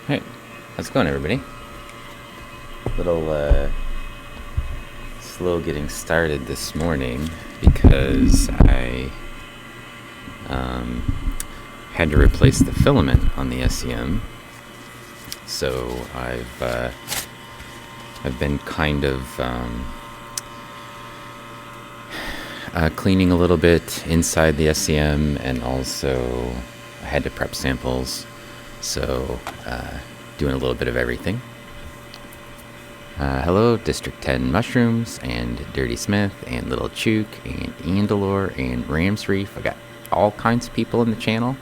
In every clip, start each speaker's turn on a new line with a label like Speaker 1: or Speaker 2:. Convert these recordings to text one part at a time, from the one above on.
Speaker 1: Hey, how's it going, everybody? Little slow getting started this morning because I had to replace the filament on the SEM. So I've been kind of cleaning a little bit inside the SEM, and also I had to prep samples. So, doing a little bit of everything. Hello, District 10 Mushrooms, and Dirty Smith, and Little Chook, and Andalore, and Rams Reef. I got all kinds of people in the channel.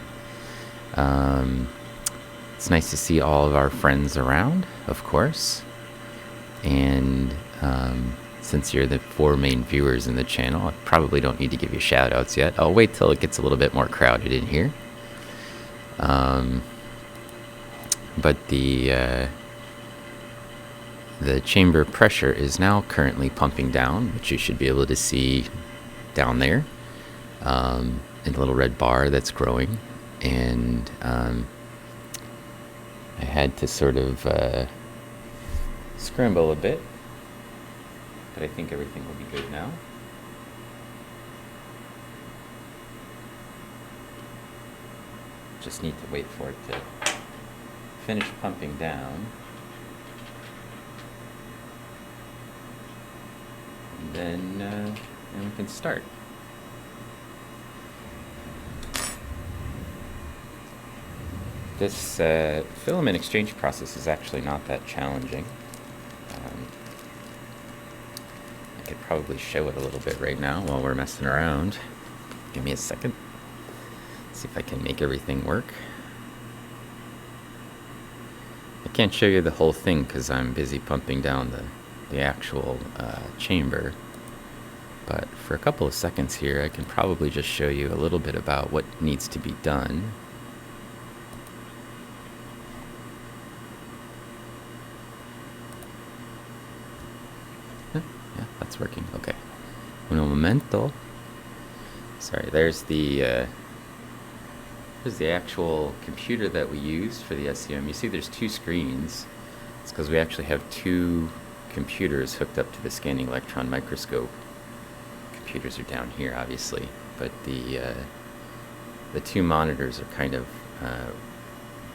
Speaker 1: It's nice to see all of our friends around, of course. And since you're the 4 main viewers in the channel, I probably don't need to give you shout-outs yet. I'll wait till it gets a little bit more crowded in here. But the chamber pressure is now currently pumping down, which you should be able to see down there, in the little red bar that's growing. And I had to sort of scramble a bit, but I think everything will be good now. Just need to wait for it to finish pumping down, and then we can start. This filament exchange process is actually not that challenging. I could probably show it a little bit right now while we're messing around. Give me a second. See if I can make everything work. I can't show you the whole thing because I'm busy pumping down the actual chamber. But for a couple of seconds here, I can probably just show you a little bit about what needs to be done. Yeah, that's working. Okay. Un momento. Sorry, there's the actual computer that we use for the SEM. You see there's 2 screens. It's because we actually have 2 computers hooked up to the scanning electron microscope. Computers are down here, obviously, but the 2 monitors are kind of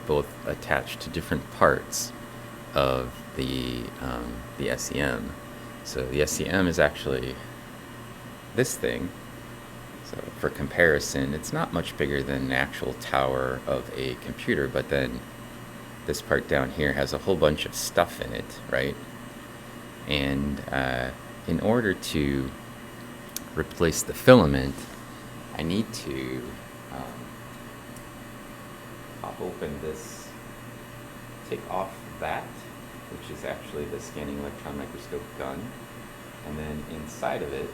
Speaker 1: both attached to different parts of the SEM. So the SEM is actually this thing. So for comparison, it's not much bigger than an actual tower of a computer, but then this part down here has a whole bunch of stuff in it, right? And in order to replace the filament, I need to pop open this, take off that, which is actually the scanning electron microscope gun, and then inside of it,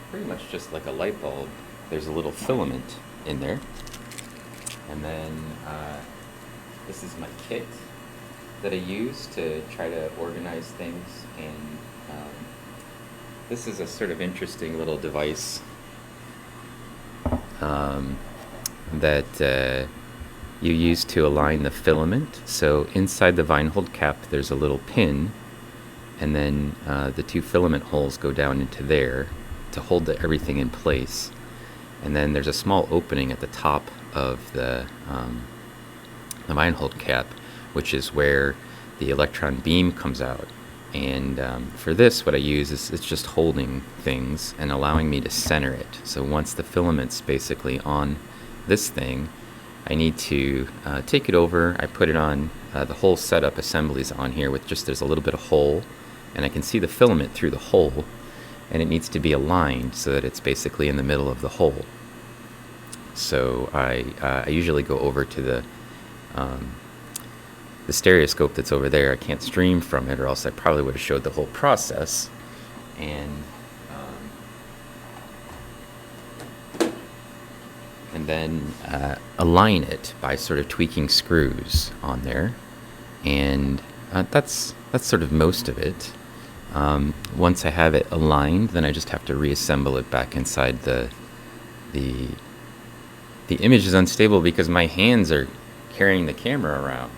Speaker 1: pretty much just like a light bulb, there's a little filament in there. And then this is my kit that I use to try to organize things. And this is a sort of interesting little device that you use to align the filament. So inside the vine hold cap, there's a little pin, and then the 2 filament holes go down into there to hold everything in place. And then there's a small opening at the top of the vine hold cap, which is where the electron beam comes out. And for this, what I use is it's just holding things and allowing me to center it. So once the filament's basically on this thing, I need to take it over. I put it on, the whole setup assembly's on here with just, there's a little bit of hole, and I can see the filament through the hole, and it needs to be aligned so that it's basically in the middle of the hole. So I usually go over to the stereoscope that's over there. I can't stream from it, or else I probably would have showed the whole process. And then align it by sort of tweaking screws on there. And that's sort of most of it. Once I have it aligned, then I just have to reassemble it back inside the image is unstable because my hands are carrying the camera around.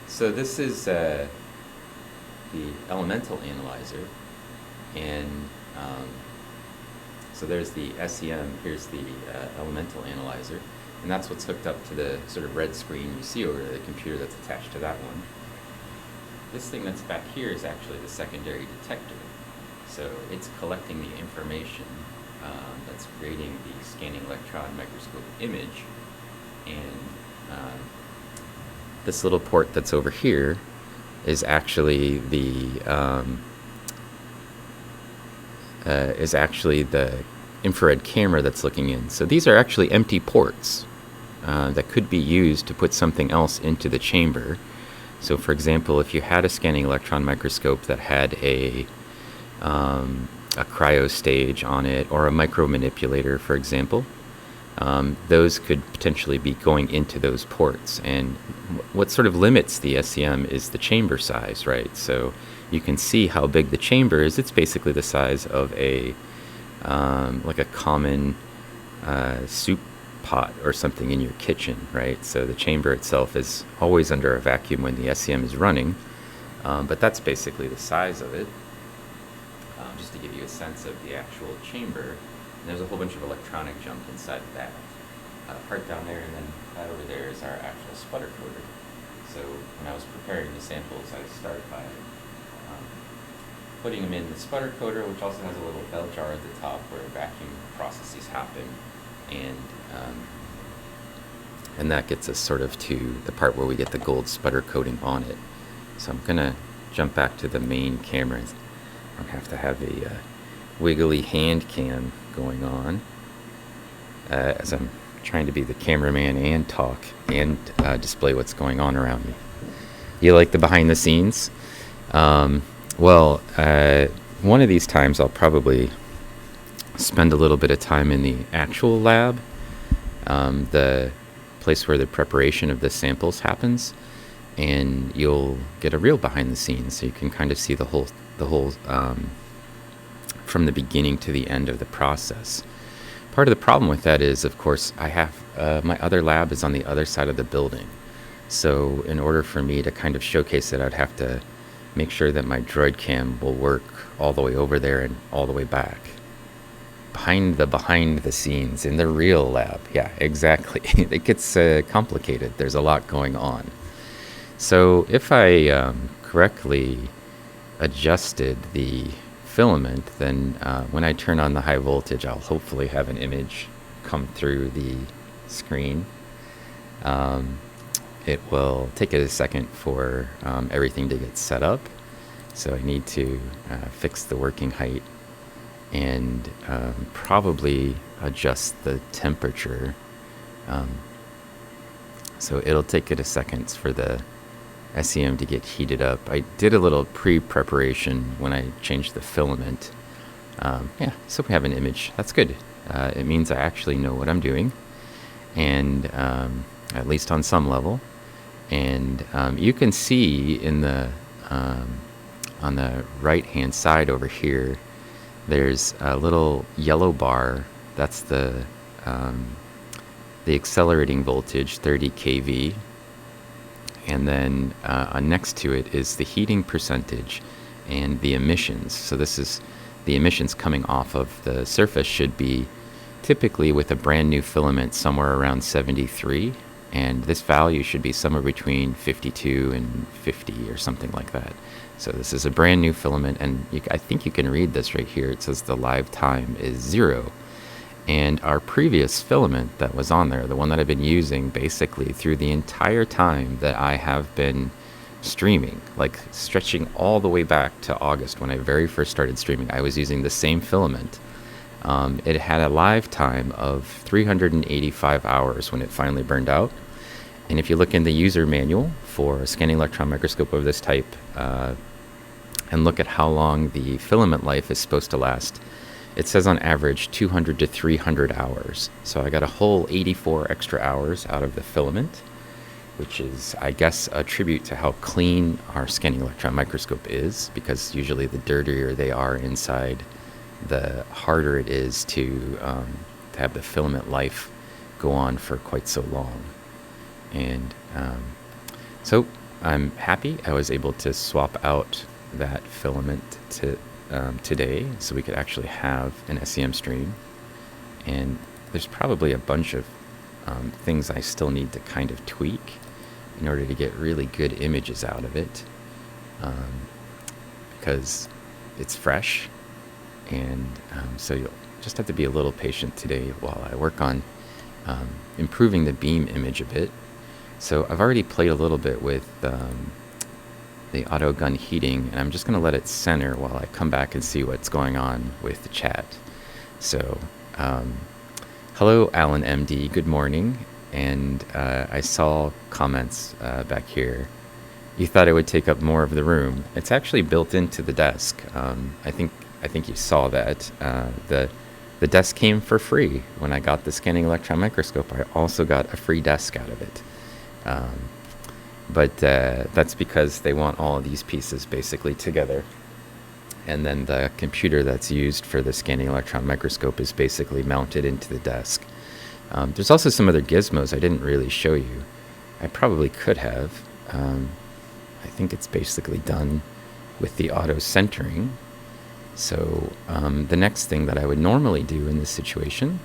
Speaker 1: So this is the elemental analyzer, and so there's the SEM, here's the elemental analyzer, and that's what's hooked up to the sort of red screen you see over the computer that's attached to that one. This thing that's back here is actually the secondary detector. So it's collecting the information that's creating the scanning electron microscope image, and this little port that's over here is actually the infrared camera that's looking in. So these are actually empty ports that could be used to put something else into the chamber. So for example, if you had a scanning electron microscope that had a cryo stage on it, or a micromanipulator, for example, those could potentially be going into those ports. And what sort of limits the SEM is the chamber size, right? So you can see how big the chamber is. It's basically the size of a like a common soup pot or something in your kitchen, right? So the chamber itself is always under a vacuum when the SEM is running, but that's basically the size of it. Just to give you a sense of the actual chamber. And there's a whole bunch of electronic junk inside of that part down there, and then that over there is our actual sputter coater. So when I was preparing the samples, I started by putting them in the sputter coater, which also has a little bell jar at the top where vacuum processes happen, and that gets us sort of to the part where we get the gold sputter coating on it. So I'm gonna jump back to the main camera. I have to have a wiggly hand cam going on as I'm trying to be the cameraman and talk and display what's going on around me. You like the behind the scenes? Well, one of these times I'll probably spend a little bit of time in the actual lab, the place where the preparation of the samples happens, and you'll get a real behind the scenes, so you can kind of see the whole from the beginning to the end of the process. Part of the problem with that is, of course, I have my other lab is on the other side of the building. So in order for me to kind of showcase it, I'd have to make sure that my droid cam will work all the way over there and all the way back. Behind the scenes in the real lab. Yeah, exactly. It gets complicated. There's a lot going on. So if I correctly adjusted the filament, then when I turn on the high voltage, I'll hopefully have an image come through the screen. It will take it a second for everything to get set up. So I need to fix the working height and probably adjust the temperature. So it'll take it a second for the SEM to get heated up. I did a little pre-preparation when I changed the filament. Yeah, so we have an image. That's good. It means I actually know what I'm doing, and at least on some level. And you can see in the on the right-hand side over here, there's a little yellow bar. That's the accelerating voltage, 30 kV. And then next to it is the heating percentage and the emissions. So this is the emissions coming off of the surface should be typically with a brand new filament somewhere around 73. And this value should be somewhere between 52 and 50 or something like that. So this is a brand new filament, and I think you can read this right here. It says the live time is 0. And our previous filament that was on there, the one that I've been using basically through the entire time that I have been streaming, like stretching all the way back to August when I very first started streaming, I was using the same filament. It had a live time of 385 hours when it finally burned out. And if you look in the user manual for a scanning electron microscope of this type and look at how long the filament life is supposed to last, it says on average 200 to 300 hours. So I got a whole 84 extra hours out of the filament, which is, I guess, a tribute to how clean our scanning electron microscope is, because usually the dirtier they are inside, the harder it is to have the filament life go on for quite so long. And So I'm happy I was able to swap out that filament today so we could actually have an SEM stream. And there's probably a bunch of things I still need to kind of tweak in order to get really good images out of it, because it's fresh, and so you'll just have to be a little patient today while I work on improving the beam image a bit. So I've already played a little bit with the auto gun heating, and I'm just going to let it center while I come back and see what's going on with the chat. So hello, Alan MD, good morning. And I saw comments back here. You thought it would take up more of the room. It's actually built into the desk. I think you saw that. The desk came for free when I got the scanning electron microscope. I also got a free desk out of it. But that's because they want all of these pieces basically together. And then the computer that's used for the scanning electron microscope is basically mounted into the desk. There's also some other gizmos I didn't really show you. I probably could have. I think it's basically done with the auto centering. So the next thing that I would normally do in this situation,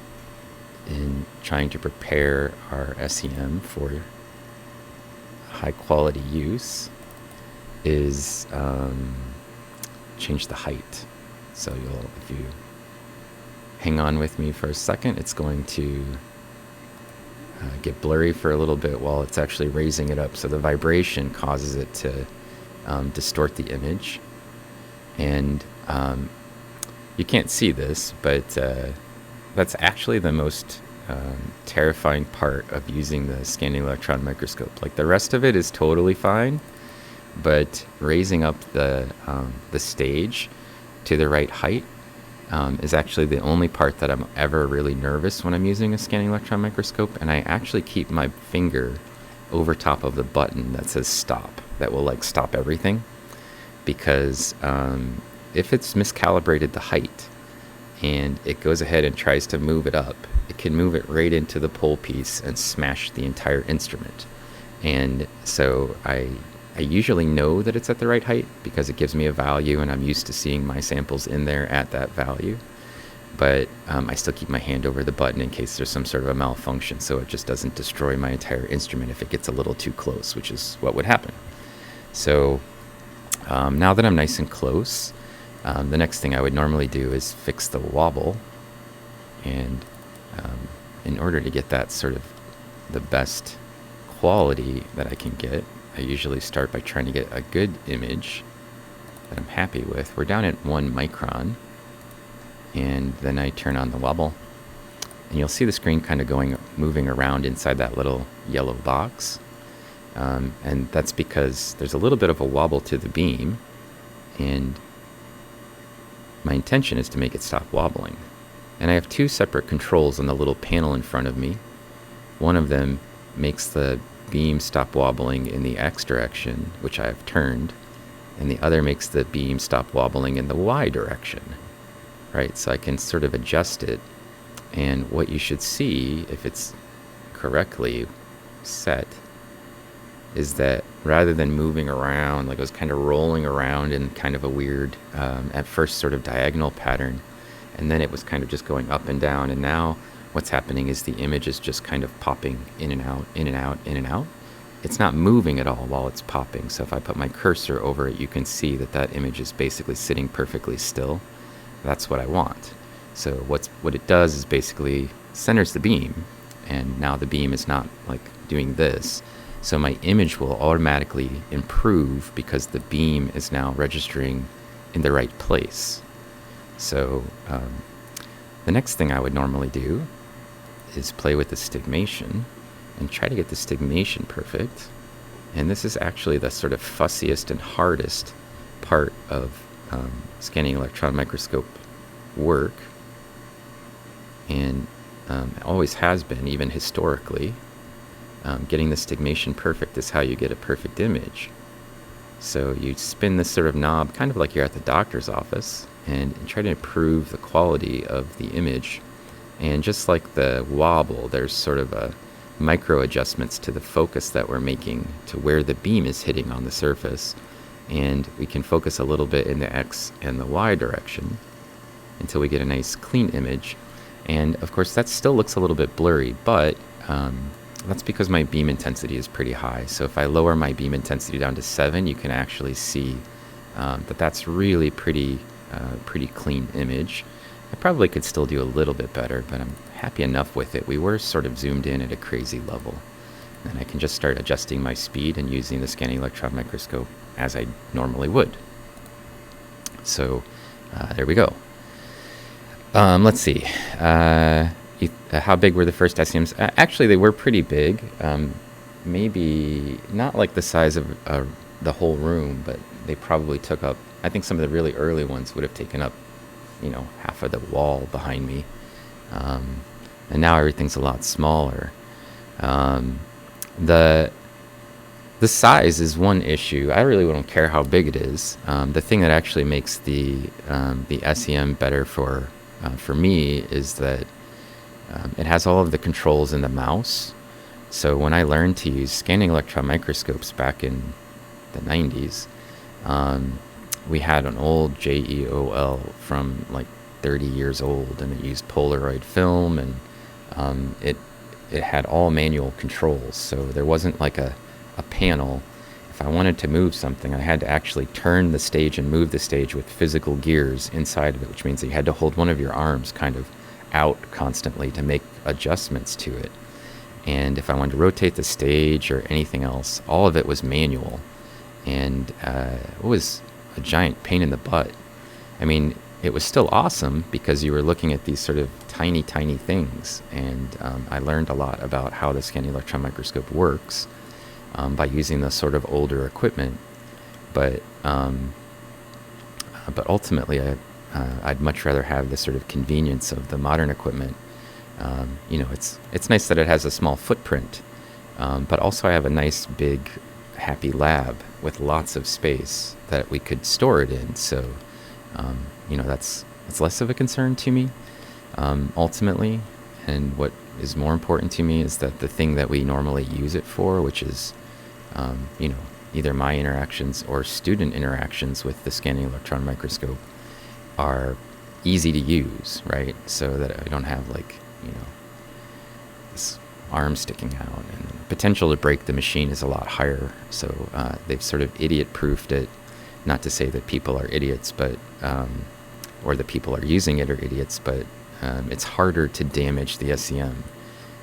Speaker 1: in trying to prepare our SEM for high quality use, is change the height. So if you hang on with me for a second, it's going to get blurry for a little bit while it's actually raising it up. So the vibration causes it to distort the image. And you can't see this, but that's actually the most terrifying part of using the scanning electron microscope. Like, the rest of it is totally fine, but raising up the stage to the right height is actually the only part that I'm ever really nervous when I'm using a scanning electron microscope. And I actually keep my finger over top of the button that says stop, that will like stop everything, because if it's miscalibrated the height and it goes ahead and tries to move it up, it can move it right into the pole piece and smash the entire instrument. And so I usually know that it's at the right height because it gives me a value, and I'm used to seeing my samples in there at that value. But I still keep my hand over the button in case there's some sort of a malfunction, so it just doesn't destroy my entire instrument if it gets a little too close, which is what would happen. So now that I'm nice and close, the next thing I would normally do is fix the wobble. And in order to get that sort of the best quality that I can get, I usually start by trying to get a good image that I'm happy with. We're down at 1 micron, and then I turn on the wobble, and you'll see the screen kind of moving around inside that little yellow box, and that's because there's a little bit of a wobble to the beam, and my intention is to make it stop wobbling. And I have 2 separate controls on the little panel in front of me. One of them makes the beam stop wobbling in the X direction, which I have turned, and the other makes the beam stop wobbling in the Y direction, right? So I can sort of adjust it, and what you should see, if it's correctly set, is that rather than moving around, like it was kind of rolling around in kind of a weird, at first sort of diagonal pattern, and then it was kind of just going up and down, and now what's happening is the image is just kind of popping in and out, in and out, in and out. It's not moving at all while it's popping. So if I put my cursor over it, you can see that that image is basically sitting perfectly still. That's what I want. So what it does is basically centers the beam, and now the beam is not like doing this. So my image will automatically improve because the beam is now registering in the right place. So the next thing I would normally do is play with the stigmation and try to get the stigmation perfect. And this is actually the sort of fussiest and hardest part of scanning electron microscope work, and always has been, even historically. Getting the stigmation perfect is how you get a perfect image. So you spin this sort of knob, kind of like you're at the doctor's office, and try to improve the quality of the image. And just like the wobble, there's sort of a micro adjustments to the focus that we're making to where the beam is hitting on the surface. And we can focus a little bit in the X and the Y direction until we get a nice clean image. And of course that still looks a little bit blurry, but that's because my beam intensity is pretty high. So if I lower my beam intensity down to 7, you can actually see that that's really pretty clean image. I probably could still do a little bit better, but I'm happy enough with it. We were sort of zoomed in at a crazy level. And I can just start adjusting my speed and using the scanning electron microscope as I normally would. So there we go. Let's see. How big were the first SEMs? Actually, they were pretty big. Maybe not like the size of the whole room, but they probably took up, I think some of the really early ones would have taken up, half of the wall behind me. And now everything's a lot smaller. The size is one issue. I really don't care how big it is. The thing that actually makes the SEM better for me is that it has all of the controls in the mouse. So when I learned to use scanning electron microscopes back in the 90s, we had an old JEOL from like 30 years old, and it used Polaroid film, and it had all manual controls. So there wasn't like a panel. If I wanted to move something, I had to actually turn the stage and move the stage with physical gears inside of it, which means that you had to hold one of your arms kind of out constantly to make adjustments to it. And if I wanted to rotate the stage or anything else, all of it was manual. And it was a giant pain in the butt. I mean, it was still awesome because you were looking at these sort of tiny things. And I learned a lot about how the scanning electron microscope works by using the sort of older equipment. But ultimately, I'd much rather have the sort of convenience of the modern equipment. It's nice that it has a small footprint, but also I have a nice big happy lab with lots of space that we could store it in. So that's less of a concern to me ultimately. And what is more important to me is that the thing that we normally use it for, which is either my interactions or student interactions with the scanning electron microscope, are easy to use, right? So that I don't have this arm sticking out, and the potential to break the machine is a lot higher. So they've sort of idiot-proofed it. Not to say that people are idiots, but or the people are using it are idiots, but it's harder to damage the SEM.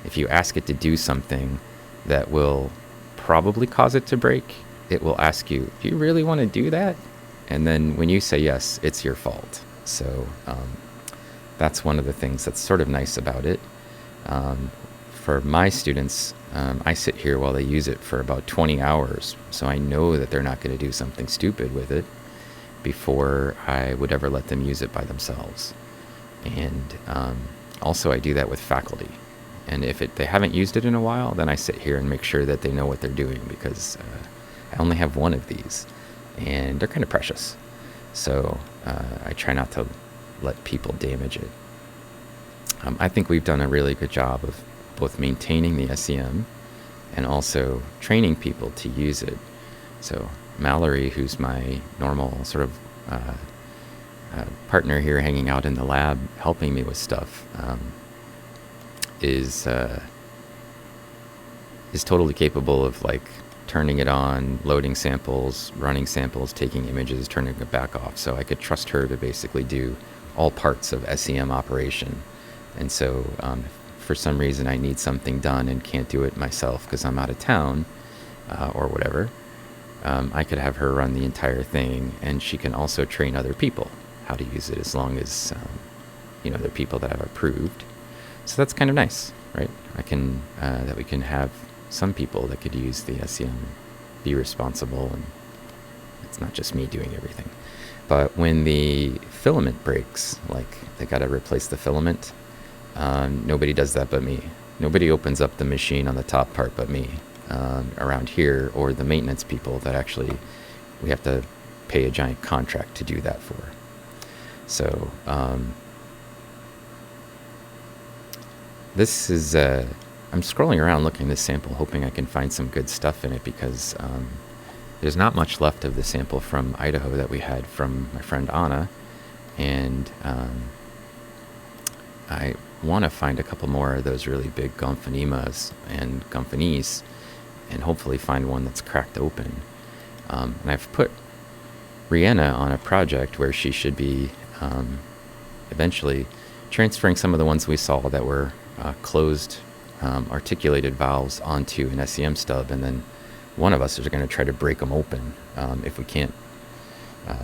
Speaker 1: If you ask it to do something that will probably cause it to break, it will ask you, do you really want to do that? And then when you say yes, it's your fault. So that's one of the things that's sort of nice about it. For my students, I sit here while they use it for about 20 hours. So I know that they're not going to do something stupid with it before I would ever let them use it by themselves. And also I do that with faculty. And if they haven't used it in a while, then I sit here and make sure that they know what they're doing, because I only have one of these, and they're kind of precious. So I try not to let people damage it. I think we've done a really good job of both maintaining the SEM and also training people to use it. So Mallory, who's my normal sort of partner here hanging out in the lab helping me with stuff, is totally capable of turning it on, loading samples, running samples, taking images, turning it back off. So I could trust her to basically do all parts of SEM operation. And so if for some reason I need something done and can't do it myself because I'm out of town or whatever, I could have her run the entire thing, and she can also train other people how to use it, as long as they're people that I've approved. So that's kind of nice, right? That we can have some people that could use the SEM, be responsible, and it's not just me doing everything. But when the filament breaks, they got to replace the filament, nobody does that but me. Nobody opens up the machine on the top part but me around here, or the maintenance people that actually we have to pay a giant contract to do that for. So this is I'm scrolling around looking at this sample, hoping I can find some good stuff in it, because there's not much left of the sample from Idaho that we had from my friend Anna, and I want to find a couple more of those really big Gomphonemas and Gomphonies, and hopefully find one that's cracked open. And I've put Rihanna on a project where she should be eventually transferring some of the ones we saw that were closed articulated valves onto an SEM stub, and then one of us is going to try to break them open if we can't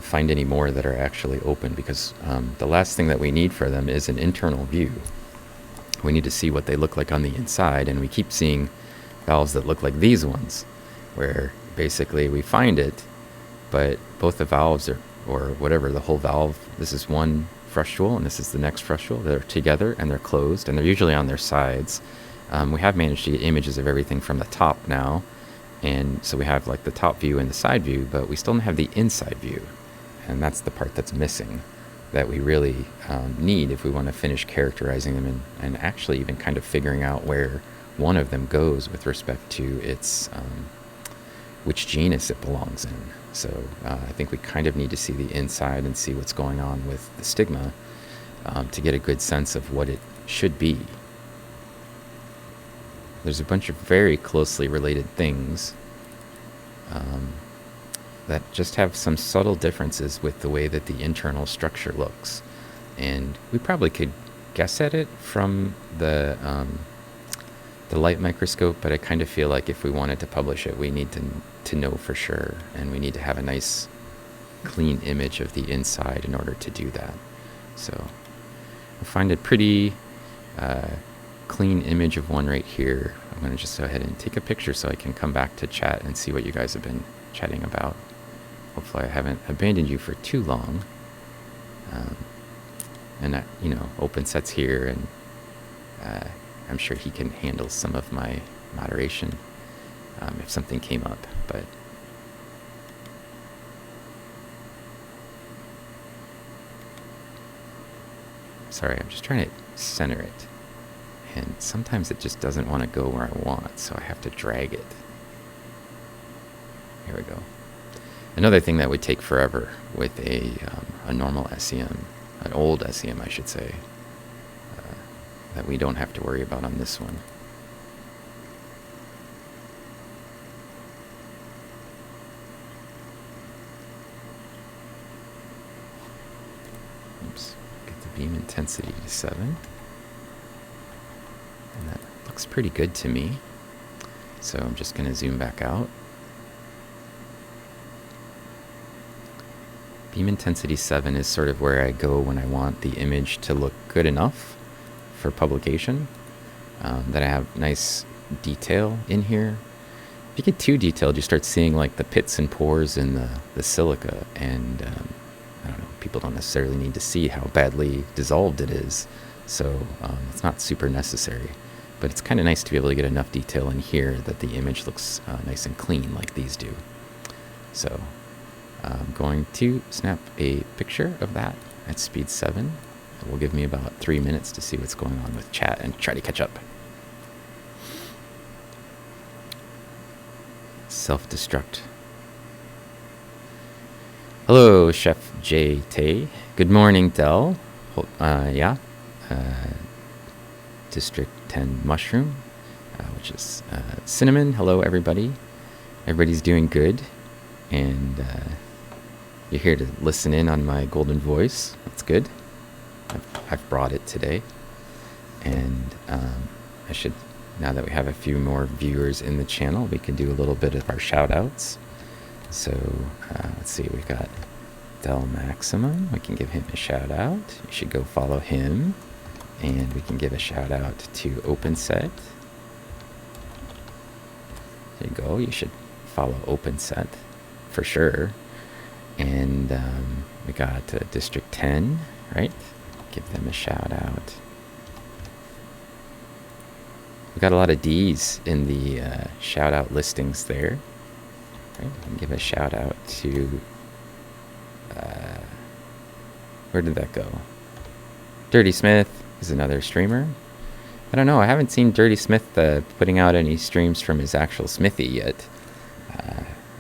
Speaker 1: find any more that are actually open, because the last thing that we need for them is an internal view. We need to see what they look like on the inside, and we keep seeing valves that look like these ones, where basically we find it, but both the valves or whatever, the whole valve, this is one frustule and this is the next frustule, they're together and they're closed, and they're usually on their sides. We have managed to get images of everything from the top now, and so we have like the top view and the side view, but we still don't have the inside view, and that's the part that's missing, that we really need if we want to finish characterizing them and actually even kind of figuring out where one of them goes with respect to its which genus it belongs in. So I think we kind of need to see the inside and see what's going on with the stigma to get a good sense of what it should be. There's a bunch of very closely related things that just have some subtle differences with the way that the internal structure looks. And we probably could guess at it from the light microscope, but I kind of feel like if we wanted to publish it, we need to know for sure, and we need to have a nice clean image of the inside in order to do that. So I find a pretty clean image of one right here. I'm going to just go ahead and take a picture so I can come back to chat and see what you guys have been chatting about. Hopefully I haven't abandoned you for too long. And that, OpenSet's here, and I'm sure he can handle some of my moderation if something came up. But sorry, I'm just trying to center it, and sometimes it just doesn't want to go where I want, so I have to drag it. Here we go. Another thing that would take forever with a normal SEM, an old SEM I should say, that we don't have to worry about on this one. Oops, get the beam intensity to 7. And that looks pretty good to me. So I'm just going to zoom back out. Beam intensity 7 is sort of where I go when I want the image to look good enough for publication, that I have nice detail in here. If you get too detailed, you start seeing like the pits and pores in the silica, and I don't know, people don't necessarily need to see how badly dissolved it is, so it's not super necessary, but it's kind of nice to be able to get enough detail in here that the image looks nice and clean like these do. So I'm going to snap a picture of that at speed 7. It will give me about 3 minutes to see what's going on with chat and try to catch up. Self-destruct. Hello, Chef J. Tay. Good morning, Del. District 10 Mushroom, which is Cinnamon. Hello, everybody. Everybody's doing good. And you're here to listen in on my golden voice. That's good. I've brought it today, and I should, now that we have a few more viewers in the channel, we can do a little bit of our shout outs. So let's see, we've got Del Maximum. We can give him a shout out. You should go follow him, and we can give a shout out to OpenSet. There you go. You should follow OpenSet for sure. And we got District 10, right? Give them a shout out. We got a lot of D's in the shout out listings there. Right? We can give a shout out to where did that go? Dirty Smith is another streamer. I don't know. I haven't seen Dirty Smith putting out any streams from his actual smithy yet.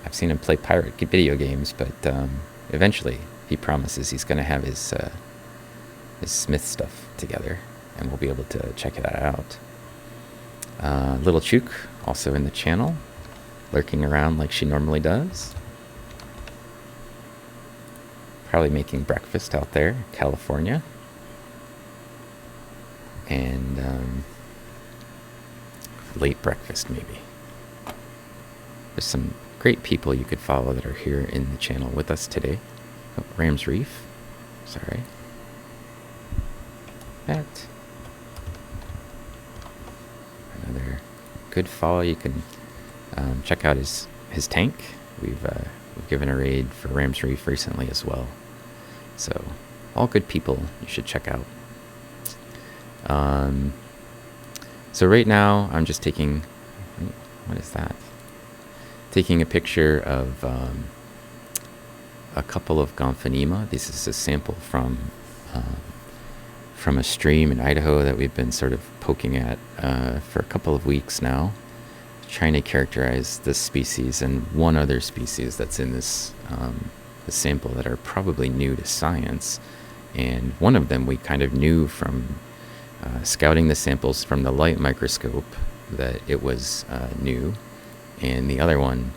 Speaker 1: I've seen him play pirate video games, but eventually he promises he's going to have his smith stuff together, and we'll be able to check that out. Little Chook, also in the channel, lurking around like she normally does. Probably making breakfast out there in California. And late breakfast, maybe. There's some great people you could follow that are here in the channel with us today. Oh, Rams Reef. Sorry. That. Another good follow. You can check out his tank. We've given a raid for Rams Reef recently as well. So, all good people you should check out. So right now I'm just taking, what is that? Taking a picture of a couple of Gomphonema. This is a sample from a stream in Idaho that we've been sort of poking at for a couple of weeks now, trying to characterize this species and one other species that's in this sample that are probably new to science. And one of them we kind of knew from scouting the samples from the light microscope that it was new, and the other one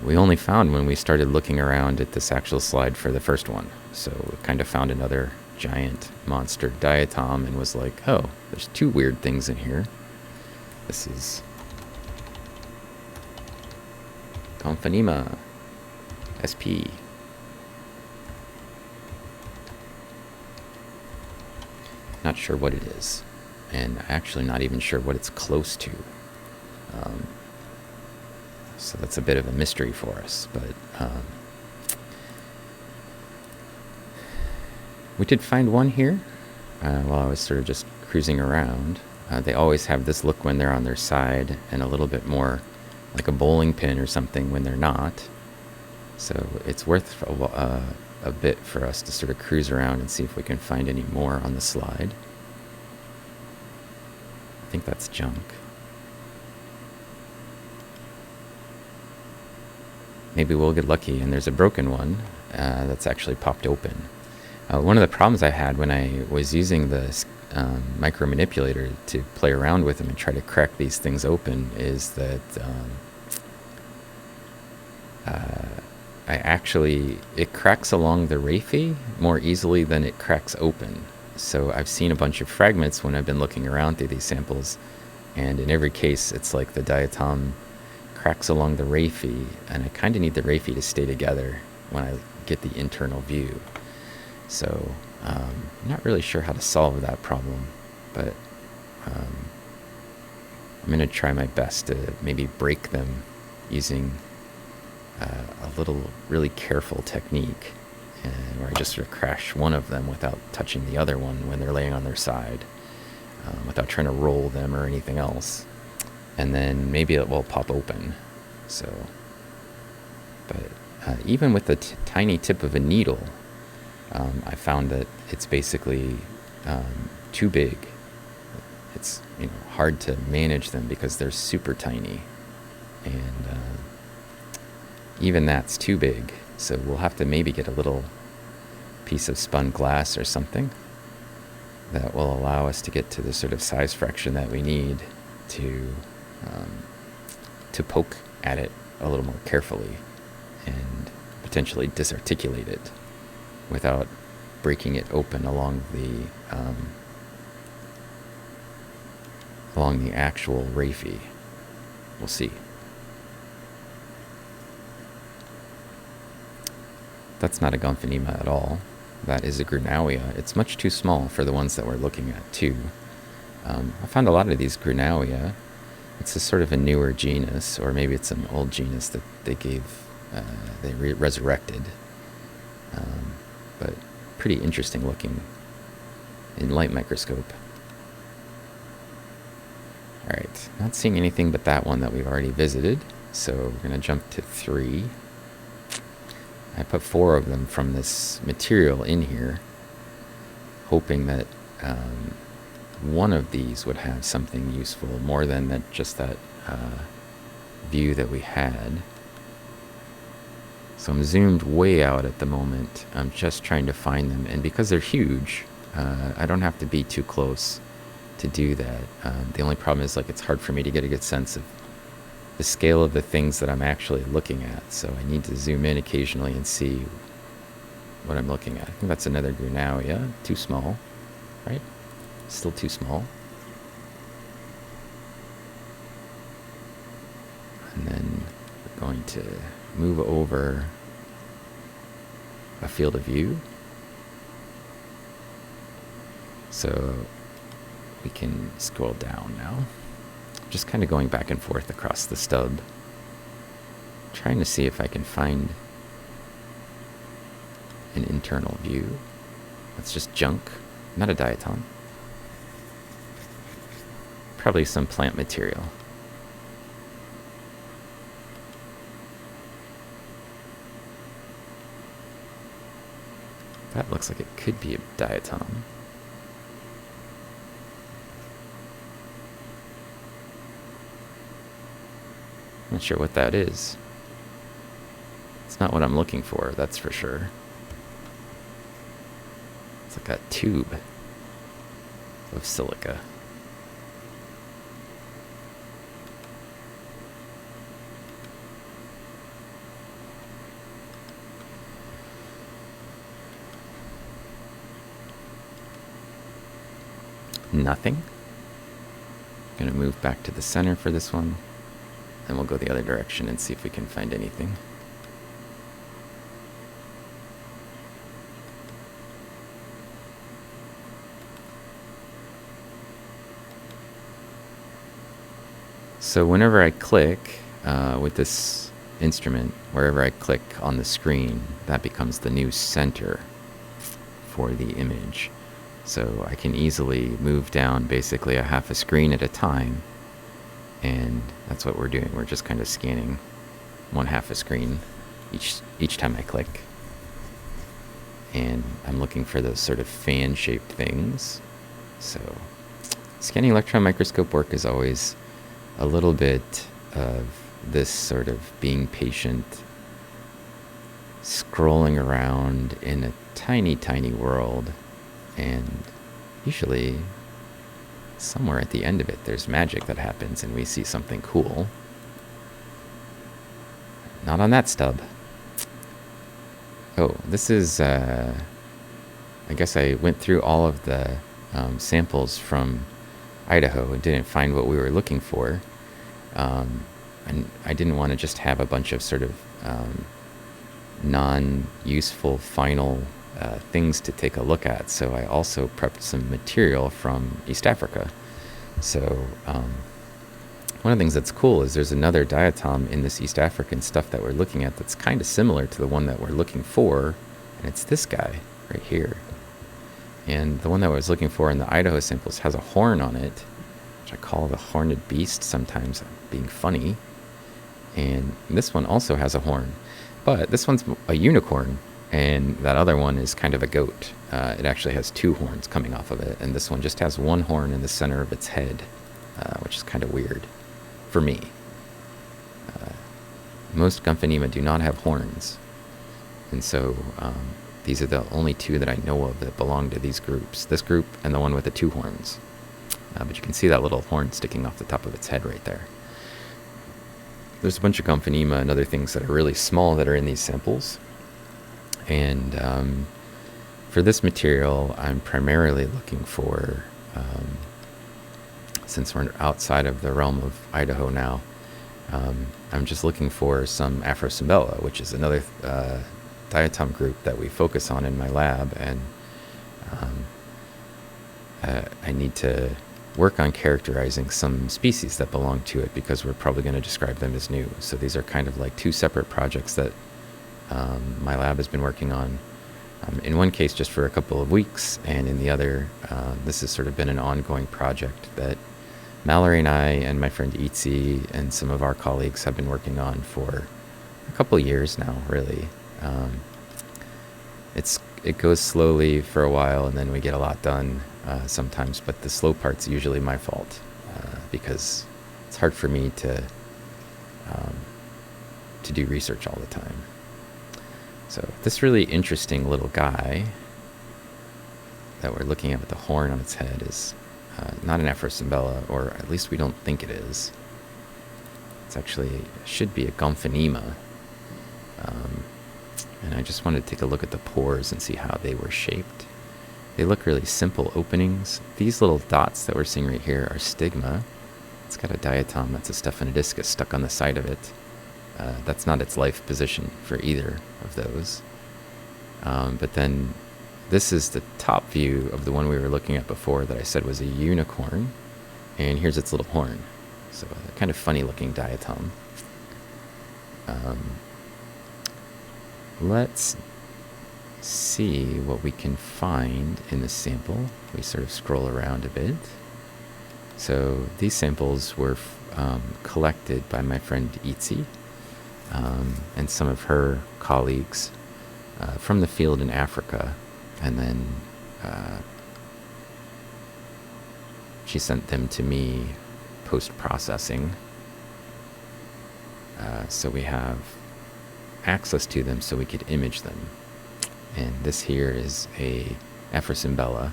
Speaker 1: we only found when we started looking around at this actual slide for the first one. So we kind of found another giant monster diatom and was like, oh, there's two weird things in here. This is Gomphonema SP. Not sure what it is, and actually not even sure what it's close to. So that's a bit of a mystery for us, but we did find one here while I was sort of just cruising around. They always have this look when they're on their side, and a little bit more like a bowling pin or something when they're not. So it's worth a bit for us to sort of cruise around and see if we can find any more on the slide. I think that's junk. Maybe we'll get lucky and there's a broken one that's actually popped open. One of the problems I had when I was using the micro manipulator to play around with them and try to crack these things open is that it cracks along the raphe more easily than it cracks open. So I've seen a bunch of fragments when I've been looking around through these samples, and in every case it's like the diatom cracks along the raphe, and I kind of need the raphe to stay together when I get the internal view. So I'm not really sure how to solve that problem, but I'm going to try my best to maybe break them using a little really careful technique, and where I just sort of crash one of them without touching the other one when they're laying on their side, without trying to roll them or anything else, and then maybe it will pop open. So, but even with the tiny tip of a needle, I found that it's basically too big. It's hard to manage them because they're super tiny, and even that's too big. So we'll have to maybe get a little piece of spun glass or something that will allow us to get to the sort of size fraction that we need to poke at it a little more carefully and potentially disarticulate it without breaking it open along the actual raphe. We'll see. That's not a Gomphonema at all. That is a Grunawia. It's much too small for the ones that we're looking at, too. I found a lot of these Grunawia. It's a sort of a newer genus, or maybe it's an old genus that they resurrected. But pretty interesting looking in light microscope. Alright, not seeing anything but that one that we've already visited, so we're going to jump to 3. I put 4 of them from this material in here, hoping that one of these would have something useful more than that, just that view that we had. So I'm zoomed way out at the moment. I'm just trying to find them, and because they're huge, I don't have to be too close to do that. The only problem is, like, it's hard for me to get a good sense of the scale of the things that I'm actually looking at. So I need to zoom in occasionally and see what I'm looking at. I think that's another Grunauia. Too small, right? Still too small. And then we're going to move over a field of view. So we can scroll down now. Just kind of going back and forth across the stub, trying to see if I can find an internal view. That's just junk, not a diatom. Probably some plant material. That looks like it could be a diatom. Not sure what that is. It's not what I'm looking for, that's for sure. It's like a tube of silica. Nothing. Gonna move back to the center for this one. Then we'll go the other direction and see if we can find anything. So whenever I click with this instrument, wherever I click on the screen, that becomes the new center for the image. So I can easily move down basically a half a screen at a time. And that's what we're doing. We're just kind of scanning one half a screen each time I click. And I'm looking for those sort of fan-shaped things. So scanning electron microscope work is always a little bit of this sort of being patient, scrolling around in a tiny, tiny world. And usually somewhere at the end of it, there's magic that happens and we see something cool. Not on that stub. Oh, this is, I guess I went through all of the samples from Idaho and didn't find what we were looking for. And I didn't want to just have a bunch of sort of non-useful final things to take a look at. So I also prepped some material from East Africa. So one of the things that's cool is there's another diatom in this East African stuff that we're looking at that's kind of similar to the one that we're looking for, and it's this guy right here. And the one that I was looking for in the Idaho samples has a horn on it, which I call the Hornet Beast, sometimes being funny. And this one also has a horn, but this one's a unicorn, and that other one is kind of a goat. It actually has two horns coming off of it, and this one just has one horn in the center of its head, which is kind of weird for me. Most Gomphonema do not have horns, and so these are the only two that I know of that belong to these groups. This group and the one with the two horns. But you can see that little horn sticking off the top of its head right there. There's a bunch of Gomphonema and other things that are really small that are in these samples. And for this material, I'm primarily looking for, since we're outside of the realm of Idaho now, I'm just looking for some Afrocymbella, which is another diatom group that we focus on in my lab. And I need to work on characterizing some species that belong to it because we're probably going to describe them as new. So these are kind of like two separate projects that my lab has been working on. In one case just for a couple of weeks, and in the other, this has sort of been an ongoing project that Mallory and I and my friend Itzi and some of our colleagues have been working on for a couple of years now, really. It goes slowly for a while, and then we get a lot done. sometimes, but the slow part's usually my fault because it's hard for me to do research all the time. So this really interesting little guy that we're looking at with the horn on its head is not an Afrosimbella, or at least we don't think it is. It's actually, should be a Gomphonema. And I just wanted to take a look at the pores and see how they were shaped. They look really simple openings. These little dots that we're seeing right here are stigma. It's got a diatom, that's a Stephanodiscus stuck on the side of it. That's not its life position for either of those. But then this is the top view of the one we were looking at before that I said was a unicorn. And here's its little horn. So a kind of funny looking diatom. Let's see what we can find in the sample. We sort of scroll around a bit. So these samples were collected by my friend Itzi and some of her colleagues from the field in Africa, and then she sent them to me post-processing. So we have access to them so we could image them. And this here is a Afrosimbella.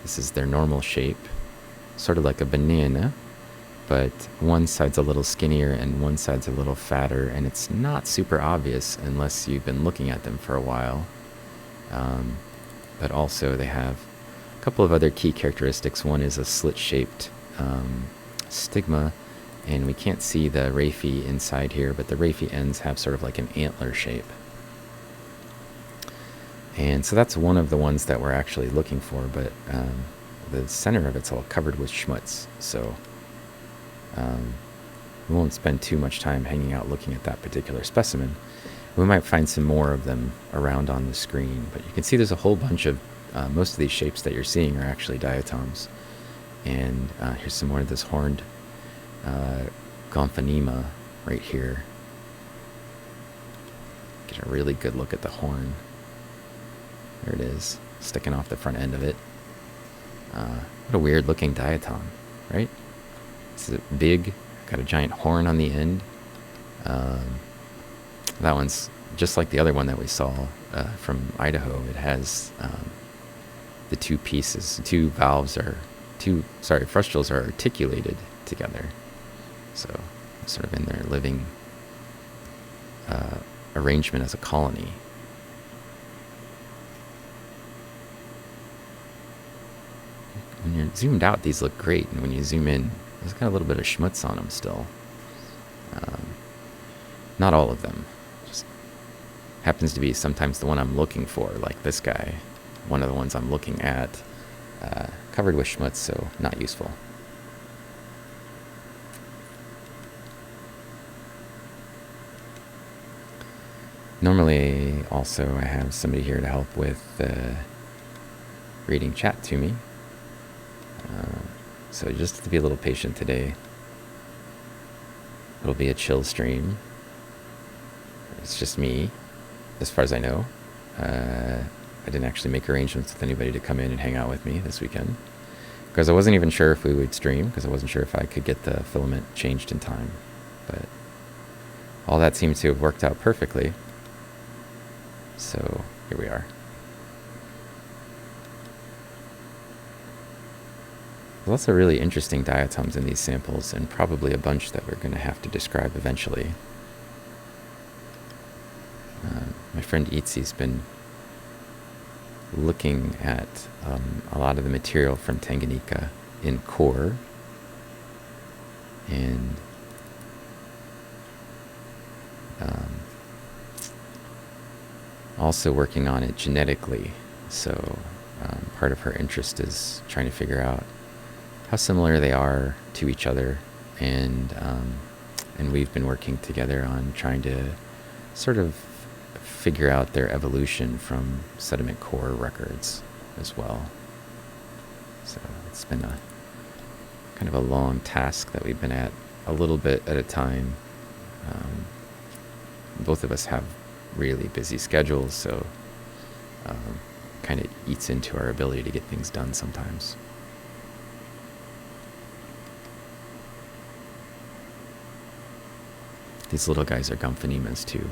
Speaker 1: This is their normal shape, sort of like a banana, but one side's a little skinnier and one side's a little fatter, and it's not super obvious unless you've been looking at them for a while. But also they have a couple of other key characteristics. One is a slit-shaped stigma, and we can't see the raphe inside here, but the raphe ends have sort of like an antler shape. And so that's one of the ones that we're actually looking for, but the center of it's all covered with schmutz, so we won't spend too much time hanging out looking at that particular specimen. We might find some more of them around on the screen, but you can see there's a whole bunch of, most of these shapes that you're seeing are actually diatoms. And here's some more of this horned Gomphonema right here. Get a really good look at the horn. There it is, sticking off the front end of it. What a weird looking diatom, right? It's big, got a giant horn on the end. That one's just like the other one that we saw from Idaho. It has the two pieces, frustules are articulated together. So sort of in their living arrangement as a colony. When you're zoomed out, these look great, and when you zoom in, there's got a little bit of schmutz on them still. Not all of them. Just happens to be sometimes the one I'm looking for, like this guy. One of the ones I'm looking at, covered with schmutz, so not useful. Normally, also, I have somebody here to help with reading chat to me. So just to be a little patient today. It'll be a chill stream. It's just me, as far as I know. I didn't actually make arrangements with anybody to come in and hang out with me this weekend, because I wasn't even sure if we would stream, because I wasn't sure if I could get the filament changed in time. But all that seems to have worked out perfectly. So here we are. There's lots of really interesting diatoms in these samples, and probably a bunch that we're going to have to describe eventually. My friend Itzi's been looking at a lot of the material from Tanganyika in core, and also working on it genetically. So part of her interest is trying to figure out how similar they are to each other, and we've been working together on trying to sort of figure out their evolution from sediment core records as well. So it's been a kind of a long task that we've been at a little bit at a time. Both of us have really busy schedules, so kind of eats into our ability to get things done sometimes. These little guys are Gomphonemias too.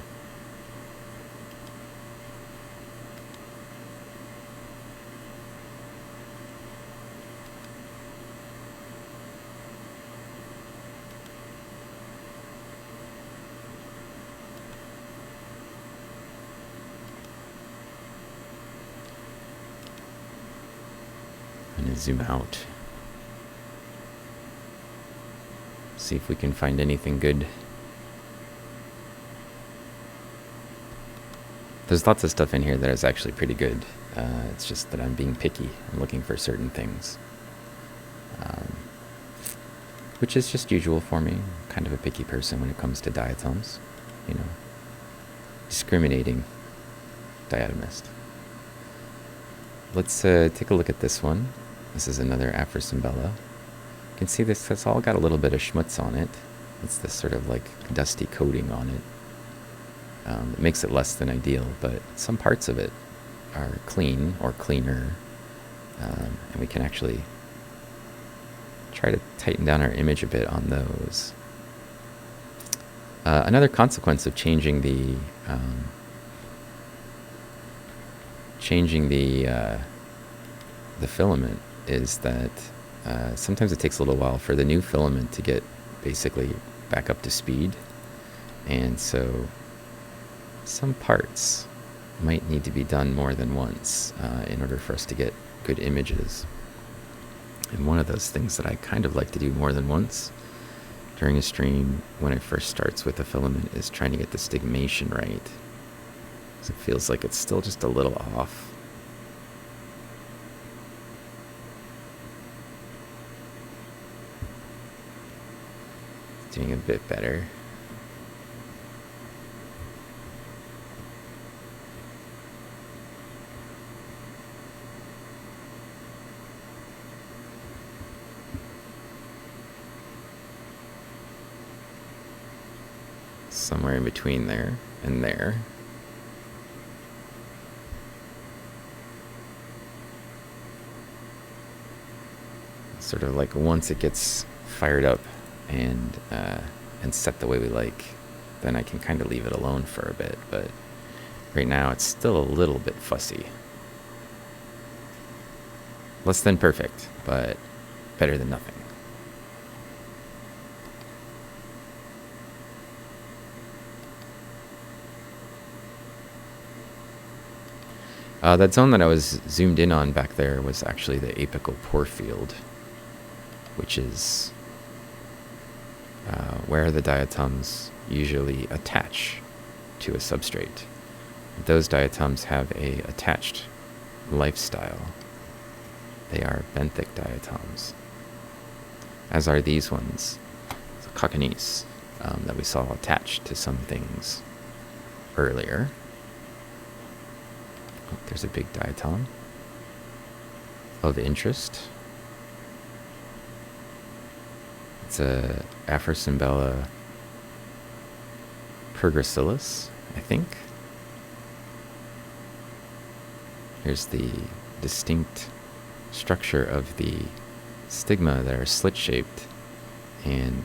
Speaker 1: I'm going to zoom out. See if we can find anything good. There's lots of stuff in here that is actually pretty good. It's just that I'm being picky and looking for certain things. Which is just usual for me. I'm kind of a picky person when it comes to diatoms. You know, discriminating diatomist. Let's take a look at this one. This is another Afrosimbella. You can see this, it's all got a little bit of schmutz on it. It's this sort of like dusty coating on it. It makes it less than ideal, but some parts of it are clean or cleaner, and we can actually try to tighten down our image a bit on those. Another consequence of changing the filament is that sometimes it takes a little while for the new filament to get basically back up to speed, and so some parts might need to be done more than once in order for us to get good images. And one of those things that I kind of like to do more than once during a stream when it first starts with a filament is trying to get the stigmation right. So it feels like it's still just a little off. It's doing a bit better. Somewhere in between there and there. Sort of like once it gets fired up and set the way we like, then I can kind of leave it alone for a bit, but right now it's still a little bit fussy. Less than perfect, but better than nothing. That zone that I was zoomed in on back there was actually the Apical Porefield, which is where the diatoms usually attach to a substrate. Those diatoms have a attached lifestyle. They are benthic diatoms, as are these ones, the cockanies that we saw attached to some things earlier. Oh, there's a big diatom of interest. It's a Afrosimbella pergracilis, I think. Here's the distinct structure of the stigma that are slit-shaped, and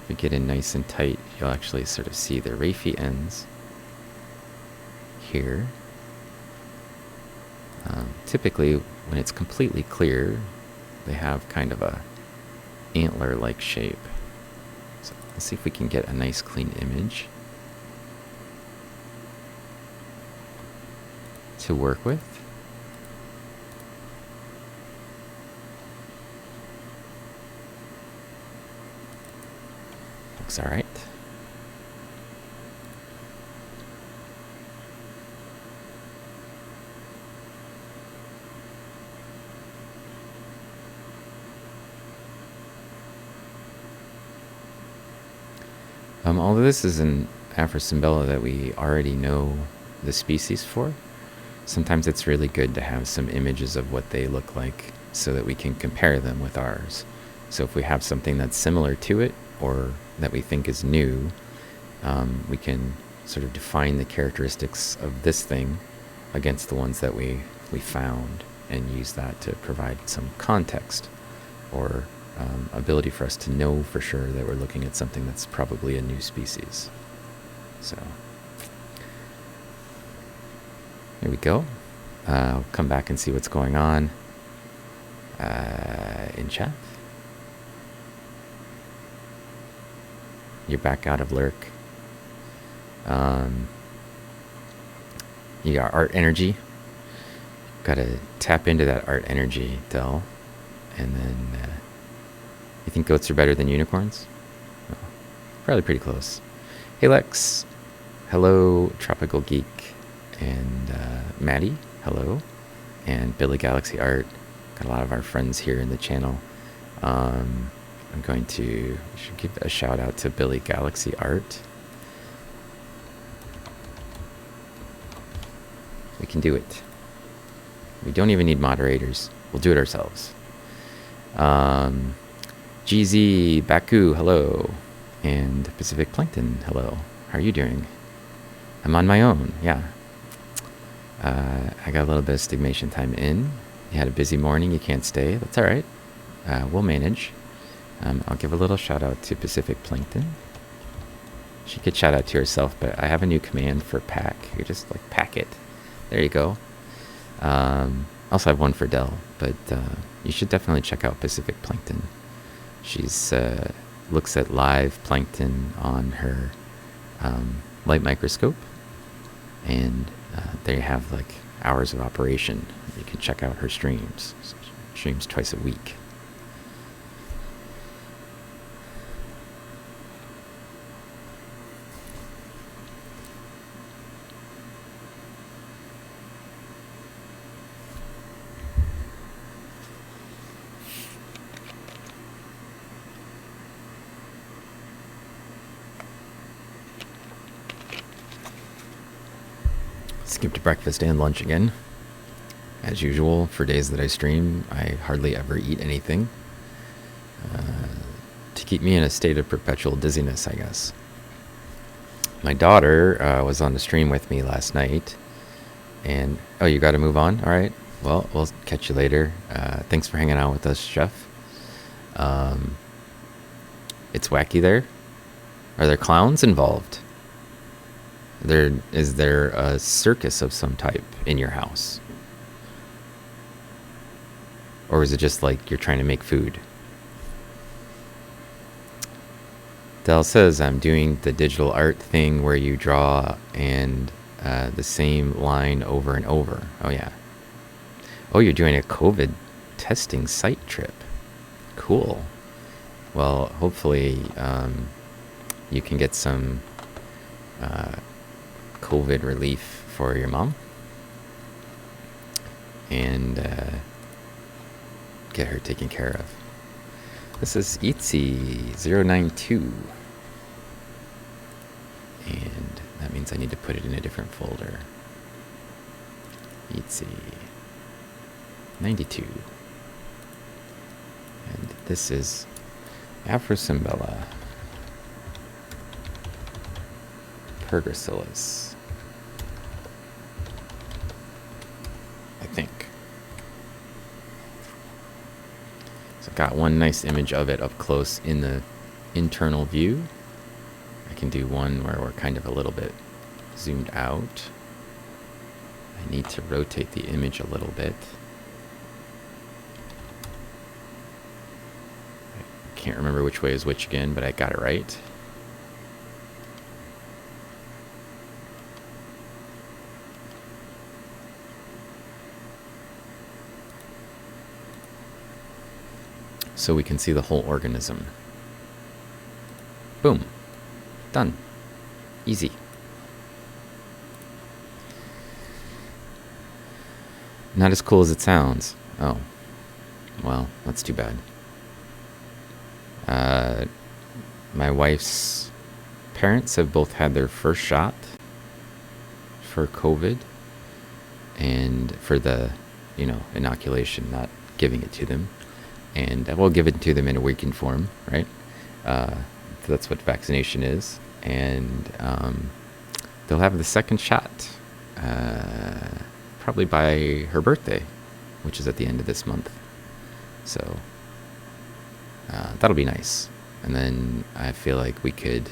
Speaker 1: if we get in nice and tight, you'll actually sort of see the raphy ends here. Typically, when it's completely clear, they have kind of a antler-like shape. So let's see if we can get a nice clean image to work with. Looks all right. Although this is an Afrosimbella that we already know the species for, sometimes it's really good to have some images of what they look like so that we can compare them with ours. So if we have something that's similar to it or that we think is new, we can sort of define the characteristics of this thing against the ones that we found and use that to provide some context or ability for us to know for sure that we're looking at something that's probably a new species. So here we go. I'll come back and see what's going on in chat. You're back out of lurk. You got art energy. Got to tap into that art energy, Del. And then, you think goats are better than unicorns? Well, probably pretty close. Hey Lex. Hello, Tropical Geek. And Maddie. Hello. And Billy Galaxy Art. Got a lot of our friends here in the channel. I'm going to should give a shout out to Billy Galaxy Art. We can do it. We don't even need moderators. We'll do it ourselves. GZ, Baku, hello. And Pacific Plankton, hello. How are you doing? I'm on my own, yeah. I got a little bit of stigmation time in. You had a busy morning, you can't stay. That's all right. We'll manage. I'll give a little shout out to Pacific Plankton. She could shout out to herself, but I have a new command for pack. You just like pack it. There you go. Also have one for Dell, but you should definitely check out Pacific Plankton. She's looks at live plankton on her light microscope, and they have like hours of operation. You can check out her streams. Streams twice a week. Skipped breakfast and lunch again. As usual, for days that I stream, I hardly ever eat anything. To keep me in a state of perpetual dizziness, I guess. My daughter was on the stream with me last night. And, oh, you got to move on? All right. Well, we'll catch you later. Thanks for hanging out with us, Chef. It's wacky there. Are there clowns involved? Is there a circus of some type in your house? Or is it just like you're trying to make food? Del says, I'm doing the digital art thing where you draw and the same line over and over. Oh, yeah. Oh, you're doing a COVID testing site trip. Cool. Well, hopefully you can get some COVID relief for your mom and get her taken care of. This is Etsy092, and that means I need to put it in a different folder. Etsy92, and this is Afrosimbella pergracilis, I think. So I've got one nice image of it up close in the internal view. I can do one where we're kind of a little bit zoomed out. I need to rotate the image a little bit. I can't remember which way is which again, but I got it right. So we can see the whole organism. Boom. Done. Easy. Not as cool as it sounds. Oh. Well, that's too bad. My wife's parents have both had their first shot for COVID and for the, inoculation, not giving it to them. And we'll give it to them in a weakened form, right? That's what vaccination is. And they'll have the second shot probably by her birthday, which is at the end of this month. So that'll be nice. And then I feel like we could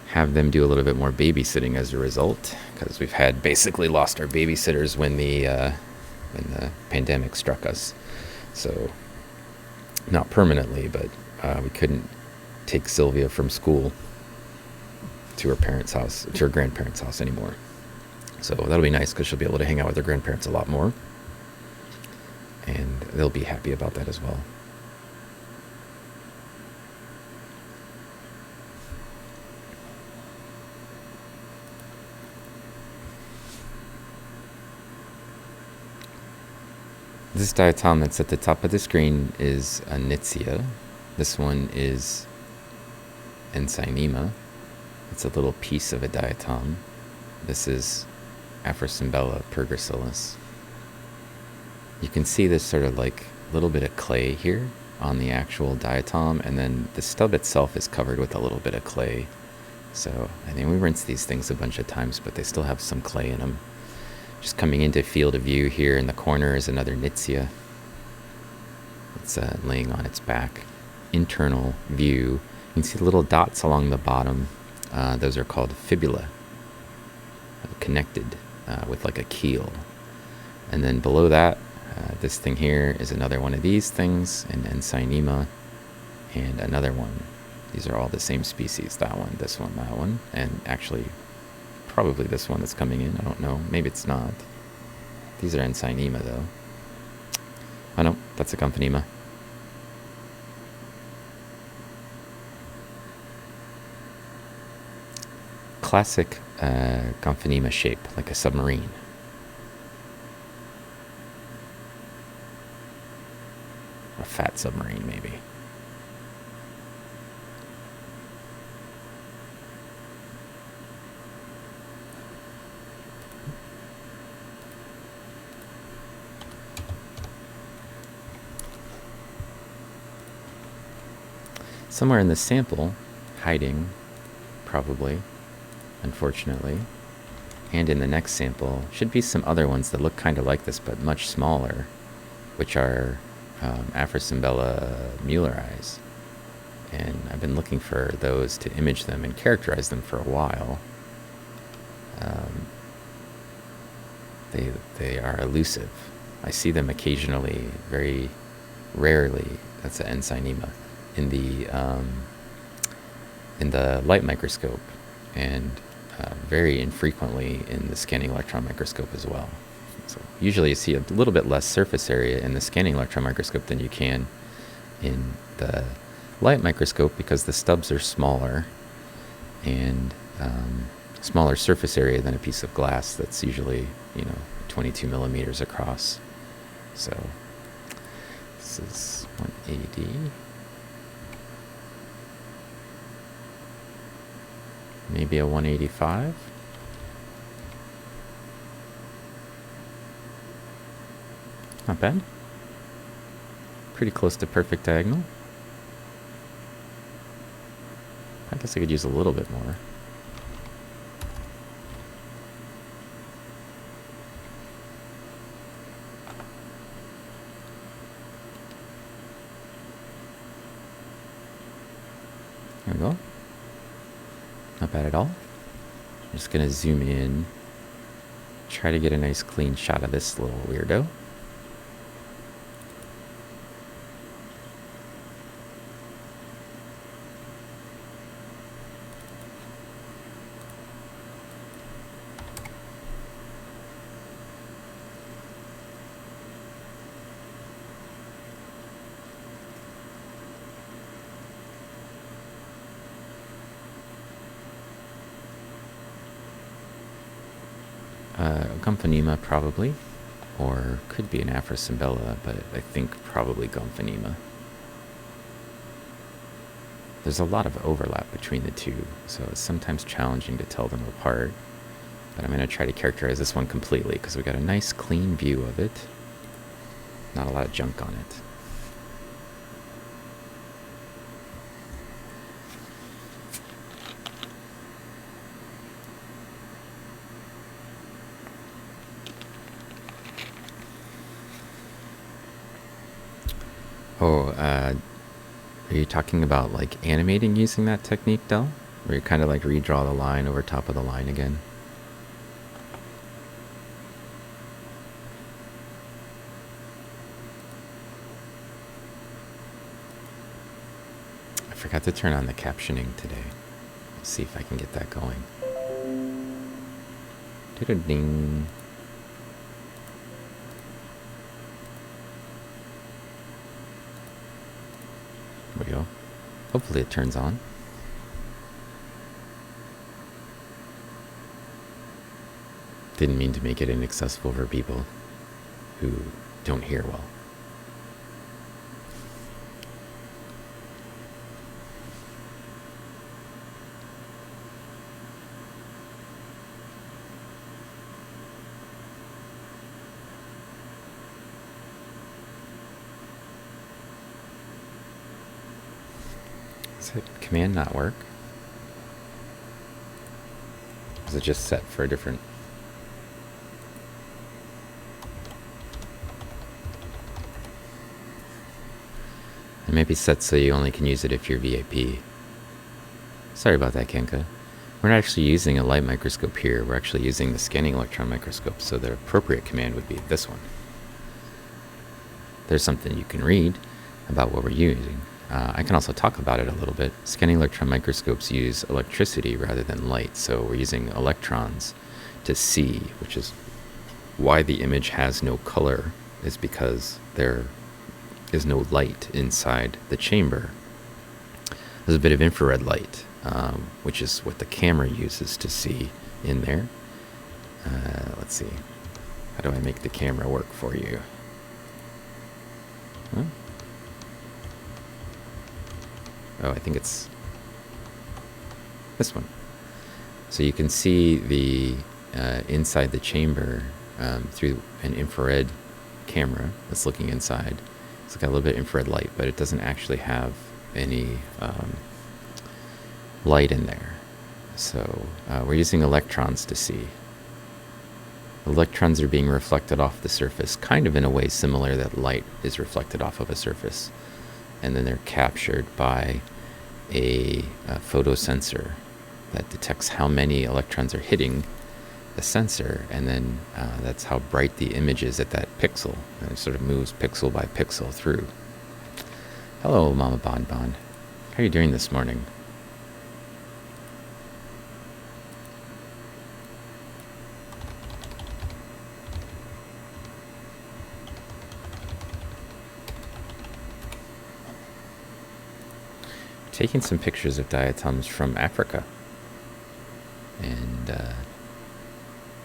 Speaker 1: have them do a little bit more babysitting as a result, because we've had basically lost our babysitters when the pandemic struck us. So not permanently, but we couldn't take Sylvia from school to her parents' house, to her grandparents' house anymore. So that'll be nice because she'll be able to hang out with her grandparents a lot more, and they'll be happy about that as well. This diatom that's at the top of the screen is Gomphonetsia. This one is Ensynema. It's a little piece of a diatom. This is Afrosimbella pergracilis. You can see this sort of like a little bit of clay here on the actual diatom, and then the stub itself is covered with a little bit of clay. So I think we rinse these things a bunch of times, but they still have some clay in them. Just coming into field of view here in the corner is another Gomphonetsia. It's laying on its back. Internal view, you can see the little dots along the bottom. Those are called fibula, connected with like a keel. And then below that, this thing here is another one of these things, an Ensynema, and another one. These are all the same species. That one, this one, that one, and actually probably this one that's coming in. I don't know. Maybe it's not. These are Ensynema, though. Oh, no. That's a Gomphonema. Classic Gomphonema shape, like a submarine. A fat submarine, maybe. Somewhere in the sample, hiding, probably, unfortunately, and in the next sample, should be some other ones that look kind of like this, but much smaller, which are Afrosimbella muelleri. And I've been looking for those to image them and characterize them for a while. They are elusive. I see them occasionally, very rarely. That's an Ensynema in the light microscope, and very infrequently in the scanning electron microscope as well. So usually you see a little bit less surface area in the scanning electron microscope than you can in the light microscope, because the stubs are smaller and smaller surface area than a piece of glass that's usually 22 millimeters across. So this is 180. Maybe a 185. Not bad. Pretty close to perfect diagonal. I guess I could use a little bit more. There we go. Not bad at all. I'm just going to zoom in, try to get a nice clean shot of this little weirdo. Gomphonema probably, or could be an Afrosimbella, but I think probably Gomphonema. There's a lot of overlap between the two, so it's sometimes challenging to tell them apart. But I'm going to try to characterize this one completely, because we got a nice clean view of it. Not a lot of junk on it. Oh, are you talking about like animating using that technique, Del? Where you kind of like redraw the line over top of the line again? I forgot to turn on the captioning today. Let's see if I can get that going. Ding. There we go. Hopefully it turns on. Didn't mean to make it inaccessible for people who don't hear well. Does the command not work? Is it just set for a different... It may be set so you only can use it if you're VIP. Sorry about that, Kenka. We're not actually using a light microscope here. We're actually using the scanning electron microscope, so the appropriate command would be this one. There's something you can read about what we're using. I can also talk about it a little bit. Scanning electron microscopes use electricity rather than light, so we're using electrons to see, which is why the image has no color, is because there is no light inside the chamber. There's a bit of infrared light, which is what the camera uses to see in there. Let's see. How do I make the camera work for you? Huh? Oh, I think it's this one. So you can see the inside the chamber through an infrared camera that's looking inside. It's got a little bit of infrared light, but it doesn't actually have any light in there. So we're using electrons to see. Electrons are being reflected off the surface, kind of in a way similar that light is reflected off of a surface. And then they're captured by a photosensor that detects how many electrons are hitting the sensor, and then that's how bright the image is at that pixel, and it sort of moves pixel by pixel through. Hello, Mama Bon Bon. How are you doing this morning? Taking some pictures of diatoms from Africa, and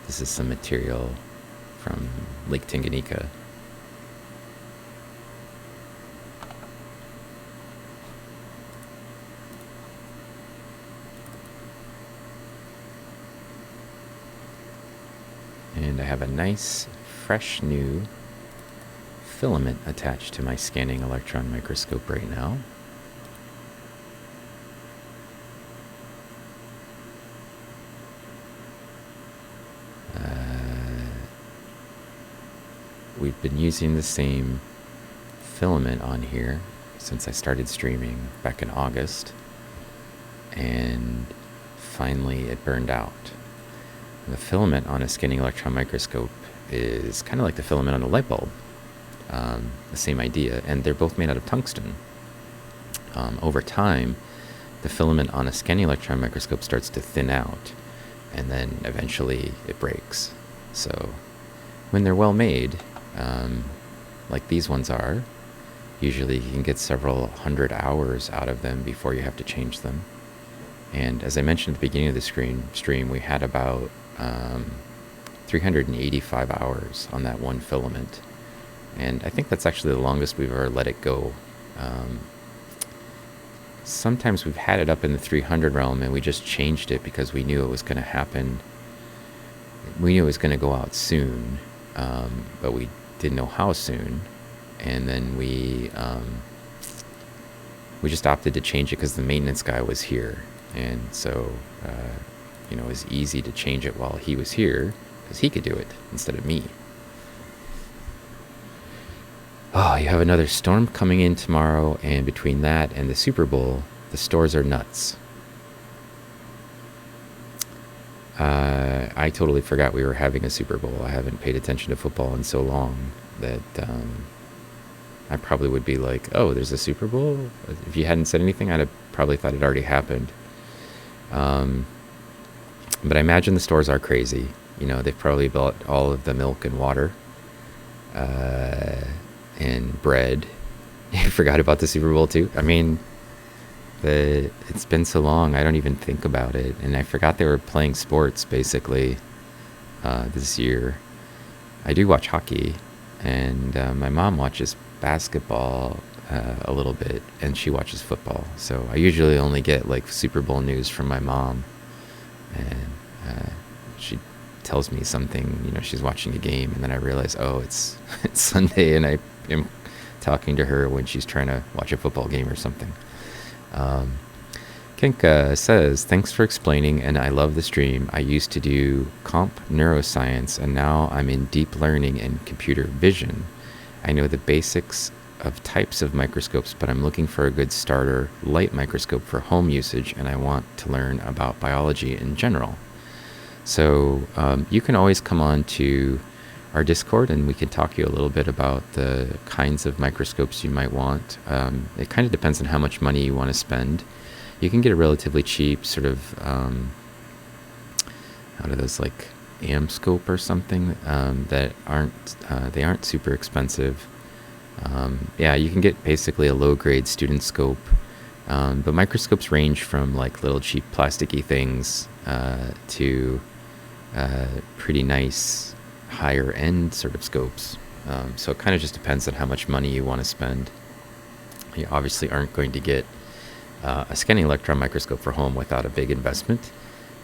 Speaker 1: this is some material from Lake Tanganyika. And I have a nice, fresh, new filament attached to my scanning electron microscope right now. We've been using the same filament on here since I started streaming back in August, and finally it burned out. And the filament on a scanning electron microscope is kind of like the filament on a light bulb, the same idea, and they're both made out of tungsten. Over time, the filament on a scanning electron microscope starts to thin out, and then eventually it breaks. So when they're well made, like these ones are, usually you can get several hundred hours out of them before you have to change them. And as I mentioned at the beginning of the stream, we had about 385 hours on that one filament. And I think that's actually the longest we've ever let it go. Sometimes we've had it up in the 300 realm, and we just changed it because we knew it was going to happen. We knew it was going to go out soon, but we didn't know how soon. And then we just opted to change it because the maintenance guy was here. And so, it was easy to change it while he was here because he could do it instead of me. Oh, you have another storm coming in tomorrow, and between that and the Super Bowl, the stores are nuts. I totally forgot we were having a Super Bowl. I haven't paid attention to football in so long that I probably would be like, oh, there's a Super Bowl? If you hadn't said anything, I'd have probably thought it already happened. But I imagine the stores are crazy. You know, they've probably bought all of the milk and water and bread. You forgot about the Super Bowl too? I mean, it's been so long, I don't even think about it. And I forgot they were playing sports, basically, this year. I do watch hockey, and my mom watches basketball a little bit, and she watches football. So I usually only get, like, Super Bowl news from my mom. And she tells me something, you know, she's watching a game, and then I realize, oh, it's Sunday, and I am talking to her when she's trying to watch a football game or something. Kinka says, thanks for explaining, and I love the stream. I used to do comp neuroscience, and now I'm in deep learning and computer vision. I know the basics of types of microscopes, but I'm looking for a good starter light microscope for home usage, and I want to learn about biology in general. So you can always come on to our Discord, and we can talk to you a little bit about the kinds of microscopes you might want. It kind of depends on how much money you want to spend. You can get a relatively cheap sort of, out of those, like, Amscope or something that aren't super expensive. Yeah, you can get basically a low-grade student scope, but microscopes range from, like, little cheap plasticky things to pretty nice higher end sort of scopes. So it kind of just depends on how much money you want to spend. You obviously aren't going to get a scanning electron microscope for home without a big investment,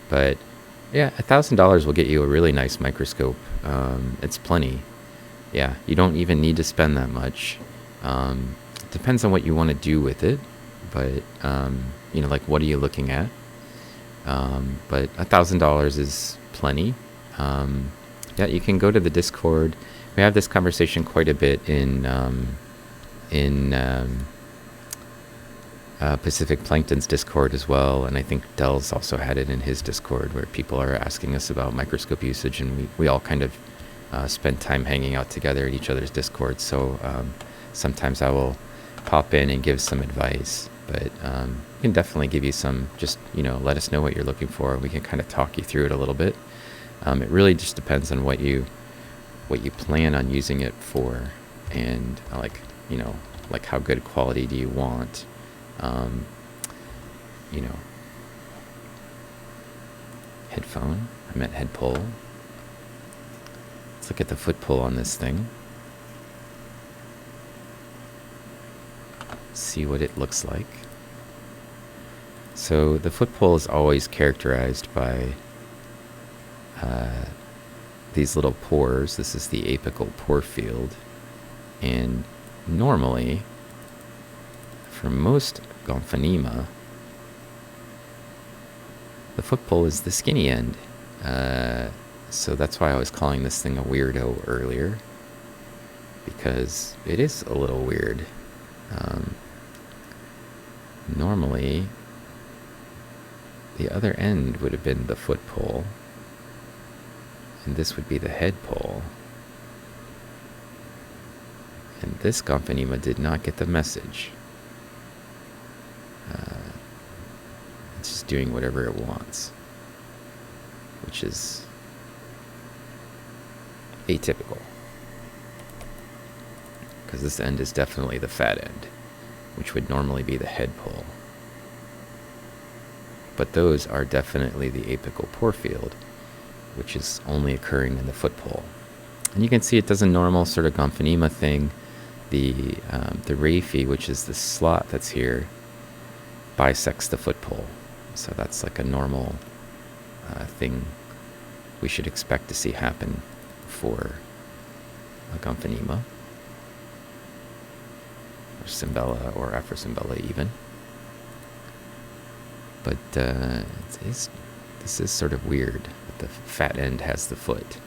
Speaker 1: but yeah, $1,000 will get you a really nice microscope. It's plenty. Yeah, you don't even need to spend that much. Depends on what you want to do with it, but you know, like, what are you looking at? But $1,000 is plenty. Yeah, you can go to the Discord. We have this conversation quite a bit in Pacific Plankton's Discord as well, and I think Dell's also had it in his Discord, where people are asking us about microscope usage, and we all kind of spend time hanging out together in each other's Discord. So sometimes I will pop in and give some advice, but we can definitely give you some, just, you know, let us know what you're looking for, and we can kind of talk you through it a little bit. It really just depends on what you plan on using it for, and, like, you know, like, how good quality do you want? You know, headphone, I meant head pull. Let's look at the foot pull on this thing. See what it looks like. So the foot pull is always characterized by these little pores. This is the apical porefield, and normally, for most Gomphonema, the foot pull is the skinny end. So that's why I was calling this thing a weirdo earlier, because it is a little weird. Normally, the other end would have been the foot pull, and this would be the head pull. And this Gomphonema did not get the message. It's just doing whatever it wants, which is atypical, because this end is definitely the fat end, which would normally be the head pull. But those are definitely the apical porefield, which is only occurring in the foot pull. And you can see it does a normal sort of Gomphonema thing. The raphe, which is the slot that's here, bisects the foot pull. So that's like a normal thing we should expect to see happen for a Gomphonema, or Cymbella, or Afrocymbella even. But this is sort of weird that the fat end has the foot.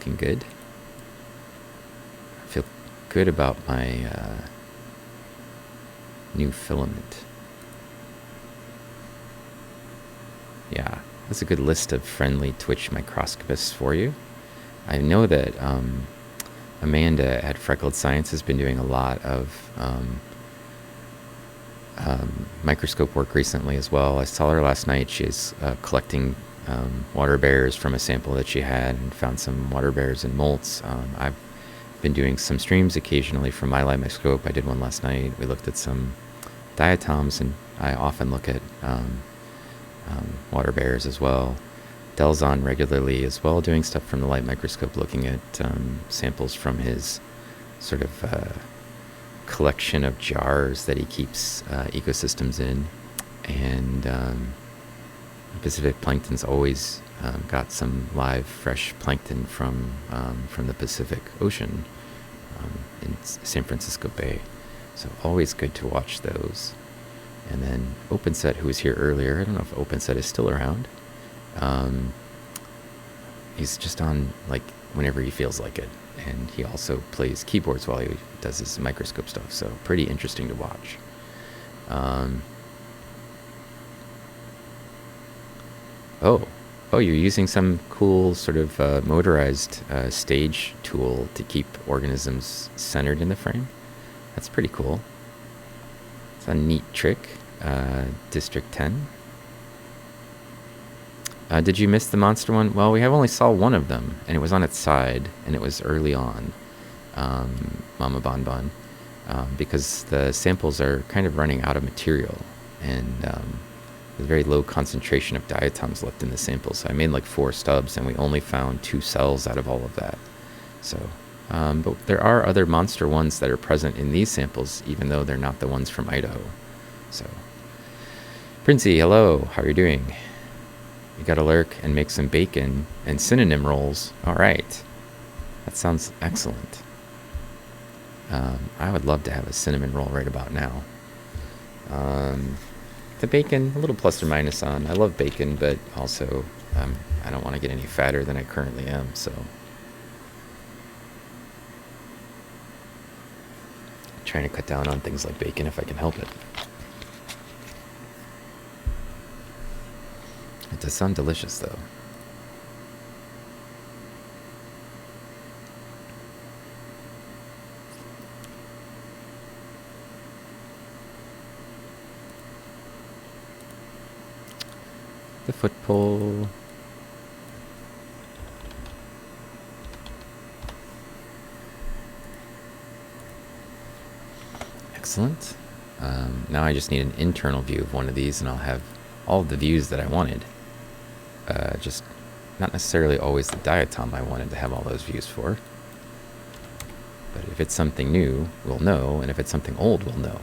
Speaker 1: looking good. I feel good about my new filament. Yeah, that's a good list of friendly Twitch microscopists for you. I know that Amanda at Freckled Science has been doing a lot of microscope work recently as well. I saw her last night. She's collecting water bears from a sample that she had and found some water bears and molts. I've been doing some streams occasionally from my light microscope. I did one last night. We looked at some diatoms, and I often look at water bears as well. Del's on regularly as well, doing stuff from the light microscope, looking at samples from his sort of collection of jars that he keeps ecosystems in. And Pacific plankton's always got some live, fresh plankton from the Pacific Ocean in San Francisco Bay. So always good to watch those. And then OpenSet, who was here earlier, I don't know if OpenSet is still around. He's just on like whenever he feels like it. And he also plays keyboards while he does his microscope stuff. So pretty interesting to watch. Oh, you're using some cool sort of motorized stage tool to keep organisms centered in the frame. That's pretty cool. It's a neat trick. District 10. Did you miss the monster one? Well, we have only saw one of them, and it was on its side, and it was early on, Mama Bon Bon, because the samples are kind of running out of material, and there's a very low concentration of diatoms left in the samples. So I made like 4 stubs, and we only found 2 cells out of all of that. So, but there are other monster ones that are present in these samples, even though they're not the ones from Idaho. So, Princey, hello, how are you doing? You gotta lurk and make some bacon and synonym rolls. All right, that sounds excellent. I would love to have a cinnamon roll right about now. The bacon, a little plus or minus on. I love bacon, but also I don't want to get any fatter than I currently am, so. I'm trying to cut down on things like bacon if I can help it. It does sound delicious, though. The foot pole. Excellent. Now I just need an internal view of one of these, and I'll have all of the views that I wanted. Just not necessarily always the diatom I wanted to have all those views for. But if it's something new, we'll know, and if it's something old, we'll know.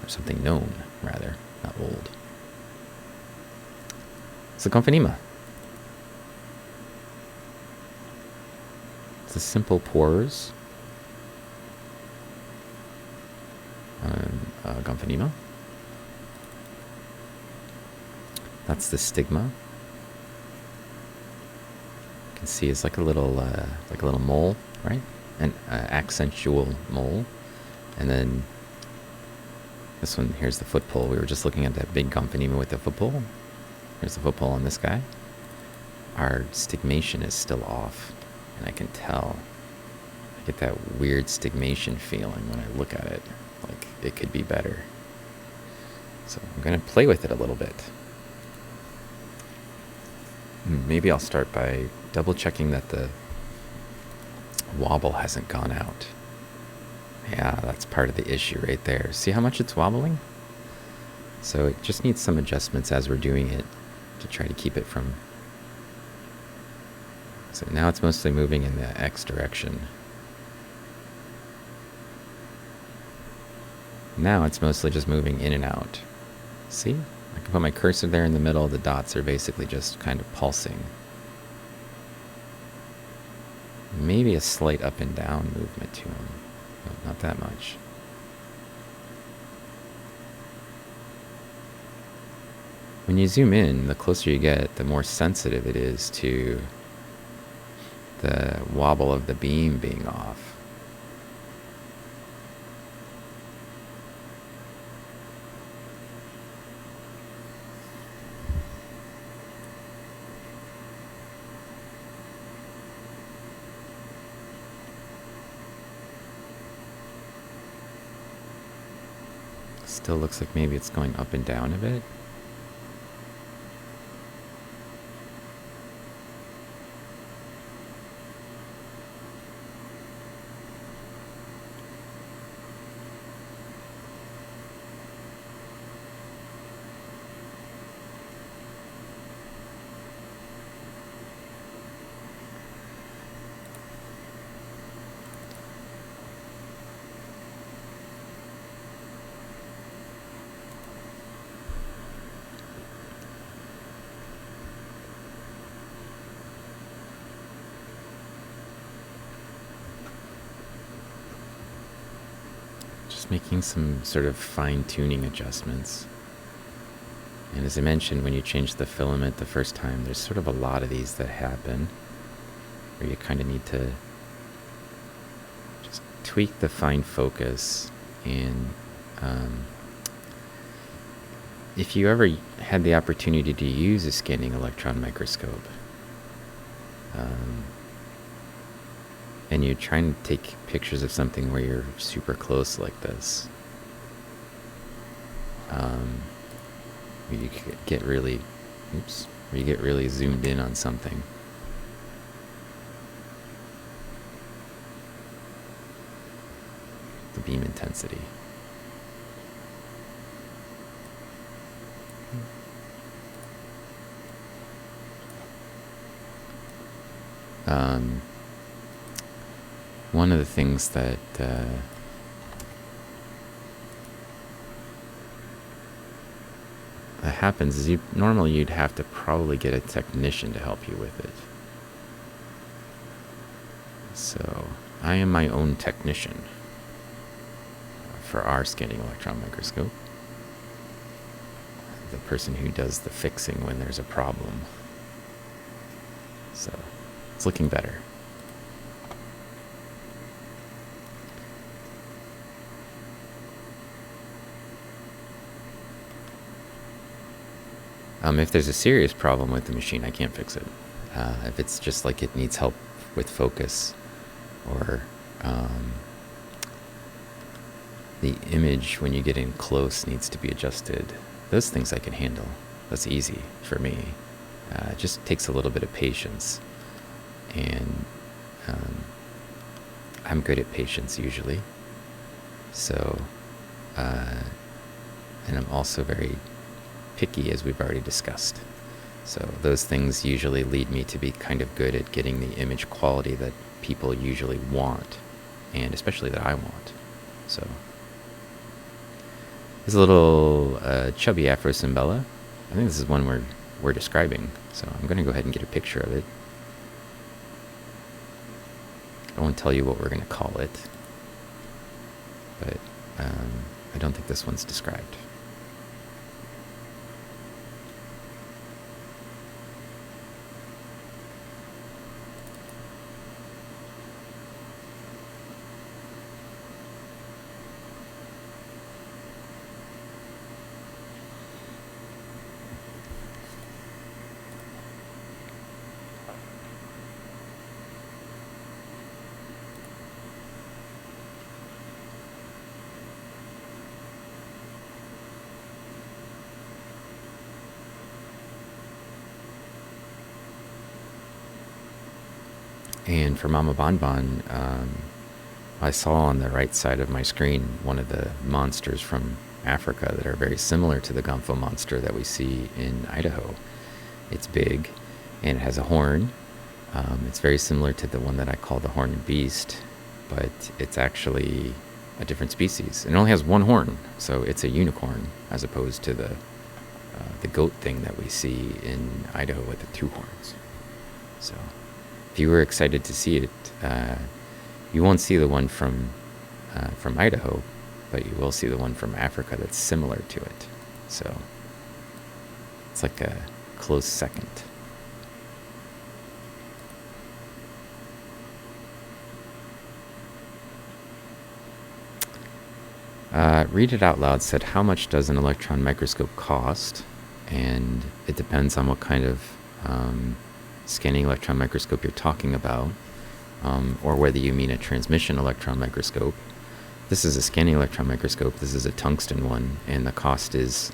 Speaker 1: Or something known, rather, not old. It's the Gomphonema. It's the simple pores. Gomphonema. That's the stigma. You can see it's like a little mole, right? An accentual mole. And then this one, here's the foot pole. We were just looking at that big Gomphonema with the foot pole. Here's the foot pole on this guy. Our stigmation is still off, and I can tell. I get that weird stigmation feeling when I look at it, like it could be better. So I'm going to play with it a little bit. Maybe I'll start by double checking that the wobble hasn't gone out. Yeah, that's part of the issue right there. See how much it's wobbling? So it just needs some adjustments as we're doing it to try to keep it from... So now it's mostly moving in the X direction. Now it's mostly just moving in and out. See? I can put my cursor there in the middle. The dots are basically just kind of pulsing. Maybe a slight up and down movement to them. But not that much. When you zoom in, the closer you get, the more sensitive it is to the wobble of the beam being off. Still looks like maybe it's going up and down a bit. Making some sort of fine-tuning adjustments. And as I mentioned, when you change the filament the first time, there's sort of a lot of these that happen, where you kind of need to just tweak the fine focus. And if you ever had the opportunity to use a scanning electron microscope, and you're trying to take pictures of something where you're super close like this, you get really, you get really zoomed in on something. The beam intensity. One of the things that that happens is normally you'd have to probably get a technician to help you with it. So I am my own technician for our scanning electron microscope. The person who does the fixing when there's a problem. So it's looking better. If there's a serious problem with the machine, I can't fix it. If it's just like it needs help with focus, or the image when you get in close needs to be adjusted, those things I can handle. That's easy for me. It just takes a little bit of patience. And I'm good at patience usually. So, and I'm also very picky, as we've already discussed. So those things usually lead me to be kind of good at getting the image quality that people usually want, and especially that I want. So there's a little chubby Afrosimbella. I think this is one we're describing. So I'm going to go ahead and get a picture of it. I won't tell you what we're going to call it, but I don't think this one's described. And for Mama Bonbon, I saw on the right side of my screen one of the monsters from Africa that are very similar to the Gompho monster that we see in Idaho. It's big, and it has a horn. It's very similar to the one that I call the Hornet Beast, but it's actually a different species. It only has one horn, so it's a unicorn, as opposed to the goat thing that we see in Idaho with the two horns. So if you were excited to see it, you won't see the one from Idaho, but you will see the one from Africa that's similar to it. So it's like a close second. Read It Out Loud said, how much does an electron microscope cost? And it depends on what kind of scanning electron microscope you're talking about, or whether you mean a transmission electron microscope. This is a scanning electron microscope. This is a tungsten one, and the cost is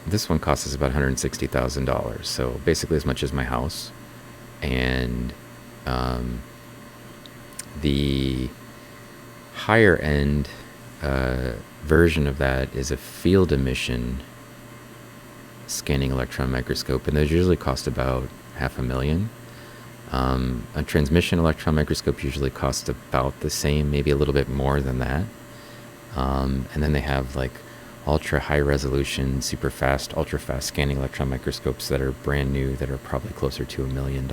Speaker 1: this one costs us about $160,000, so basically as much as my house. And the higher end version of that is a field emission scanning electron microscope, and those usually cost about $500,000. A transmission electron microscope usually costs about the same, maybe a little bit more than that. And then they have like ultra high resolution, super fast, ultra fast scanning electron microscopes that are brand new that are probably closer to $1 million.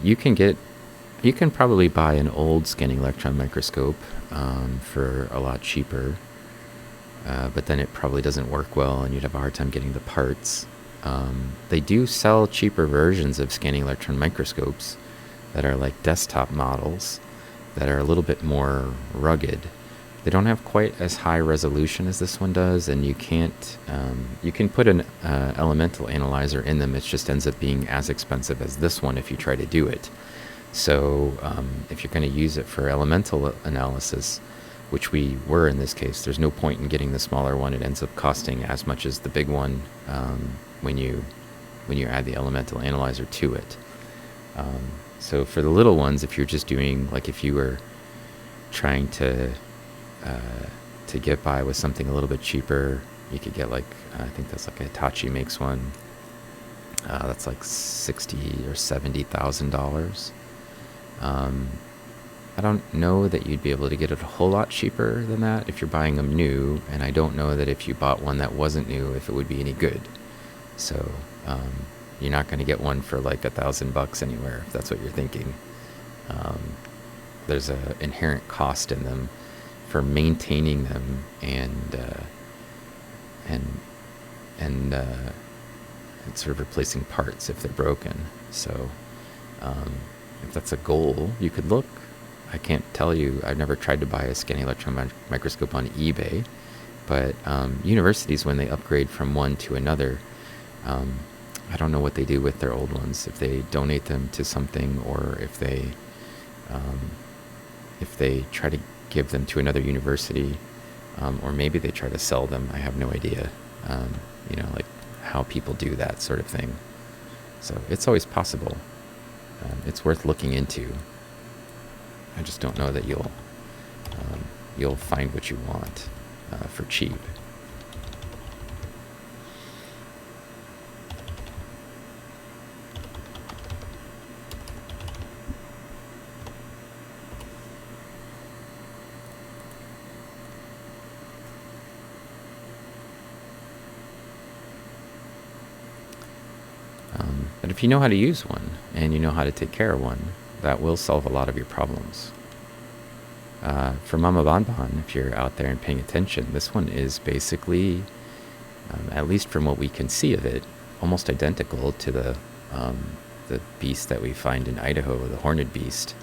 Speaker 1: You can probably buy an old scanning electron microscope for a lot cheaper, but then it probably doesn't work well and you'd have a hard time getting the parts. They do sell cheaper versions of scanning electron microscopes that are like desktop models that are a little bit more rugged. They don't have quite as high resolution as this one does, and you can't, you can put an elemental analyzer in them. It just ends up being as expensive as this one if you try to do it. So if you're going to use it for elemental analysis, which we were in this case, there's no point in getting the smaller one. It ends up costing as much as the big one when you add the elemental analyzer to it. So for the little ones, if you're just doing, like if you were trying to get by with something a little bit cheaper, you could get like, I think that's like Hitachi makes one. That's like $60,000 or $70,000. I don't know that you'd be able to get it a whole lot cheaper than that if you're buying them new, and I don't know that if you bought one that wasn't new, if it would be any good. So you're not going to get one for like $1,000 anywhere, if that's what you're thinking. There's an inherent cost in them for maintaining them and sort of replacing parts if they're broken. So if that's a goal, you could look. I can't tell you, I've never tried to buy a scanning electron microscope on eBay, but universities, when they upgrade from one to another, I don't know what they do with their old ones, if they donate them to something or if they try to give them to another university, or maybe they try to sell them. I have no idea, like how people do that sort of thing. So it's always possible. It's worth looking into. I just don't know that you'll find what you want for cheap. But if you know how to use one and you know how to take care of one, that will solve a lot of your problems. For Mama Bonbon, if you're out there and paying attention, this one is basically, at least from what we can see of it, almost identical to the beast that we find in Idaho, the Hornet Beast.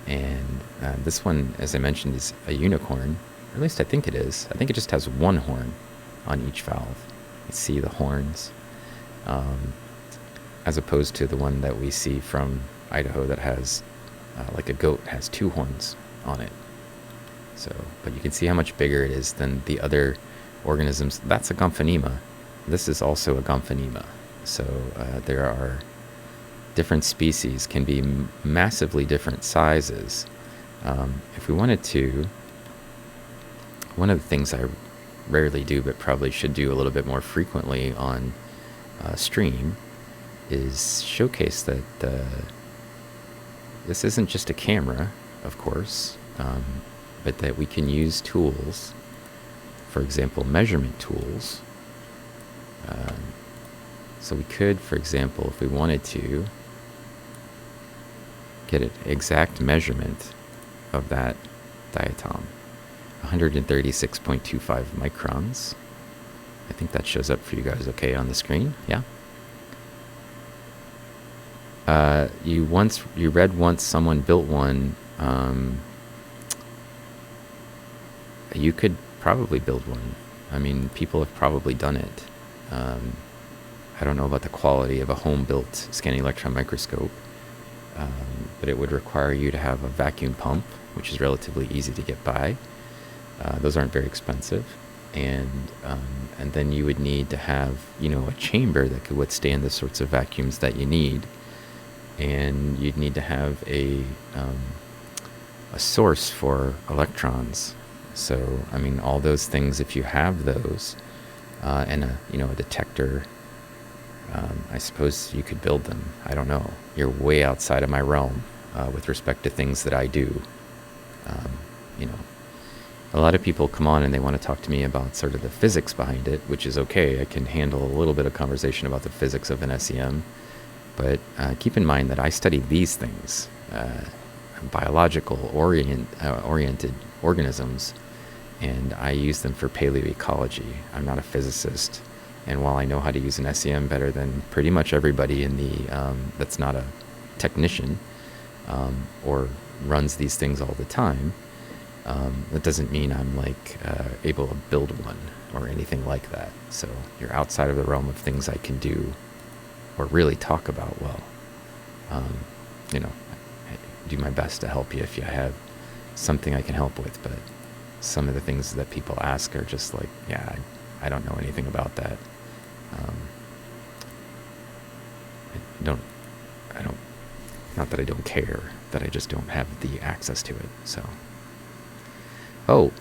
Speaker 1: And this one, as I mentioned, is a unicorn, or at least I think it is. I think it just has one horn on each valve. You see the horns. As opposed to the one that we see from Idaho that has, like a goat, has two horns on it. So, but you can see how much bigger it is than the other organisms. That's a Gomphonema. This is also a Gomphonema. So there are different species, can be massively different sizes. If we wanted to, one of the things I rarely do but probably should do a little bit more frequently on stream is showcase that this isn't just a camera, of course, but that we can use tools, for example, measurement tools. So we could, for example, if we wanted to, get an exact measurement of that diatom, 136.25 microns. I think that shows up for you guys okay on the screen, yeah? You read once someone built one. You could probably build one. I mean, people have probably done it. I don't know about the quality of a home-built scanning electron microscope, but it would require you to have a vacuum pump, which is relatively easy to get by. Those aren't very expensive, and then you would need to have, a chamber that could withstand the sorts of vacuums that you need, and you'd need to have a source for electrons. So, I mean, all those things, if you have those, and a detector, I suppose you could build them. I don't know. You're way outside of my realm with respect to things that I do. A lot of people come on and they want to talk to me about sort of the physics behind it, which is okay. I can handle a little bit of conversation about the physics of an SEM, but keep in mind that I study these things, biological oriented organisms, and I use them for paleoecology. I'm not a physicist, and while I know how to use an SEM better than pretty much everybody in the that's not a technician or runs these things all the time, that doesn't mean I'm able to build one or anything like that. So you're outside of the realm of things I can do or really talk about well. I do my best to help you if you have something I can help with, but some of the things that people ask are just like, yeah, I don't know anything about that. I don't, not that I don't care, that I just don't have the access to it, so. Oh,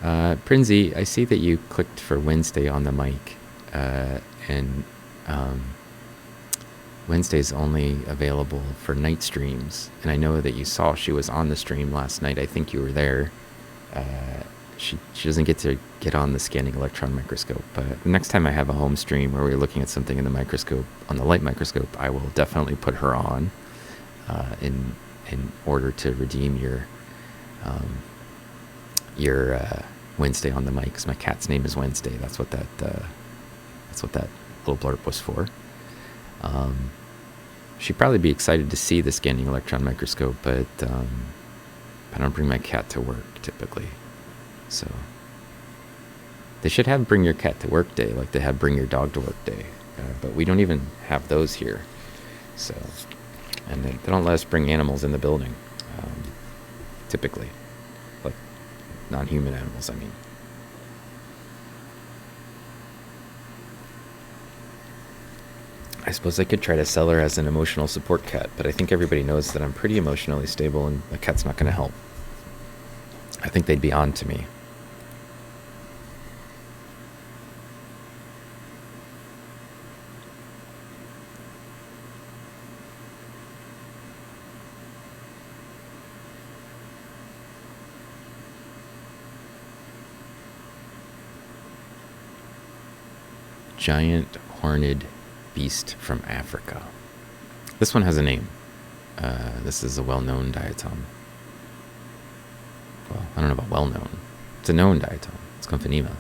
Speaker 1: Prinzy, I see that you clicked for Wednesday on the mic, and Wednesday's only available for night streams, and I know that you saw she was on the stream last night. I think you were there. She doesn't get to get on the scanning electron microscope, but the next time I have a home stream where we're looking at something in the microscope, on the light microscope, I will definitely put her on in order to redeem your Wednesday on the mic, because my cat's name is Wednesday. That's what that little blurb was for. She'd probably be excited to see the scanning electron microscope, but I don't bring my cat to work typically. So they should have Bring Your Cat to Work Day, like they have Bring Your Dog to Work Day, but we don't even have those here. So, and they don't let us bring animals in the building, typically, like non-human animals, I mean. I suppose I could try to sell her as an emotional support cat, but I think everybody knows that I'm pretty emotionally stable and a cat's not going to help. I think they'd be on to me. Giant Hornet Beast from Africa. This one has a name. This is a well-known diatom. Well, I don't know about well-known. It's a known diatom. It's Gomphonema.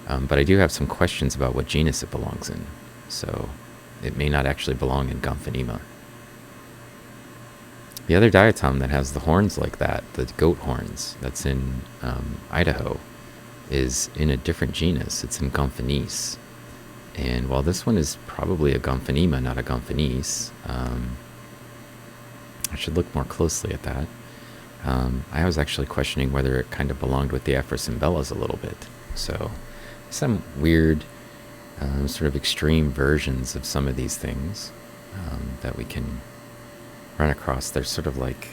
Speaker 1: But I do have some questions about what genus it belongs in. So it may not actually belong in Gomphonema. The other diatom that has the horns like that, the goat horns, that's in Idaho, is in a different genus. It's in Gomphonese. And while this one is probably a Gomphonema, not a Gomphonese, I should look more closely at that. I was actually questioning whether it kind of belonged with the Afrosimbellas a little bit. So some weird, sort of extreme versions of some of these things that we can run across. They're sort of like,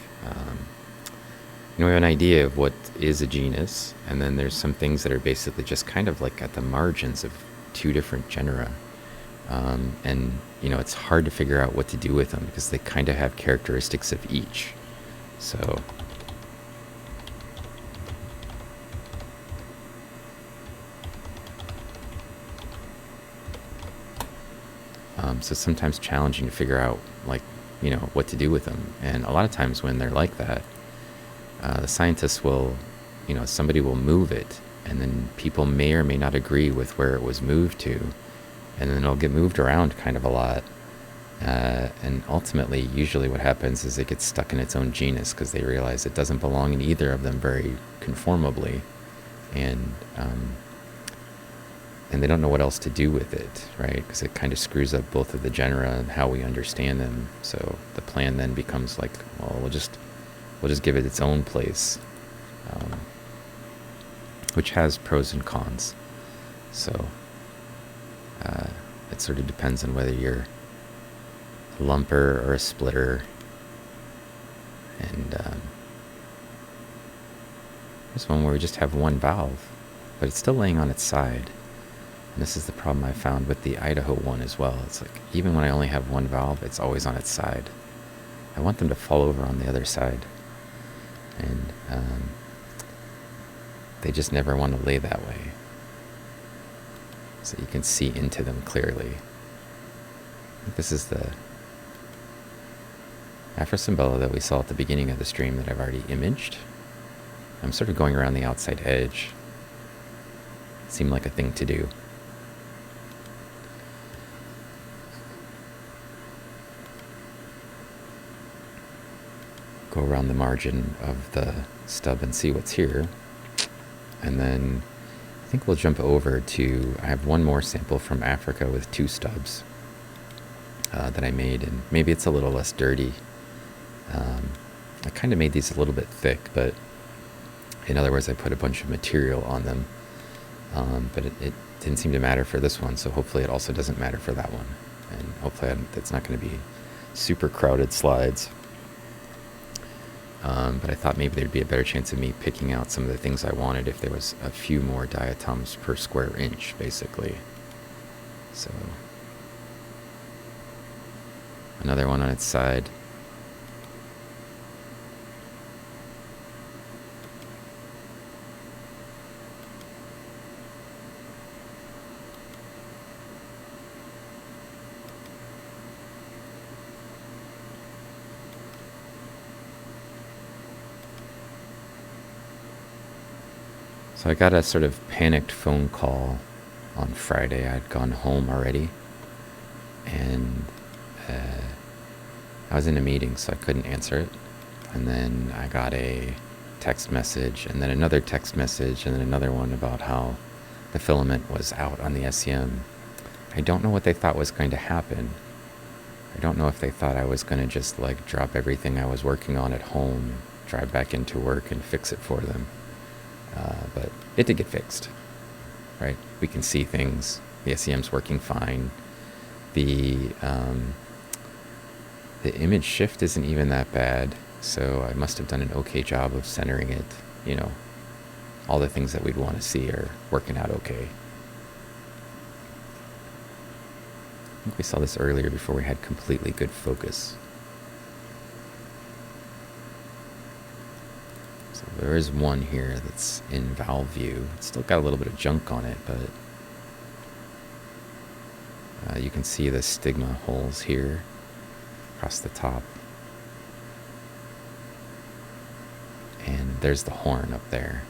Speaker 1: we have an idea of what is a genus, and then there's some things that are basically just kind of like at the margins of two different genera, and it's hard to figure out what to do with them because they kind of have characteristics of each. So so sometimes challenging to figure out what to do with them. And a lot of times when they're like that, the scientists will, somebody will move it, and then people may or may not agree with where it was moved to, and then it'll get moved around kind of a lot. And ultimately, usually what happens is it gets stuck in its own genus because they realize it doesn't belong in either of them very conformably, and they don't know what else to do with it, right? Because it kind of screws up both of the genera and how we understand them. So the plan then becomes like, well, we'll just give it its own place, which has pros and cons. So it sort of depends on whether you're a lumper or a splitter. And there's one where we just have one valve, but it's still laying on its side. And this is the problem I found with the Idaho one as well. It's like, even when I only have one valve, it's always on its side. I want them to fall over on the other side. And they just never want to lay that way. So you can see into them clearly. This is the Afrosymbella that we saw at the beginning of the stream that I've already imaged. I'm sort of going around the outside edge. It seemed like a thing to do. Go around the margin of the stub and see what's here. And then I think we'll jump over to, I have one more sample from Africa with 2 stubs that I made, and maybe it's a little less dirty. I kind of made these a little bit thick, but in other words, I put a bunch of material on them, but it didn't seem to matter for this one, so hopefully it also doesn't matter for that one. And hopefully it's not going to be super crowded slides. But I thought maybe there'd be a better chance of me picking out some of the things I wanted if there was a few more diatoms per square inch, basically. So, another one on its side. So I got a sort of panicked phone call on Friday. I'd gone home already, and I was in a meeting, so I couldn't answer it. And then I got a text message, and then another text message, and then another one about how the filament was out on the SEM. I don't know what they thought was going to happen. I don't know if they thought I was going to just like drop everything I was working on at home, drive back into work and fix it for them. But it did get fixed, right? We can see things. The SEM's working fine. The image shift isn't even that bad, so I must have done an okay job of centering it. You know, all the things that we'd want to see are working out okay. I think we saw this earlier before we had completely good focus. So there is one here that's in valve view. It's still got a little bit of junk on it, but you can see the stigma holes here across the top. And there's the horn up there.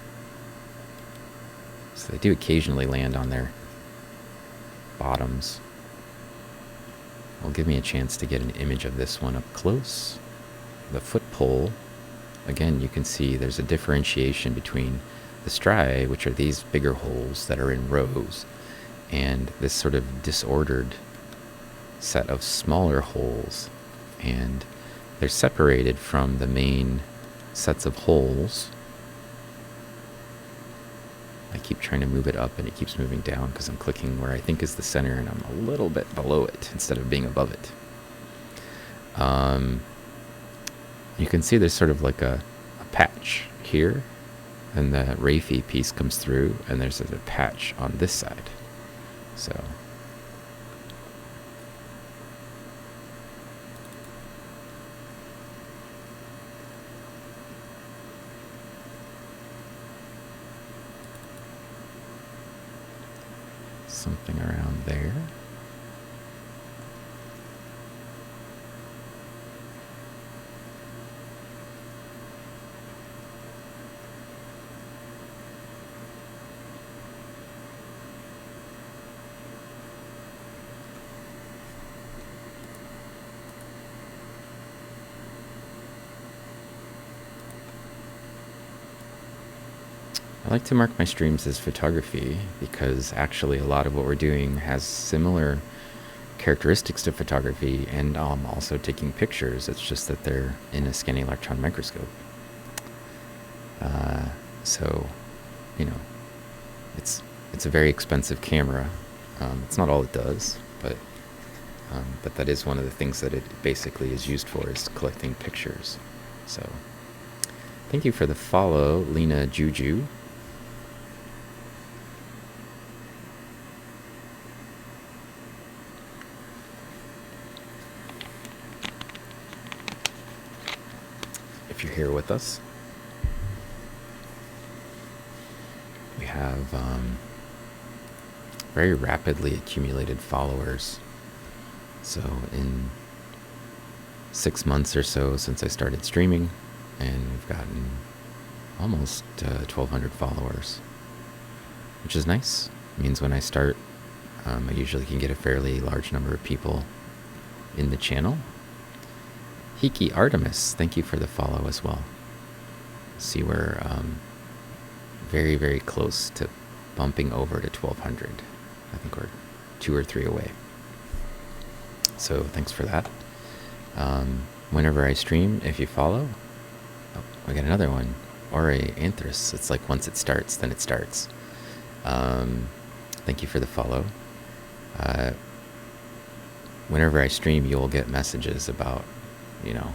Speaker 1: So they do occasionally land on their bottoms. Will give me a chance to get an image of this one up close. The foot pole, again, you can see there's a differentiation between the striae, which are these bigger holes that are in rows, and this sort of disordered set of smaller holes. And they're separated from the main sets of holes. I keep trying to move it up and it keeps moving down because I'm clicking where I think is the center and I'm a little bit below it instead of being above it. You can see there's sort of like a patch here, and the Raphy piece comes through, and there's a patch on this side. So something around there. like to mark my streams as photography because actually a lot of what we're doing has similar characteristics to photography, and I'm also taking pictures. It's just that they're in a scanning electron microscope. So, you know, it's a very expensive camera. It's not all it does, but that is one of the things that it basically is used for, is collecting pictures. So, thank you for the follow, Lena Juju. If you're here with us, we have very rapidly accumulated followers. So in 6 months or so since I started streaming, and we've gotten almost 1,200 followers, which is nice. It means when I start, I usually can get a fairly large number of people in the channel. Hiki Artemis, thank you for the follow as well. See, we're very, very close to bumping over to 1,200. I think we're 2 or 3 away. So thanks for that. Whenever I stream, if you follow, oh, I got another one. Ore Anthras. It's like once it starts, then it starts. Thank you for the follow. Whenever I stream, you'll get messages about, you know,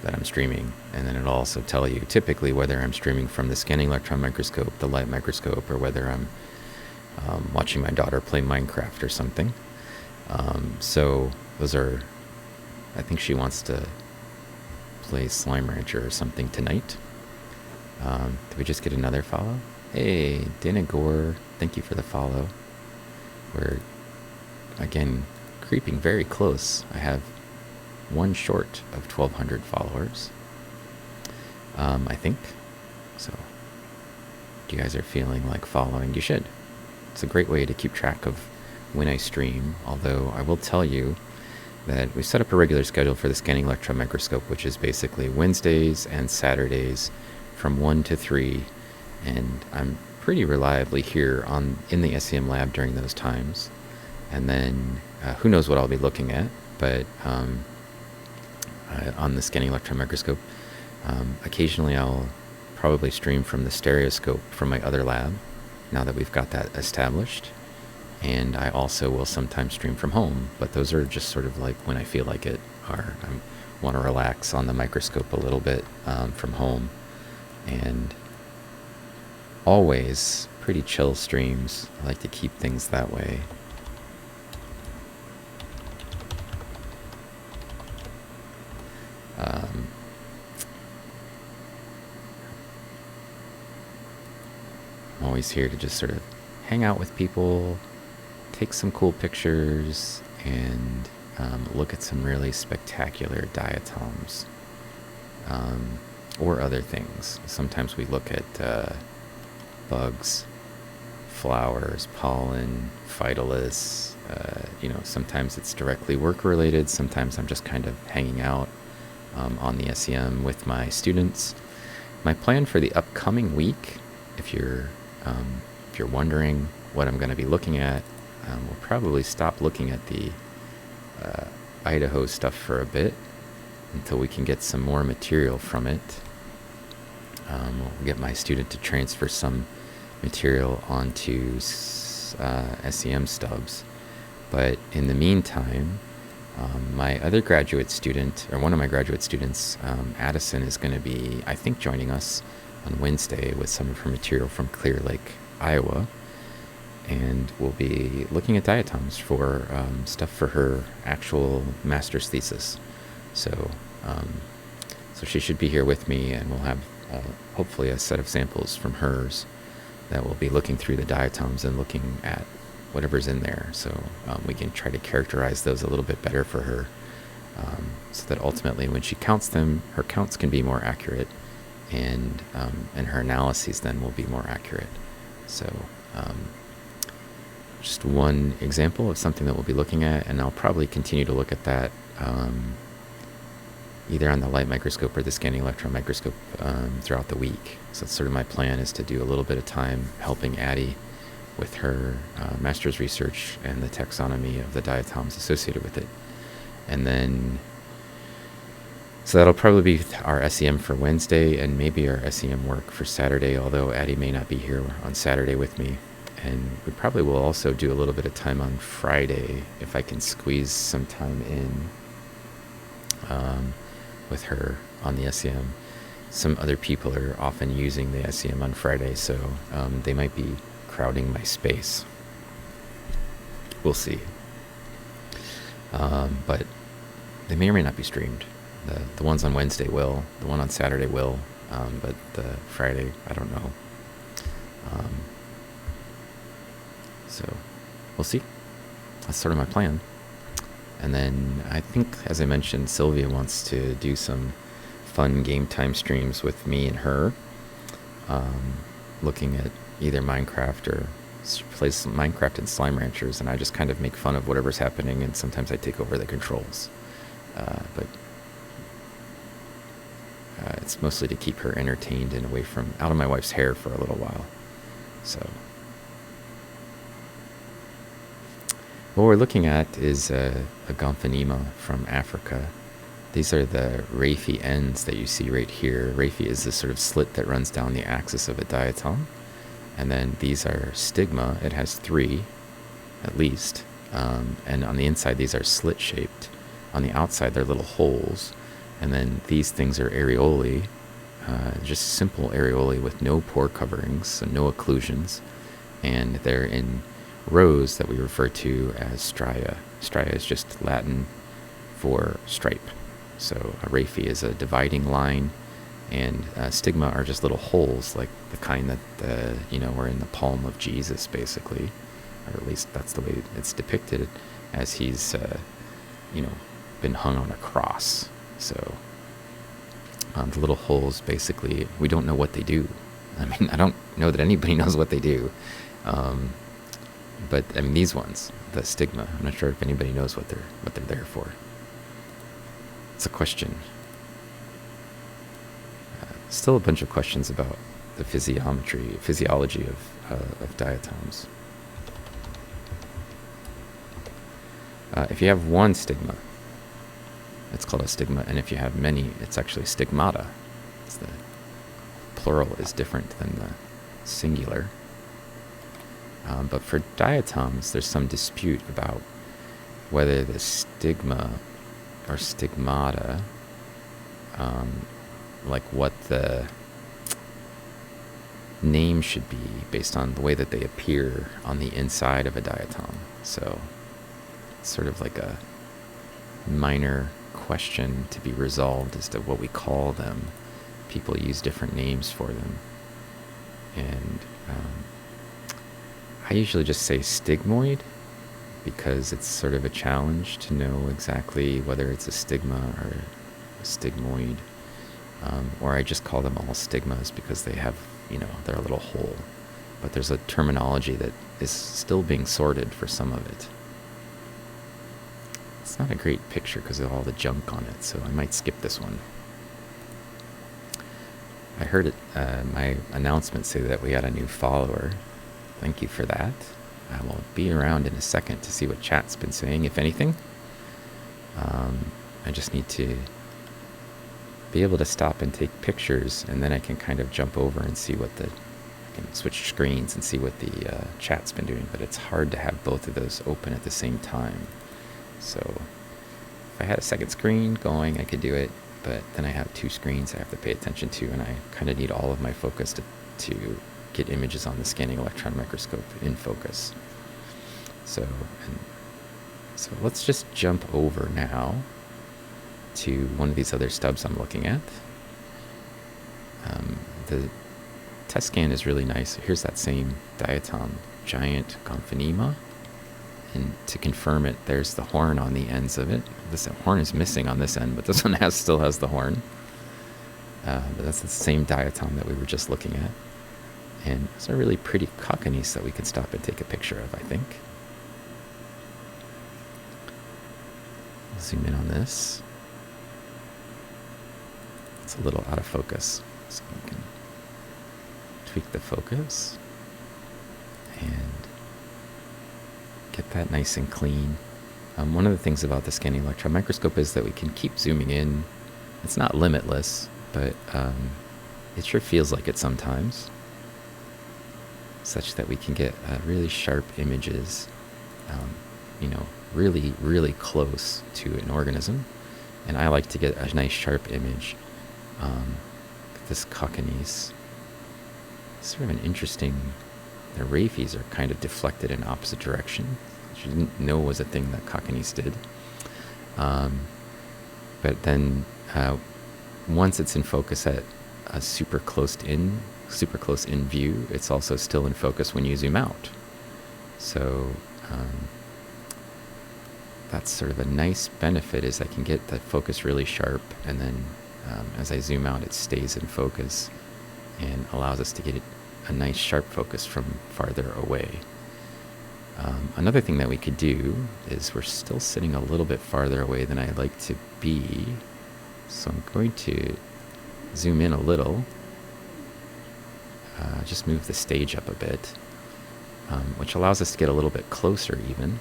Speaker 1: that I'm streaming, and then it'll also tell you typically whether I'm streaming from the scanning electron microscope, the light microscope, or whether I'm watching my daughter play Minecraft or something. So those are, I think she wants to play Slime Rancher or something tonight. Did we just get another follow? Hey, Dana Gore, thank you for the follow. We're, again, creeping very close. I have one short of 1,200 followers, I think. So if you guys are feeling like following, you should. It's a great way to keep track of when I stream, although I will tell you that we set up a regular schedule for the scanning electron microscope, which is basically Wednesdays and Saturdays from 1 to 3, and I'm pretty reliably here in the SEM lab during those times. And then who knows what I'll be looking at, but on the scanning electron microscope, occasionally I'll probably stream from the stereoscope from my other lab, now that we've got that established. And I also will sometimes stream from home, but those are just sort of like when I feel like it, or I want to relax on the microscope a little bit from home. And always pretty chill streams. I like to keep things that way. I'm always here to just sort of hang out with people, take some cool pictures, and look at some really spectacular diatoms, or other things. Sometimes we look at bugs, flowers, pollen, phytoliths. Sometimes it's directly work related. Sometimes I'm just kind of hanging out on the SEM with my students. My plan for the upcoming week, if you're wondering what I'm going to be looking at, we'll probably stop looking at the Idaho stuff for a bit until we can get some more material from it. We'll get my student to transfer some material onto SEM stubs. But in the meantime, my other graduate student, or one of my graduate students, Addison, is going to be, I think, joining us on Wednesday with some of her material from Clear Lake, Iowa. And we'll be looking at diatoms for stuff for her actual master's thesis. So she should be here with me, and we'll have hopefully a set of samples from hers that will be looking through the diatoms and looking at whatever's in there. So we can try to characterize those a little bit better for her, so that ultimately when she counts them, her counts can be more accurate, and her analyses then will be more accurate. So just one example of something that we'll be looking at, and I'll probably continue to look at that either on the light microscope or the scanning electron microscope throughout the week. So that's sort of my plan, is to do a little bit of time helping Addie with her master's research and the taxonomy of the diatoms associated with it. And then, so that'll probably be our SEM for Wednesday and maybe our SEM work for Saturday, although Addie may not be here on Saturday with me. And we probably will also do a little bit of time on Friday if I can squeeze some time in with her on the SEM. Some other people are often using the SEM on Friday, so they might be crowding my space. We'll see. But they may or may not be streamed. The ones on Wednesday will. The one on Saturday will. But the Friday, I don't know. So we'll see. That's sort of my plan. And then I think, as I mentioned, Sylvia wants to do some fun game time streams with me and her, looking at either Minecraft or plays some Minecraft and Slime Ranchers, and I just kind of make fun of whatever's happening, and sometimes I take over the controls. But it's mostly to keep her entertained and away from out of my wife's hair for a little while. So what we're looking at is a Gomphonema from Africa. These are the raphy ends that you see right here. Raphy is this sort of slit that runs down the axis of a diatom. And then these are stigma. It has 3, at least. And on the inside, these are slit-shaped. On the outside, they're little holes. And then these things are areolae, just simple areolae with no pore coverings, so no occlusions. And they're in rows that we refer to as stria. Stria is just Latin for stripe. So a raphy is a dividing line, and stigma are just little holes, like the kind that were in the palm of Jesus, basically, or at least that's the way it's depicted, as he's been hung on a cross. So the little holes, basically, we don't know what they do. I mean, I don't know that anybody knows what they do. But I mean, these ones, the stigma, I'm not sure if anybody knows what they're there for. It's a question. Still a bunch of questions about the physiology of diatoms. If you have one stigma, it's called a stigma, and if you have many, it's actually stigmata. It's the plural is different than the singular. But for diatoms, there's some dispute about whether the stigma or stigmata, like what the name should be based on the way that they appear on the inside of a diatom. So it's sort of like a minor question to be resolved as to what we call them. People use different names for them. And I usually just say stigmoid, because it's sort of a challenge to know exactly whether it's a stigma or a stigmoid. Or I just call them all stigmas because they have, they're a little hole. But there's a terminology that is still being sorted for some of it. It's not a great picture because of all the junk on it, so I might skip this one. I heard it, my announcement say that we had a new follower. Thank you for that. I will be around in a second to see what chat's been saying, if anything. I just need to be able to stop and take pictures, and then I can kind of jump over and see I can switch screens and see what the chat's been doing, but it's hard to have both of those open at the same time. So if I had a second screen going, I could do it, but then I have 2 screens I have to pay attention to, and I kind of need all of my focus to get images on the scanning electron microscope in focus. So let's just jump over now to one of these other stubs I'm looking at. The test scan is really nice. Here's that same diatom, giant Gomphonema. And to confirm it, there's the horn on the ends of it. This horn is missing on this end, but this one still has the horn. But that's the same diatom that we were just looking at. And it's a really pretty cockanies that we can stop and take a picture of, I think. Zoom in on this. It's a little out of focus, so we can tweak the focus and get that nice and clean. One of the things about the scanning electron microscope is that we can keep zooming in. It's not limitless, but it sure feels like it sometimes, such that we can get really sharp images, you know, really, really close to an organism. And I like to get a nice sharp image. This cockanies, sort of an interesting, the raphies are kind of deflected in opposite direction, which I didn't know was a thing that cockanies did. But then once it's in focus at a super close in view, it's also still in focus when you zoom out. So that's sort of a nice benefit, is I can get the focus really sharp, and then as I zoom out, it stays in focus and allows us to get a nice sharp focus from farther away. Another thing that we could do is, we're still sitting a little bit farther away than I'd like to be, so I'm going to zoom in a little, just move the stage up a bit, which allows us to get a little bit closer even.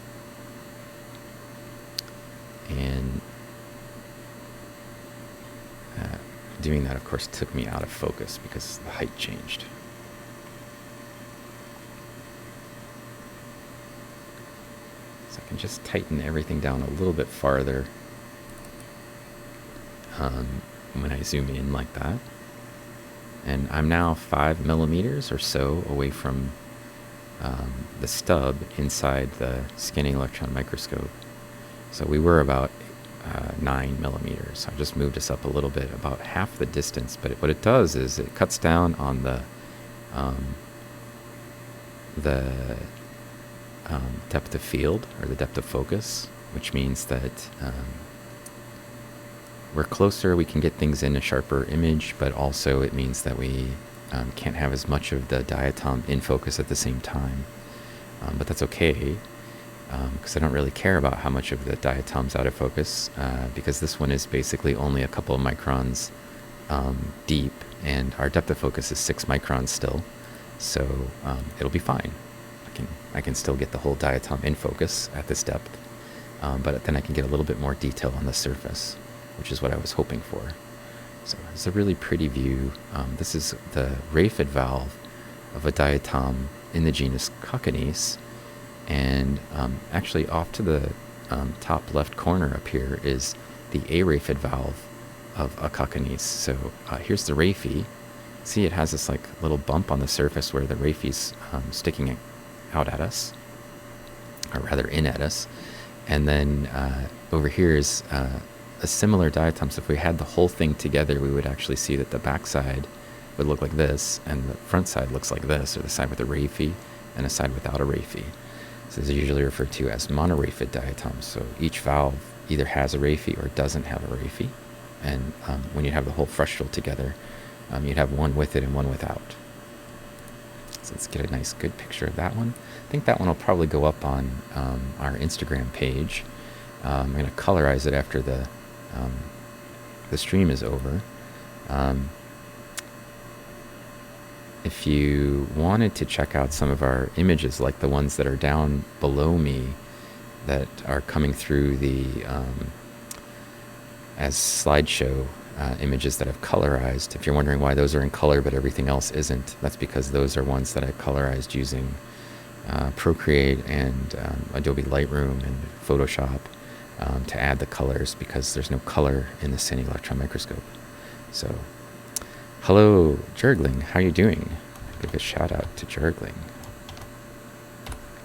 Speaker 1: And doing that, of course, took me out of focus because the height changed. So I can just tighten everything down a little bit farther when I zoom in like that. And I'm now 5 millimeters or so away from the stub inside the scanning electron microscope. So we were about 9 millimeters. I just moved us up a little bit, about half the distance. But what it does is it cuts down on the depth of field, or the depth of focus, which means that we're closer, we can get things in a sharper image, but also it means that we can't have as much of the diatom in focus at the same time. But that's okay, because I don't really care about how much of the diatom's out of focus, because this one is basically only a couple of microns deep, and our depth of focus is 6 microns still, so it'll be fine. I can still get the whole diatom in focus at this depth, but then I can get a little bit more detail on the surface, which is what I was hoping for. So it's a really pretty view. This is the raphid valve of a diatom in the genus Cockanies, and actually off to the top left corner up here is the araphid valve of a Cockanies. So here's the raphy. See, it has this like little bump on the surface where the raphy's sticking out at us, or rather in at us. And then over here is a similar diatom. So if we had the whole thing together, we would actually see that the backside would look like this, and the front side looks like this, or the side with a raphy and a side without a raphy. So these are usually referred to as monoraphid diatoms. So each valve either has a raphy or doesn't have a raphy. And when you have the whole frustral together, you'd have one with it and one without. So let's get a nice good picture of that one. I think that one will probably go up on our Instagram page. I'm going to colorize it after the stream is over. If you wanted to check out some of our images, like the ones that are down below me that are coming through the as slideshow images that I've colorized, if you're wondering why those are in color but everything else isn't, that's because those are ones that I colorized using Procreate and Adobe Lightroom and Photoshop to add the colors, because there's no color in the scanning electron microscope. So, hello, Jurgling, how you doing? Give a shout out to Jurgling.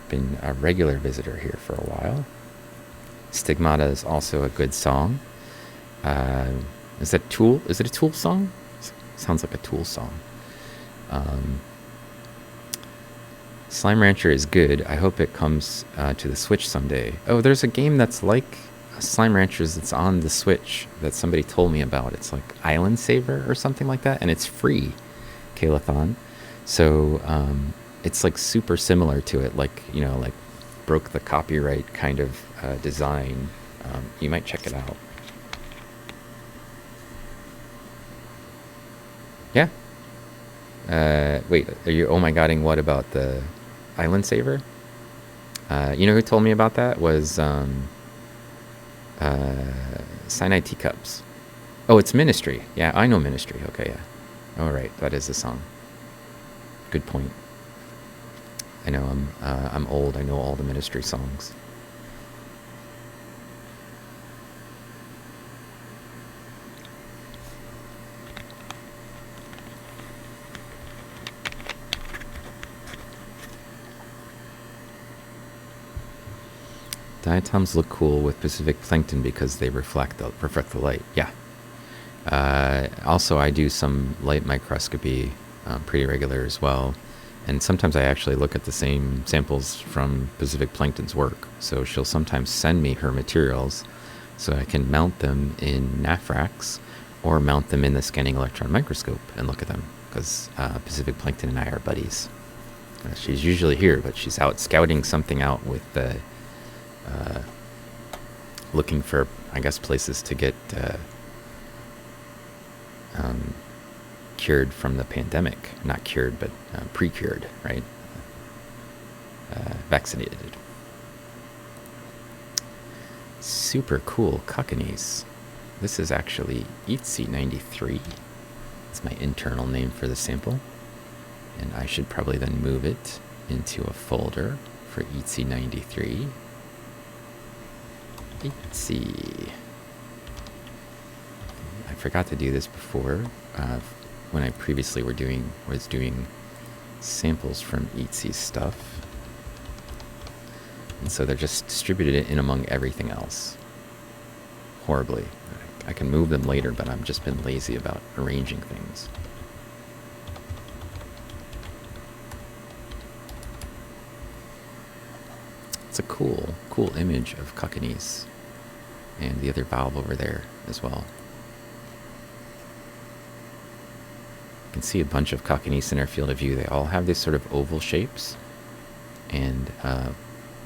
Speaker 1: Been a regular visitor here for a while. Stigmata is also a good song. Is that Tool? Is it a Tool song? Sounds like a Tool song. Slime Rancher is good. I hope it comes to the Switch someday. Oh, there's a game that's like Slime Ranchers that's on the Switch that somebody told me about. It's like Island Saver or something like that, and it's free, Kalathon. So it's like super similar to it, like, you know, like broke the copyright kind of design. You might check it out. Yeah. Wait, are you oh my godding what about the Island Saver? You know who told me about that was Cyanide Teacups. Oh, it's Ministry. Yeah, I know Ministry. Okay, yeah. All right, that is a song. Good point. I know I'm old. I know all the Ministry songs. Diatoms look cool with Pacific plankton because they reflect the light. Yeah. Also, I do some light microscopy pretty regular as well. And sometimes I actually look at the same samples from Pacific plankton's work. So she'll sometimes send me her materials so I can mount them in NAFRAX or mount them in the scanning electron microscope and look at them, because Pacific plankton and I are buddies. She's usually here, but she's out scouting something out with the looking for, I guess, places to get cured from the pandemic. Not cured, but pre-cured, right? Vaccinated. Super cool Cockneys. This is actually ETC93. It's my internal name for the sample. And I should probably then move it into a folder for ETC93. ETC. I forgot to do this before when I previously was doing samples from ETC's stuff. And so they're just distributed in among everything else. Horribly. I can move them later, but I've just been lazy about arranging things. It's a cool image of Cockneys and the other valve over there as well. You can see a bunch of Cockneys in our field of view. They all have these sort of oval shapes, and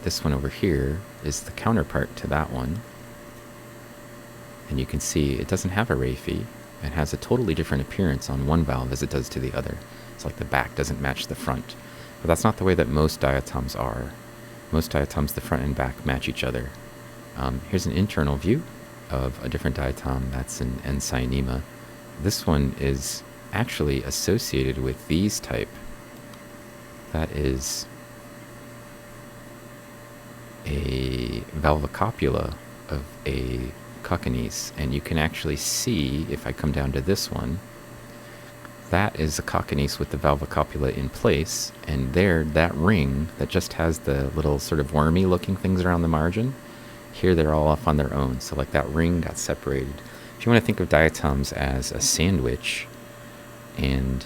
Speaker 1: this one over here is the counterpart to that one. And you can see it doesn't have a raphe. It has a totally different appearance on one valve as it does to the other. It's like the back doesn't match the front. But that's not the way that most diatoms are. Most diatoms, the front and back match each other. Here's an internal view of a different diatom. That's an N-cyanema. This one is actually associated with these type. That is a valvicopula of a Cockneys, and you can actually see, if I come down to this one, that is a Cockneys with the valvicopula in place, and there, that ring that just has the little sort of wormy looking things around the margin, here they're all off on their own. So like that ring got separated. If you want to think of diatoms as a sandwich, and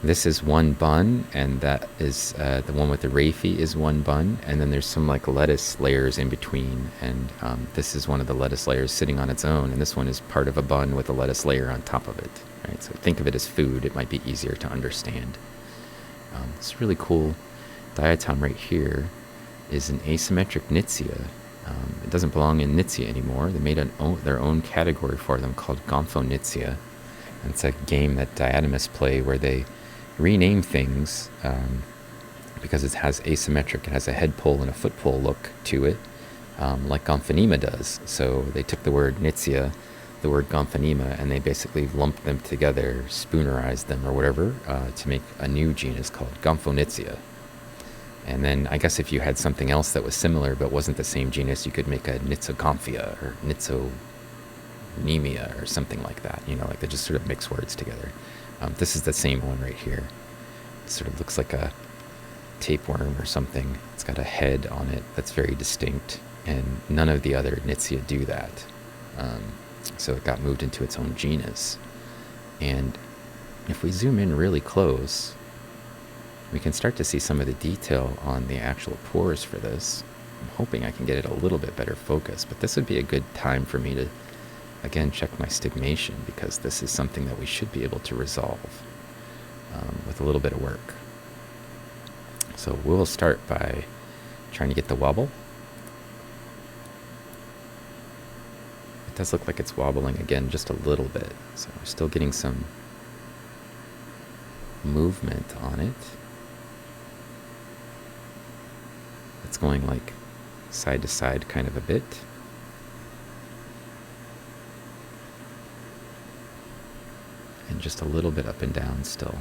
Speaker 1: this is one bun, and that is the one with the raphe is one bun, and then there's some like lettuce layers in between, and this is one of the lettuce layers sitting on its own, and this one is part of a bun with a lettuce layer on top of it. Right? So think of it as food. It might be easier to understand. This really cool diatom right here is an asymmetric Knitsia. It doesn't belong in Knitsia anymore. They made their own category for them called Gomphonetsia. And it's a game that diatomists play where they rename things because it has asymmetric. It has a head pole and a foot pole look to it, like Gomphonema does. So they took the word Knitsia, the word Gomphonema, and they basically lumped them together, spoonerized them or whatever, to make a new genus called Gomphonetsia. And then I guess if you had something else that was similar but wasn't the same genus, you could make a Nitsogomphia or Nitsonemia or something like that. You know, like they just sort of mix words together. This is the same one right here. It sort of looks like a tapeworm or something. It's got a head on it that's very distinct, and none of the other Knitsia do that. So it got moved into its own genus. And if we zoom in really close, we can start to see some of the detail on the actual pores for this. I'm hoping I can get it a little bit better focus, but this would be a good time for me to, again, check my stigmation, because this is something that we should be able to resolve with a little bit of work. So we'll start by trying to get the wobble. It does look like it's wobbling again just a little bit, so we're still getting some movement on it. It's going like side to side kind of a bit. And just a little bit up and down still.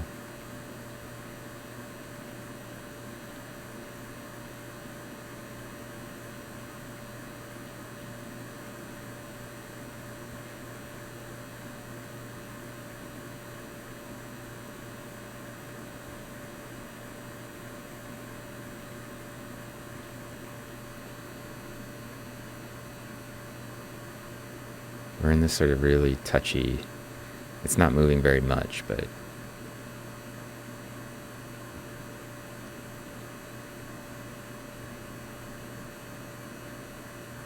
Speaker 1: We're in this sort of really touchy, it's not moving very much, but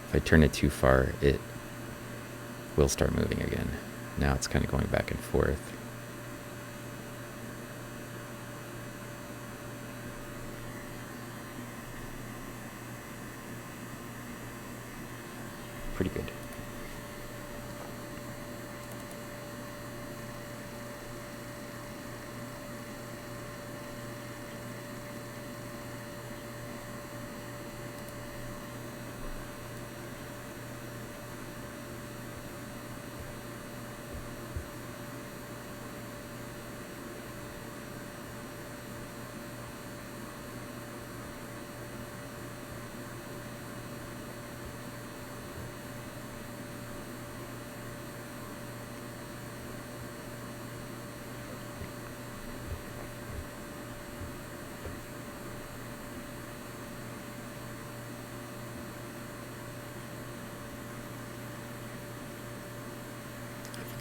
Speaker 1: if I turn it too far, it will start moving again. Now it's kind of going back and forth. Pretty good.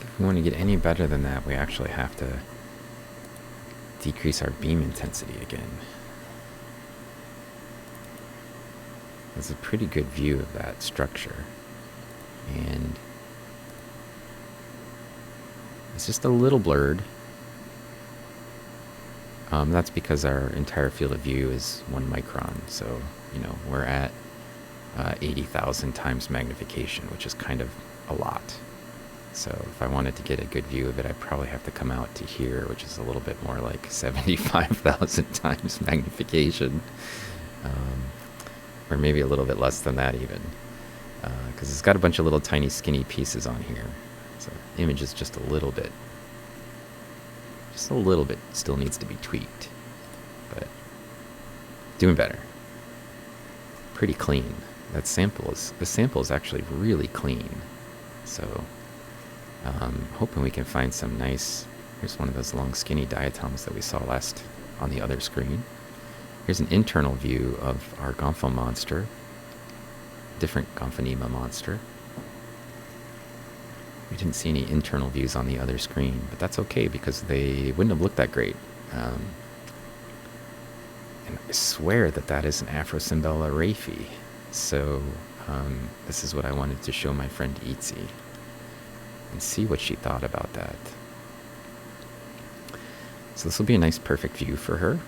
Speaker 1: If we want to get any better than that, we actually have to decrease our beam intensity again. There's a pretty good view of that structure, and it's just a little blurred. That's because our entire field of view is 1 micron, so we're at 80,000 times magnification, which is kind of a lot. So if I wanted to get a good view of it, I'd probably have to come out to here, which is a little bit more like 75,000 times magnification, or maybe a little bit less than that even, because it's got a bunch of little tiny skinny pieces on here. So the image is just a little bit still needs to be tweaked, but doing better. Pretty clean. The sample is actually really clean. So hoping we can find some nice, here's one of those long skinny diatoms that we saw last on the other screen. Here's an internal view of our Gompho monster, different Gomphonema monster. We didn't see any internal views on the other screen, but that's okay because they wouldn't have looked that great. And I swear that is an Afrocymbella raffi. So this is what I wanted to show my friend Itzy and see what she thought about that. So this will be a nice perfect view for her.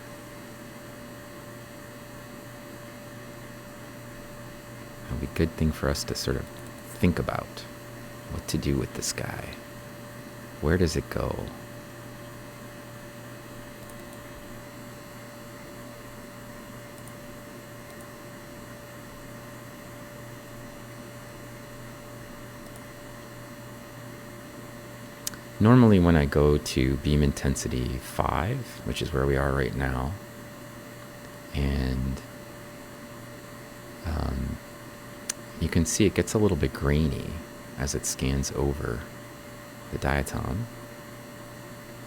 Speaker 1: It'll be a good thing for us to sort of think about what to do with this guy. Where does it go? Normally when I go to beam intensity 5, which is where we are right now, and you can see it gets a little bit grainy as it scans over the diatom.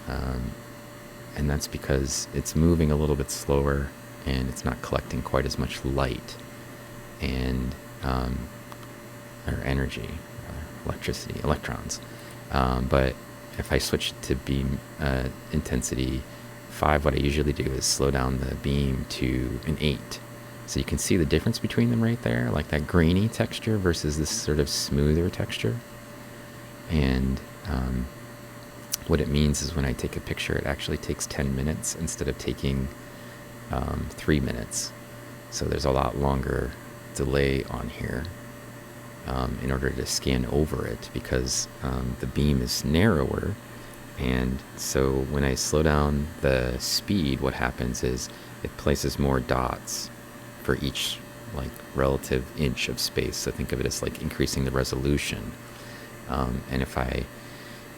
Speaker 1: And that's because it's moving a little bit slower and it's not collecting quite as much light and or energy, electricity, electrons. But if I switch to beam intensity 5, what I usually do is slow down the beam to an 8. So you can see the difference between them right there, like that grainy texture versus this sort of smoother texture. And what it means is when I take a picture, it actually takes 10 minutes instead of taking 3 minutes. So there's a lot longer delay on here in order to scan over it because the beam is narrower And so when I slow down the speed, what happens is it places more dots for each like relative inch of space. So think of it as like increasing the resolution. And if I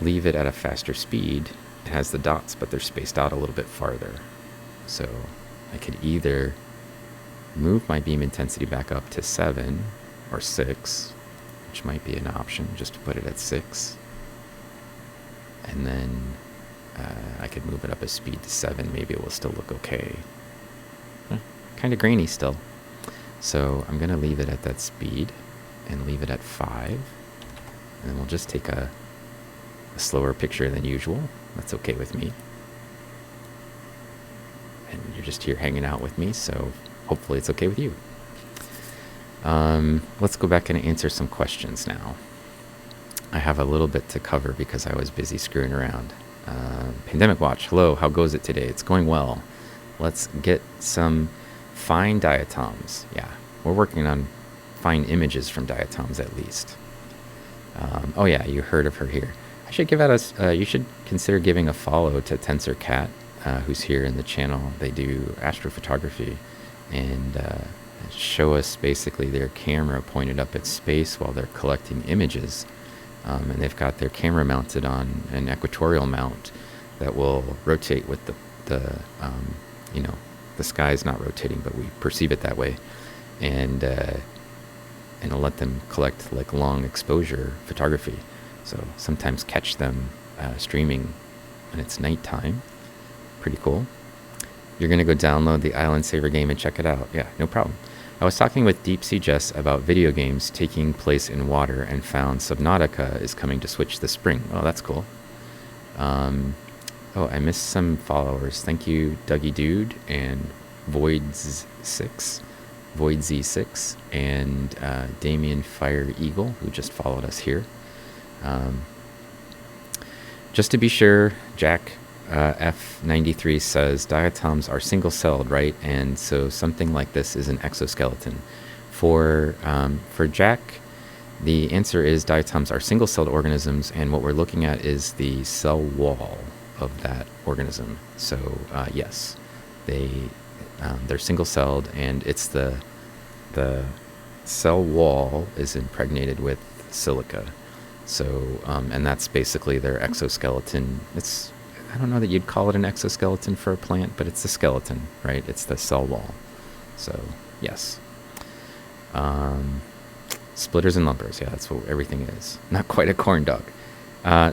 Speaker 1: leave it at a faster speed, it has the dots, but they're spaced out a little bit farther. So I could either move my beam intensity back up to 7 or 6, which might be an option, just to put it at 6. And then I could move it up a speed to 7. Maybe it will still look okay. Kind of grainy still. So I'm going to leave it at that speed and leave it at 5. And then we'll just take a slower picture than usual. That's okay with me. And you're just here hanging out with me, so hopefully it's okay with you. Let's go back and answer some questions now. I have a little bit to cover because I was busy screwing around. Pandemic Watch, hello, how goes it today? It's going well. Let's get some fine diatoms. Yeah, we're working on fine images from diatoms at least. Oh yeah, you heard of her here. I should give out you should consider giving a follow to TensorCat, who's here in the channel. They do astrophotography and show us basically their camera pointed up at space while they're collecting images. And they've got their camera mounted on an equatorial mount that will rotate with the sky's not rotating, but we perceive it that way. And it'll let them collect like long exposure photography. So sometimes catch them streaming when it's nighttime. Pretty cool. You're going to go download the Island Saver game and check it out. Yeah, no problem. I was talking with Deep Sea Jess about video games taking place in water and found Subnautica is coming to Switch this spring. Oh, that's cool. Oh, I missed some followers. Thank you, Dougie Dude and Voids6, and Damien Fire Eagle, who just followed us here. Just to be sure, Jack F93 says diatoms are single-celled, right? And so something like this is an exoskeleton. For Jack, the answer is diatoms are single-celled organisms, and what we're looking at is the cell wall of that organism. So yes, they're single-celled, and it's the cell wall is impregnated with silica. So and that's basically their exoskeleton. I don't know that you'd call it an exoskeleton for a plant, but it's the skeleton, right? It's the cell wall. So, yes. Splitters and lumpers. Yeah, that's what everything is. Not quite a corn dog.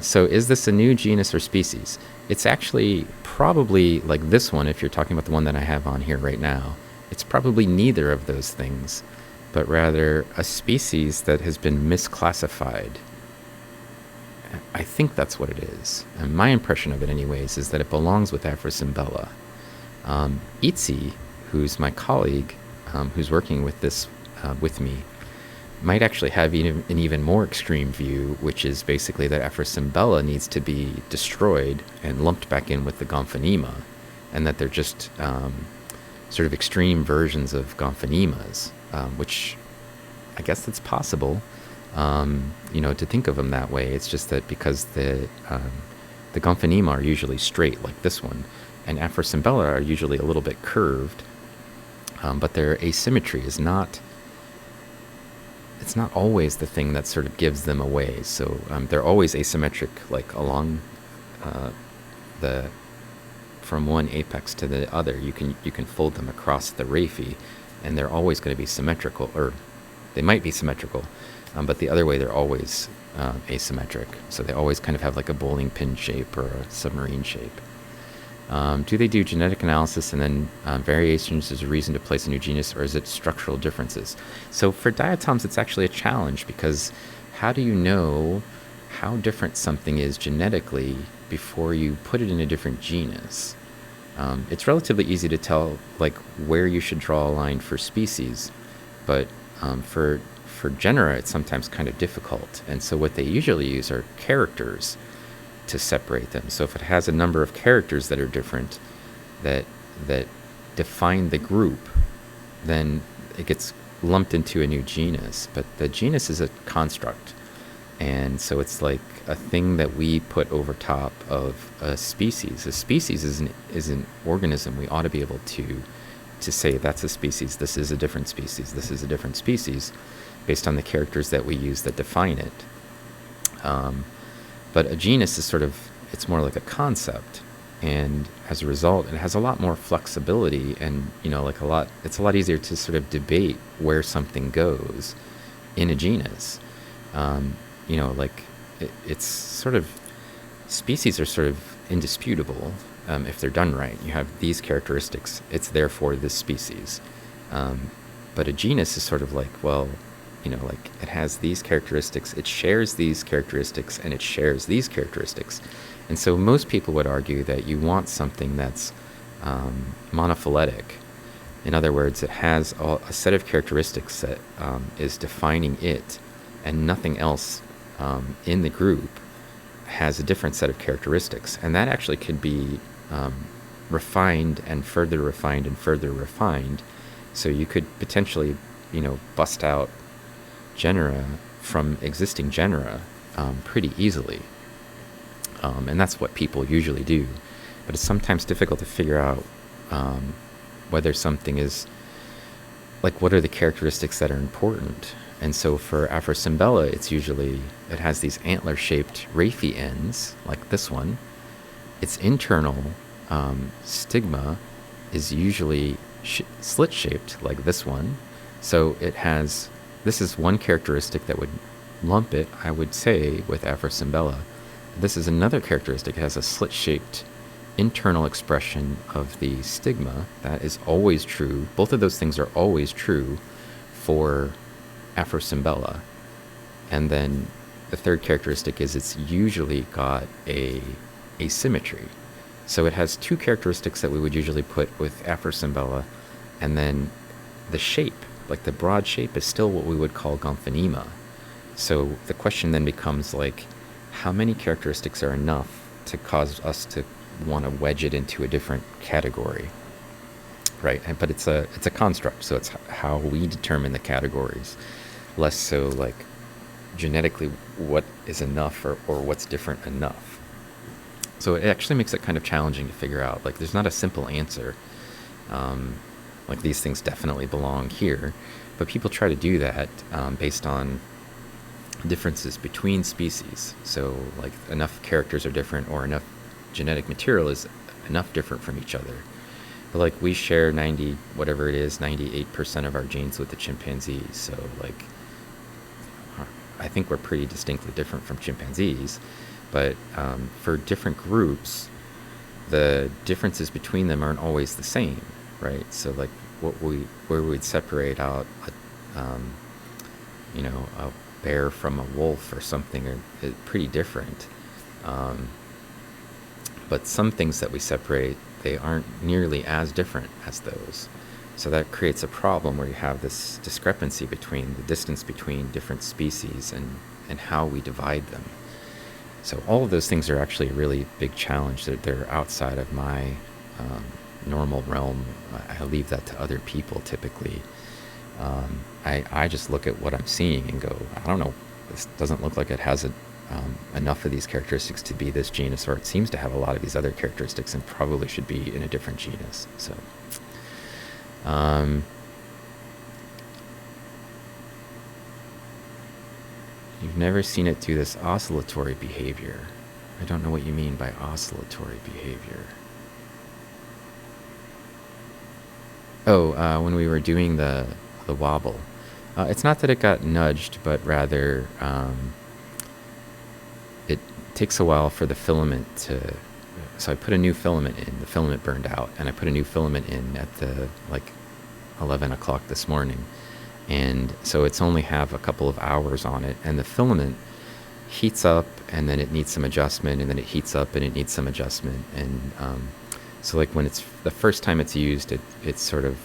Speaker 1: So is this a new genus or species? It's actually probably like this one, if you're talking about the one that I have on here right now. It's probably neither of those things, but rather a species that has been misclassified. I think that's what it is. And my impression of it anyways is that it belongs with Afrosimbella. Itzi, who's my colleague, who's working with this with me, might actually have an even more extreme view, which is basically that Afrosimbella needs to be destroyed and lumped back in with the Gomphonema, and that they're just sort of extreme versions of Gomphonemas, which I guess that's possible. To think of them that way. It's just that because the Gomphonema are usually straight like this one, and Afrosimbella are usually a little bit curved, but their asymmetry is not. It's not always the thing that sort of gives them away. So they're always asymmetric, like along from one apex to the other. You can fold them across the raphe, and they're always going to be symmetrical, or they might be symmetrical. But the other way, they're always asymmetric. So they always kind of have like a bowling pin shape or a submarine shape. Do they do genetic analysis and then variations as a reason to place a new genus, or is it structural differences? So for diatoms, it's actually a challenge, because how do you know how different something is genetically before you put it in a different genus? It's relatively easy to tell like where you should draw a line for species, but for genera, it's sometimes kind of difficult. And so what they usually use are characters to separate them. So if it has a number of characters that are different, that define the group, then it gets lumped into a new genus. But the genus is a construct, and so it's like a thing that we put over top of a species. A species is an organism. We ought to be able to say that's a species, this is a different species, this is a different species, based on the characters that we use that define it. But a genus is it's more like a concept, and as a result, it has a lot more flexibility, and it's a lot easier to sort of debate where something goes in a genus. It's sort of, species are sort of indisputable if they're done right. You have these characteristics, it's therefore this species. But a genus is sort of like, well, it has these characteristics, it shares these characteristics, and it shares these characteristics. And so most people would argue that you want something that's monophyletic. In other words, it has a set of characteristics that is defining it, and nothing else in the group has a different set of characteristics. And that actually could be refined and further refined and further refined. So you could potentially, bust out genera from existing genera pretty easily. And that's what people usually do. But it's sometimes difficult to figure out whether something is, like, what are the characteristics that are important. And so for Afrosimbella, it has these antler-shaped raphy ends, like this one. Its internal stigma is usually slit-shaped, like this one. So this is one characteristic that would lump it, I would say, with Afrosimbella. This is another characteristic. It has a slit-shaped internal expression of the stigma. That is always true. Both of those things are always true for Afrosimbella. And then the third characteristic is it's usually got a asymmetry. So it has two characteristics that we would usually put with Afrosimbella, and then the shape, like the broad shape, is still what we would call Gomphonema. So the question then becomes, like, how many characteristics are enough to cause us to want to wedge it into a different category, right? But it's a construct, so it's how we determine the categories, less so like genetically what is enough or what's different enough. So it actually makes it kind of challenging to figure out. Like, there's not a simple answer. Like, these things definitely belong here, but people try to do that based on differences between species. So, like, enough characters are different, or enough genetic material is enough different from each other. But, like, we share 98% of our genes with the chimpanzees. So, like, I think we're pretty distinctly different from chimpanzees. But for different groups, the differences between them aren't always the same, right? So, like, where we'd separate out a bear from a wolf or something are pretty different. But some things that we separate, they aren't nearly as different as those. So that creates a problem where you have this discrepancy between the distance between different species and how we divide them. So all of those things are actually a really big challenge. They're outside of my normal realm. I leave that to other people typically. I just look at what I'm seeing and go, I don't know, this doesn't look like it has enough of these characteristics to be this genus, or it seems to have a lot of these other characteristics and probably should be in a different genus. So, you've never seen it do this oscillatory behavior. I don't know what you mean by oscillatory behavior. Oh, when we were doing the wobble. It's not that it got nudged, but rather it takes a while for the filament to... So I put a new filament in, the filament burned out, and I put a new filament in at 11 o'clock this morning. And so it's only have a couple of hours on it, and the filament heats up, and then it needs some adjustment, and then it heats up, and it needs some adjustment. And so, like, when it's the first time it's used, it sort of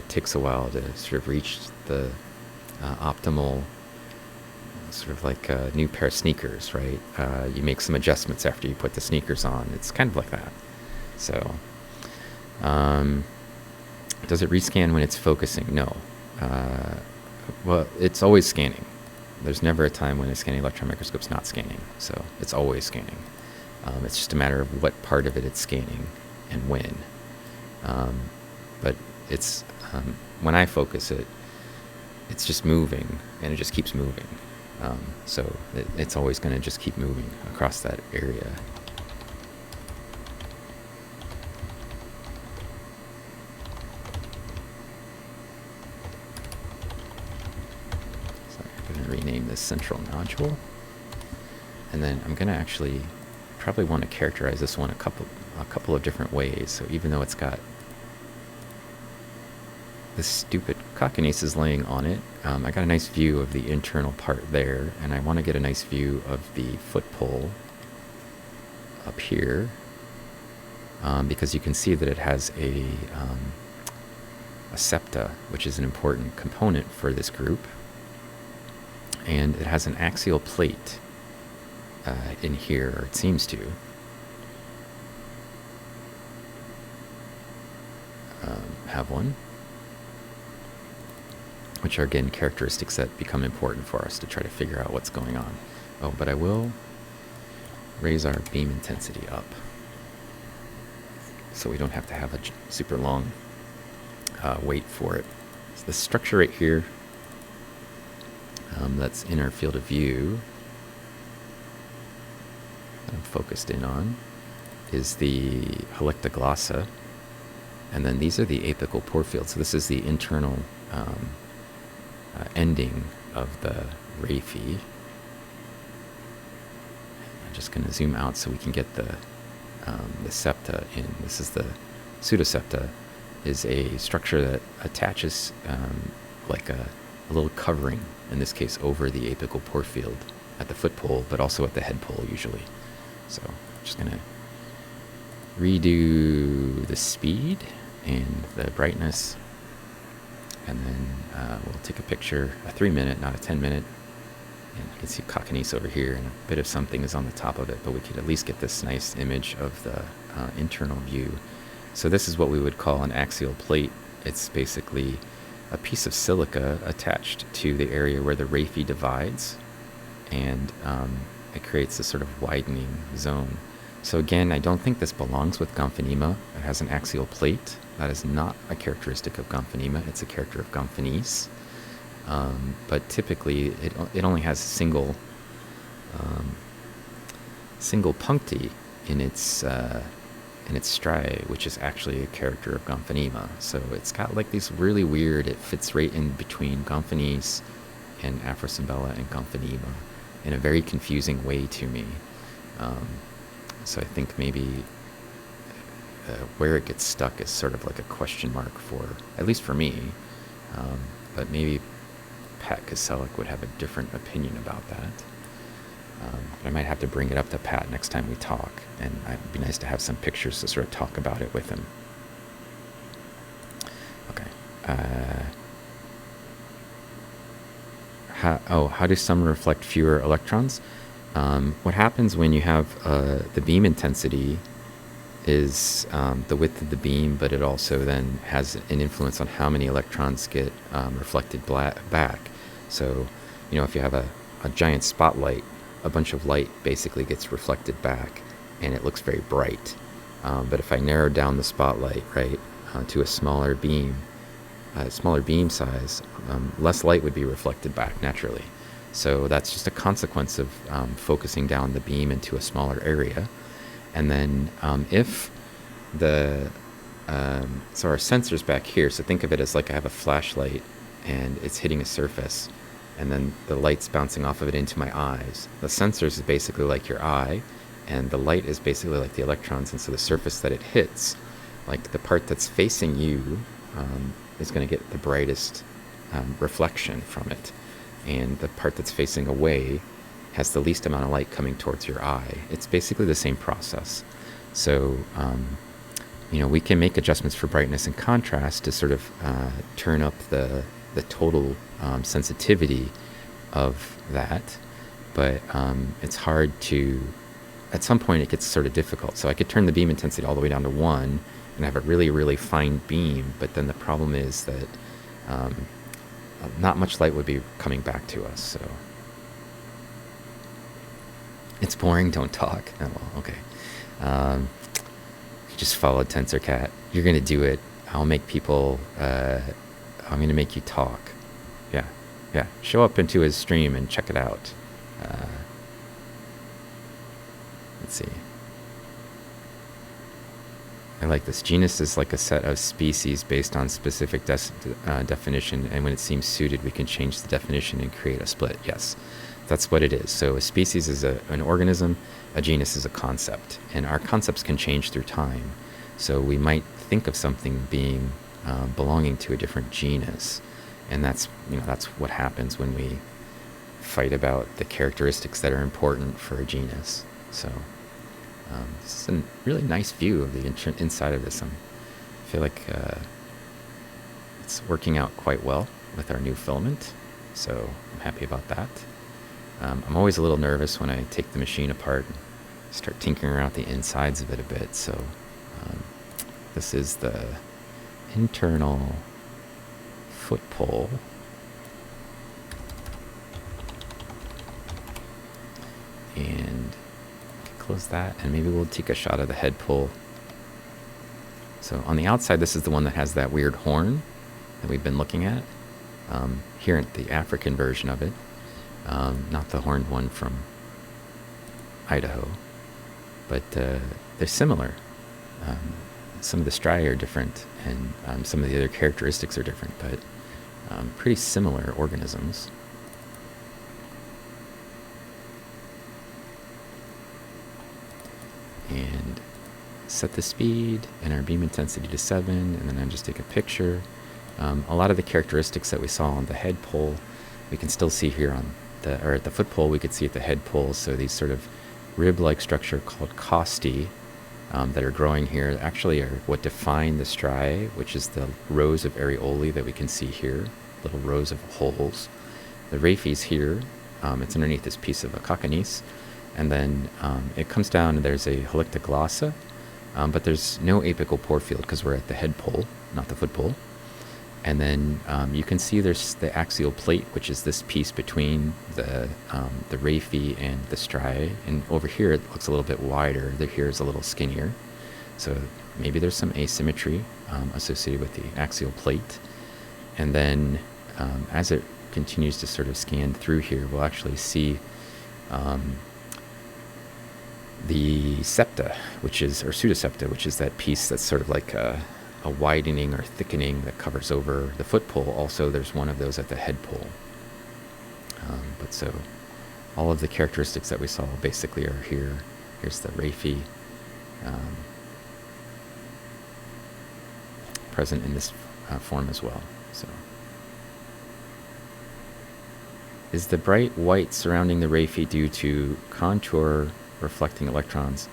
Speaker 1: takes a while to sort of reach the optimal, sort of like a new pair of sneakers, right? You make some adjustments after you put the sneakers on. It's kind of like that. So, does it rescan when it's focusing? No. Well, it's always scanning. there's never a time when a scanning electron microscope's not scanning. So it's always scanning. It's just a matter of what part of it it's scanning and when. But it's when I focus it, it's just moving, and it just keeps moving. So it's always going to just keep moving across that area. So I'm going to rename this central nodule. And then I'm going to actually probably want to characterize this one a couple of different ways. So even though it's got this stupid cockanesis laying on it, I got a nice view of the internal part there, and I want to get a nice view of the foot pole up here, because you can see that it has a septa, which is an important component for this group, and it has an axial plate in here, or it seems to. Have one, which are again characteristics that become important for us to try to figure out what's going on. Oh, but I will raise our beam intensity up so we don't have to have a super long wait for it. So the structure right here that's in our field of view that I'm focused in on is the Helictoglossa, and then these are the Apical Porefield. So this is the internal ending of the raphe. I'm just going to zoom out so we can get the septa in. This is the pseudosepta, is a structure that attaches like a little covering, in this case over the apical porefield at the foot pole, but also at the head pole usually. So I'm just going to redo the speed and the brightness, and then we'll take a picture, a 3-minute, not a 10-minute. And you can see cockanesis over here, and a bit of something is on the top of it, but we could at least get this nice image of the internal view. So this is what we would call an axial plate. It's basically a piece of silica attached to the area where the raphe divides, and it creates a sort of widening zone. So again, I don't think this belongs with Gomphonema. It has an axial plate. That is not a characteristic of Gomphonema. It's a character of Gomphonese. But typically, it only has single puncti in its striae, which is actually a character of Gomphonema. So it's got like these really weird. It fits right in between Gomphonese and Afrocymbella and Gomphonema in a very confusing way to me. So I think maybe where it gets stuck is sort of like a question mark for, at least for me. But maybe Pat Koselleck would have a different opinion about that. But I might have to bring it up to Pat next time we talk, and it'd be nice to have some pictures to sort of talk about it with him. Okay. How do some reflect fewer electrons? What happens when you have the beam intensity is the width of the beam, but it also then has an influence on how many electrons get reflected back. So, if you have a giant spotlight, a bunch of light basically gets reflected back, and it looks very bright. But if I narrow down the spotlight, right, to a smaller beam size, less light would be reflected back naturally. So that's just a consequence of focusing down the beam into a smaller area. And then if so our sensor's back here, so think of it as like I have a flashlight and it's hitting a surface, and then the light's bouncing off of it into my eyes. The sensors is basically like your eye, and the light is basically like the electrons, and so the surface that it hits, like the part that's facing you, is going to get the brightest reflection from it, and the part that's facing away has the least amount of light coming towards your eye. It's basically the same process. So, we can make adjustments for brightness and contrast to sort of turn up the total sensitivity of that, but it's hard to, at some point it gets sort of difficult. So I could turn the beam intensity all the way down to 1 and have a really, really fine beam, but then the problem is that not much light would be coming back to us. So It's boring, don't talk. Oh, well, okay. You just followed TensorCat. You're going to do it. I'll make people, I'm going to make you talk. Yeah, yeah. Show up into his stream and check it out. Let's see. I like this. Genus is like a set of species based on specific definition, and when it seems suited, we can change the definition and create a split. Yes, that's what it is. So a species is an organism, a genus is a concept, and our concepts can change through time. So we might think of something being belonging to a different genus, and that's what happens when we fight about the characteristics that are important for a genus. So this is a really nice view of the inside of this. I feel like it's working out quite well with our new filament, so I'm happy about that. I'm always a little nervous when I take the machine apart and start tinkering around the insides of it a bit. So this is the internal foot pole. And close that, and maybe we'll take a shot of the head pole. So on the outside, this is the one that has that weird horn that we've been looking at. Here at the African version of it, not the horned one from Idaho, but they're similar. Some of the striae are different, and some of the other characteristics are different, but pretty similar organisms. And set the speed and our beam intensity to 7, and then I just take a picture. A lot of the characteristics that we saw on the head pole, we can still see here on at the foot pole. We could see at the head pole. So these sort of rib-like structure called costae that are growing here actually are what define the striae, which is the rows of areolae that we can see here, little rows of holes. The raphes here, it's underneath this piece of a coccinese. And then it comes down and there's a helictoglossa, but there's no apical porefield because we're at the head pole, not the foot pole. And then you can see there's the axial plate, which is this piece between the raphe and the striae. And over here it looks a little bit wider. Here is a little skinnier. So maybe there's some asymmetry associated with the axial plate. And then as it continues to sort of scan through here, we'll actually see the septa, or pseudosepta, which is that piece that's sort of like a widening or thickening that covers over the foot pole. Also, there's one of those at the head pole. But so all of the characteristics that we saw basically are here. Here's the raphe, present in this form as well. So, is the bright white surrounding the raphe due to contour reflecting electrons?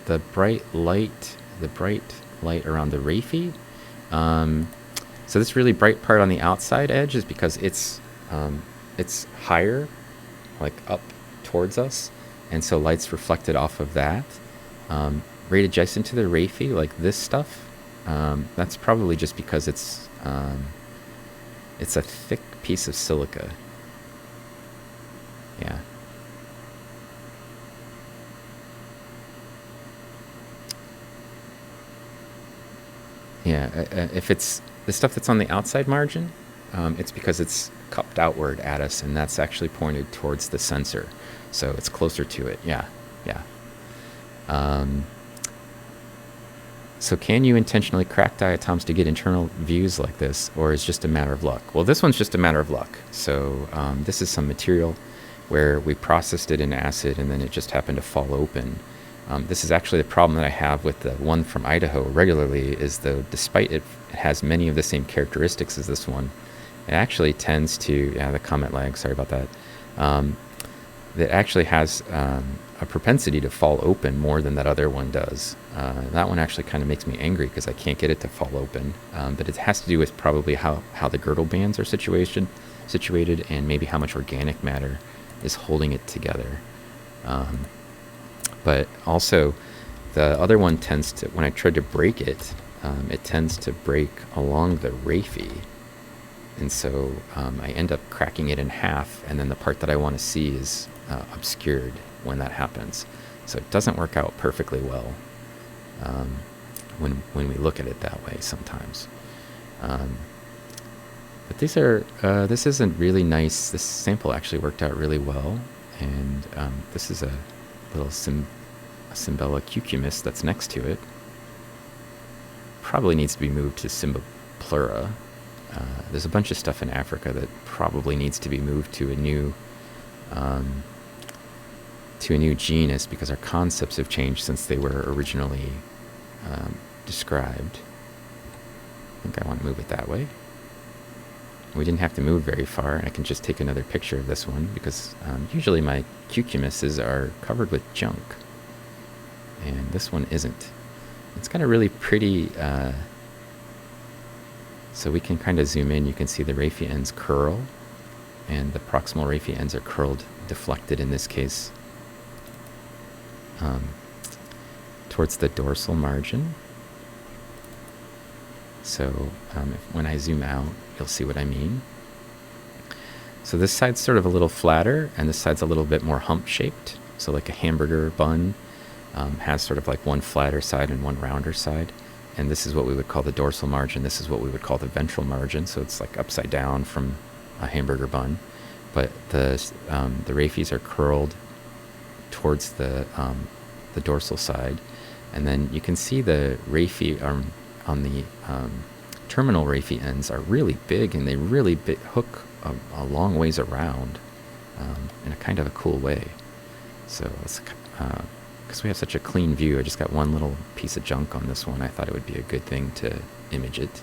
Speaker 1: The bright light around the raphe. So this really bright part on the outside edge is because it's higher, like up towards us, and so light's reflected off of that. Right adjacent to the raphe, like this stuff, that's probably just because it's a thick piece of silica. Yeah. Yeah, if it's the stuff that's on the outside margin, it's because it's cupped outward at us, and that's actually pointed towards the sensor. So it's closer to it. Yeah, yeah. So can you intentionally crack diatoms to get internal views like this, or is it just a matter of luck? Well, this one's just a matter of luck. So this is some material where we processed it in acid, and then it just happened to fall open. This is actually the problem that I have with the one from Idaho regularly, is though despite it has many of the same characteristics as this one, it actually tends to, the comment lag, sorry about that, that actually has a propensity to fall open more than that other one does. That one actually kind of makes me angry because I can't get it to fall open, but it has to do with probably how the girdle bands are situated and maybe how much organic matter is holding it together. But also, the other one tends to, when I tried to break it, it tends to break along the raphe. And so I end up cracking it in half, and then the part that I want to see is obscured when that happens. So it doesn't work out perfectly well when we look at it that way sometimes. But these are, this is a really nice, this sample actually worked out really well. And this is a little Cymbella cucumis that's next to it. Probably needs to be moved to Cymboplura. There's a bunch of stuff in Africa that probably needs to be moved to a new genus, because our concepts have changed since they were originally described. I think I want to move it that way. We didn't have to move very far, and I can just take another picture of this one, because usually my cucumises are covered with junk, and this one isn't. It's got a really pretty, so we can kind of zoom in. You can see the raphe ends curl, and the proximal raphe ends are curled, deflected in this case, towards the dorsal margin. So when I zoom out, you'll see what I mean. So this side's sort of a little flatter, and this side's a little bit more hump-shaped. So like a hamburger bun has sort of like one flatter side and one rounder side. And this is what we would call the dorsal margin. This is what we would call the ventral margin. So it's like upside down from a hamburger bun. But the raphes are curled towards the dorsal side. And then you can see the raphe on the terminal raphe ends are really big, and they really hook a long ways around in a kind of a cool way. So it's because we have such a clean view, I just got one little piece of junk on this one. I thought it would be a good thing to image it.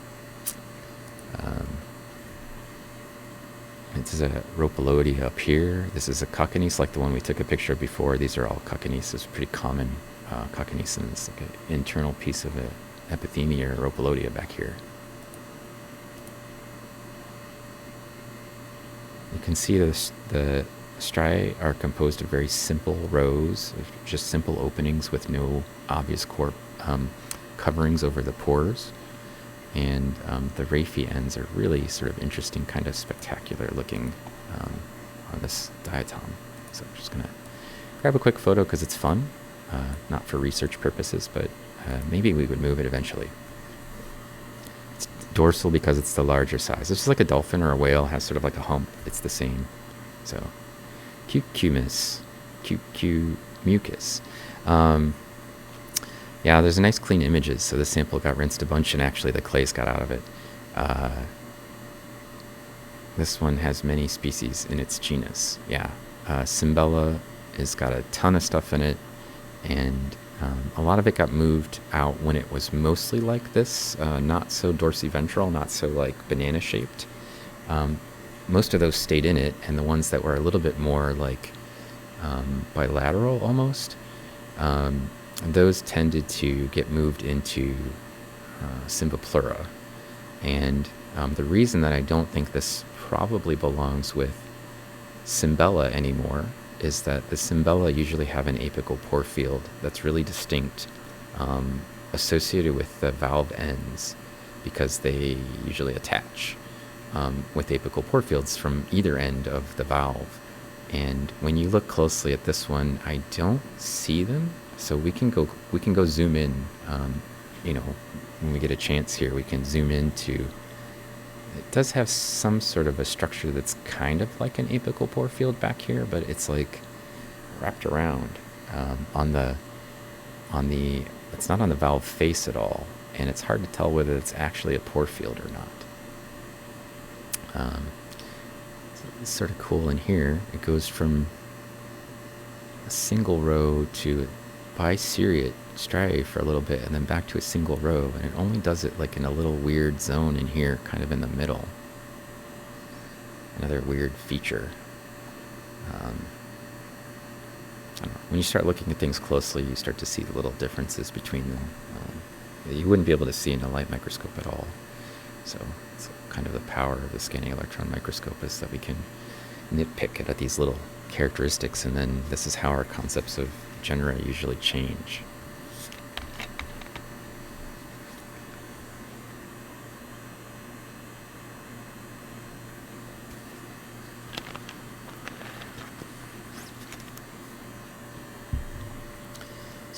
Speaker 1: This is a Rhopalodi up here. This is a Coccony's like the one we took a picture of before. These are all Coccony's. It's pretty common Cocconysons, like an internal piece of a Epithemia or Rhopalodia back here. You can see the striae are composed of very simple rows, of just simple openings with no obvious coverings over the pores. And the raphe ends are really sort of interesting, kind of spectacular looking on this diatom. So I'm just going to grab a quick photo because it's fun, not for research purposes, but maybe we would move it eventually. It's dorsal because it's the larger size. It's just like a dolphin or a whale has sort of like a hump. It's the same. So cucumis, mucus. Yeah, there's a nice clean images. So the sample got rinsed a bunch, and actually the clays got out of it. This one has many species in its genus. Yeah, Cymbella has got a ton of stuff in it, and a lot of it got moved out when it was mostly like this, not so dorsiventral, not so like banana-shaped. Most of those stayed in it, and the ones that were a little bit more like bilateral almost, those tended to get moved into Cymboplura. And the reason that I don't think this probably belongs with Cymbella anymore is that the Cymbella usually have an apical porefield that's really distinct, associated with the valve ends, because they usually attach with apical porefields from either end of the valve. And when you look closely at this one, I don't see them. So we can go zoom in, when we get a chance here, we can zoom into, it does have some sort of a structure that's kind of like an apical porefield back here, but it's like wrapped around it's not on the valve face at all, and it's hard to tell whether it's actually a porefield or not. It's sort of cool in here. It goes from a single row to biseriate striae for a little bit, and then back to a single row, and it only does it like in a little weird zone in here, kind of in the middle. Another weird feature. I don't know. When you start looking at things closely, you start to see the little differences between them. You wouldn't be able to see in a light microscope at all. So it's kind of the power of the scanning electron microscope, is that we can nitpick at these little characteristics, and then this is how our concepts of genera usually change.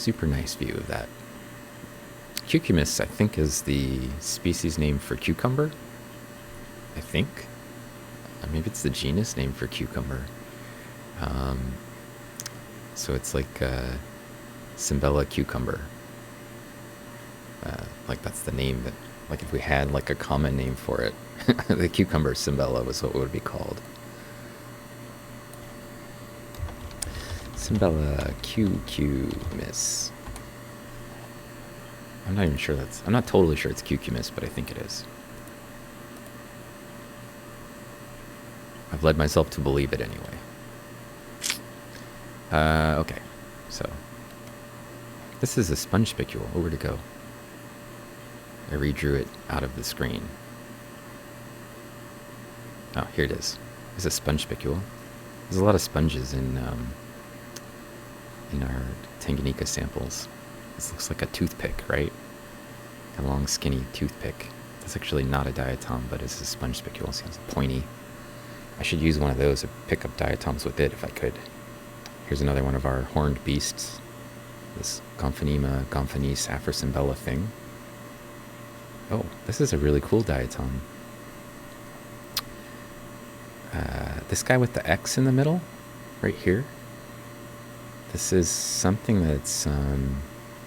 Speaker 1: Super nice view of that. Cucumis, I think, is the species name for cucumber. I think. Maybe it's the genus name for cucumber. So it's like Cimbella cucumber. Like that's the name that, like if we had like a common name for it, the cucumber Cimbella was what it would be called. Cimbella cucumis. I'm not even sure I'm not totally sure it's cucumis, but I think it is. I've led myself to believe it anyway. Okay, so this is a sponge spicule. Oh, where'd it go? I redrew it out of the screen. Oh, here it is. It's a sponge spicule. There's a lot of sponges in our Tanganyika samples. This looks like a toothpick, right? A long, skinny toothpick. That's actually not a diatom, but it's a sponge spicule. It seems pointy. I should use one of those to pick up diatoms with it if I could. Here's another one of our horned beasts. This Gomphonese afrocimbella thing. Oh, this is a really cool diatom. This guy with the X in the middle, right here. This is something that's,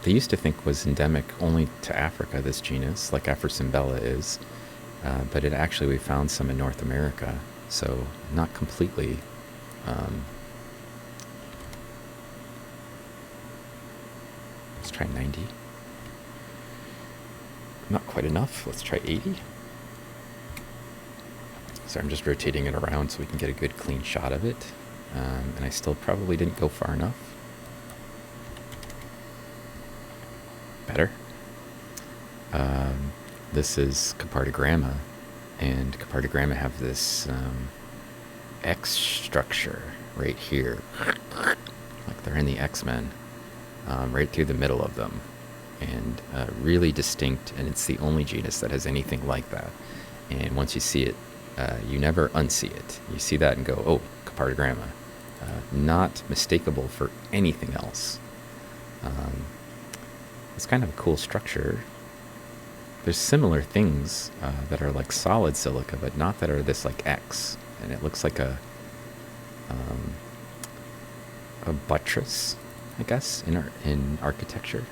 Speaker 1: they used to think was endemic only to Africa, this genus, like afrocimbella is. But it actually, we found some in North America. So, not completely. Let's try 90. Not quite enough. Let's try 80. So I'm just rotating it around so we can get a good clean shot of it. And I still probably didn't go far enough. Better. This is Capardogramma. And Capardogramma have this X structure right here. Like they're in the X-Men. Right through the middle of them. And really distinct, and it's the only genus that has anything like that. And once you see it, you never unsee it. You see that and go, oh, Capardogramma. Not mistakable for anything else. It's kind of a cool structure. There's similar things that are like solid silica, but not that are this like X. And it looks like a buttress, I guess, in architecture.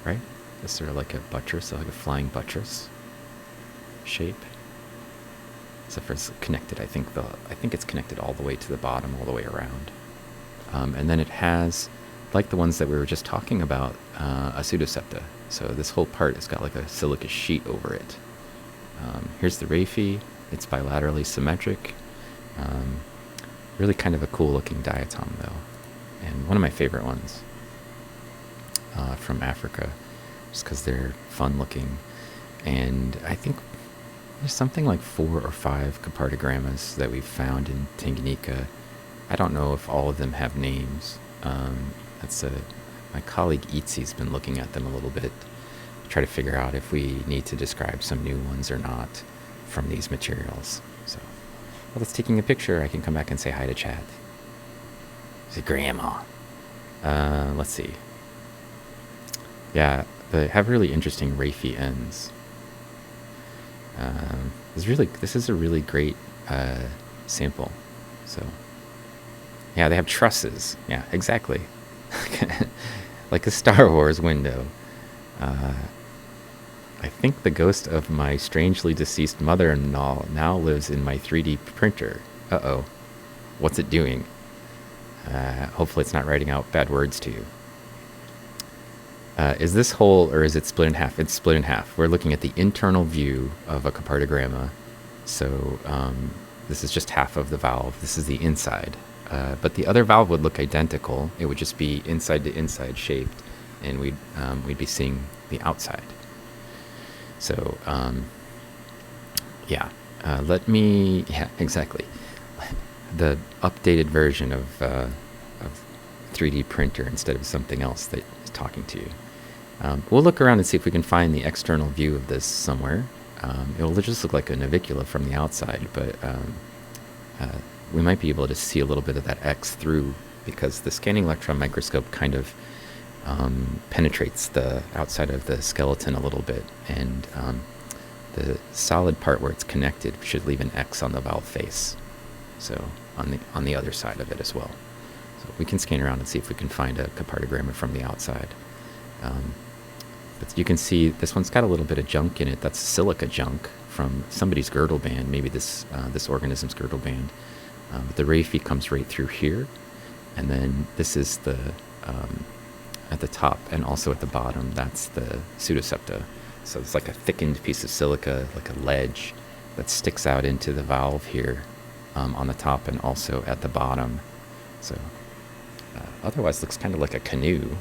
Speaker 1: Right? It's sort of like a buttress, like a flying buttress shape. Except for it's connected, I think it's connected all the way to the bottom, all the way around. And then it has, like the ones that we were just talking about, a pseudosepta. So this whole part has got like a silica sheet over it. Here's the raphe. It's bilaterally symmetric. Really kind of a cool looking diatom though. And one of my favorite ones from Africa, just because they're fun looking. And I think there's something like 4 or 5 Capardogrammas that we've found in Tanganyika. I don't know if all of them have names. My colleague Itzi's been looking at them a little bit to try to figure out if we need to describe some new ones or not from these materials. So, well, that's taking a picture. I can come back and say hi to chat. Say, Grandma. Let's see. Yeah, they have really interesting raphe ends. This is a really great sample. So, yeah, they have trusses. Yeah, exactly. Like a Star Wars window. I think the ghost of my strangely deceased mother-in-law now lives in my 3D printer. Uh-oh. What's it doing? Hopefully it's not writing out bad words to you. Is this whole, or is it split in half? It's split in half. We're looking at the internal view of a Capardogramma. So this is just half of the valve. This is the inside. But the other valve would look identical. It would just be inside to inside shaped, and we'd be seeing the outside. So yeah, yeah, exactly. The updated version of 3D printer instead of something else that is talking to you. We'll look around and see if we can find the external view of this somewhere. It'll just look like a navicula from the outside, but we might be able to see a little bit of that X through, because the scanning electron microscope kind of penetrates the outside of the skeleton a little bit, and the solid part where it's connected should leave an X on the valve face. So on the other side of it as well. So we can scan around and see if we can find a cartogramma from the outside. But you can see this one's got a little bit of junk in it. That's silica junk from somebody's girdle band, maybe this organism's girdle band. But the raphe comes right through here, and then this is the at the top and also at the bottom. That's the pseudosepta. So it's like a thickened piece of silica, like a ledge, that sticks out into the valve here on the top and also at the bottom. So otherwise looks kind of like a canoe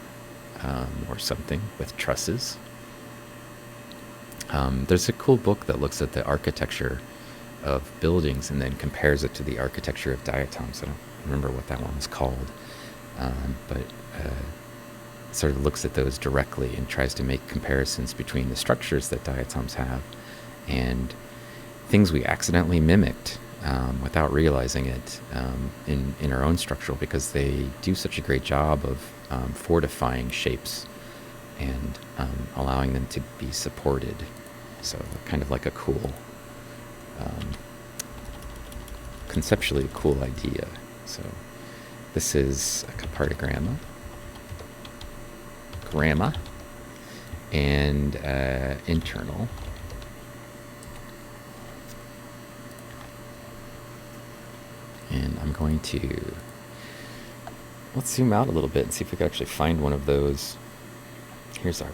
Speaker 1: or something with trusses. There's a cool book that looks at the architecture of buildings and then compares it to the architecture of diatoms. I don't remember what that one was called, but sort of looks at those directly and tries to make comparisons between the structures that diatoms have and things we accidentally mimicked without realizing it in our own structural, because they do such a great job of fortifying shapes and allowing them to be supported. So kind of like a cool, conceptually a cool idea. So this is a cartogramma, and internal. And I'm going to, let's zoom out a little bit and see if we can actually find one of those. Here's our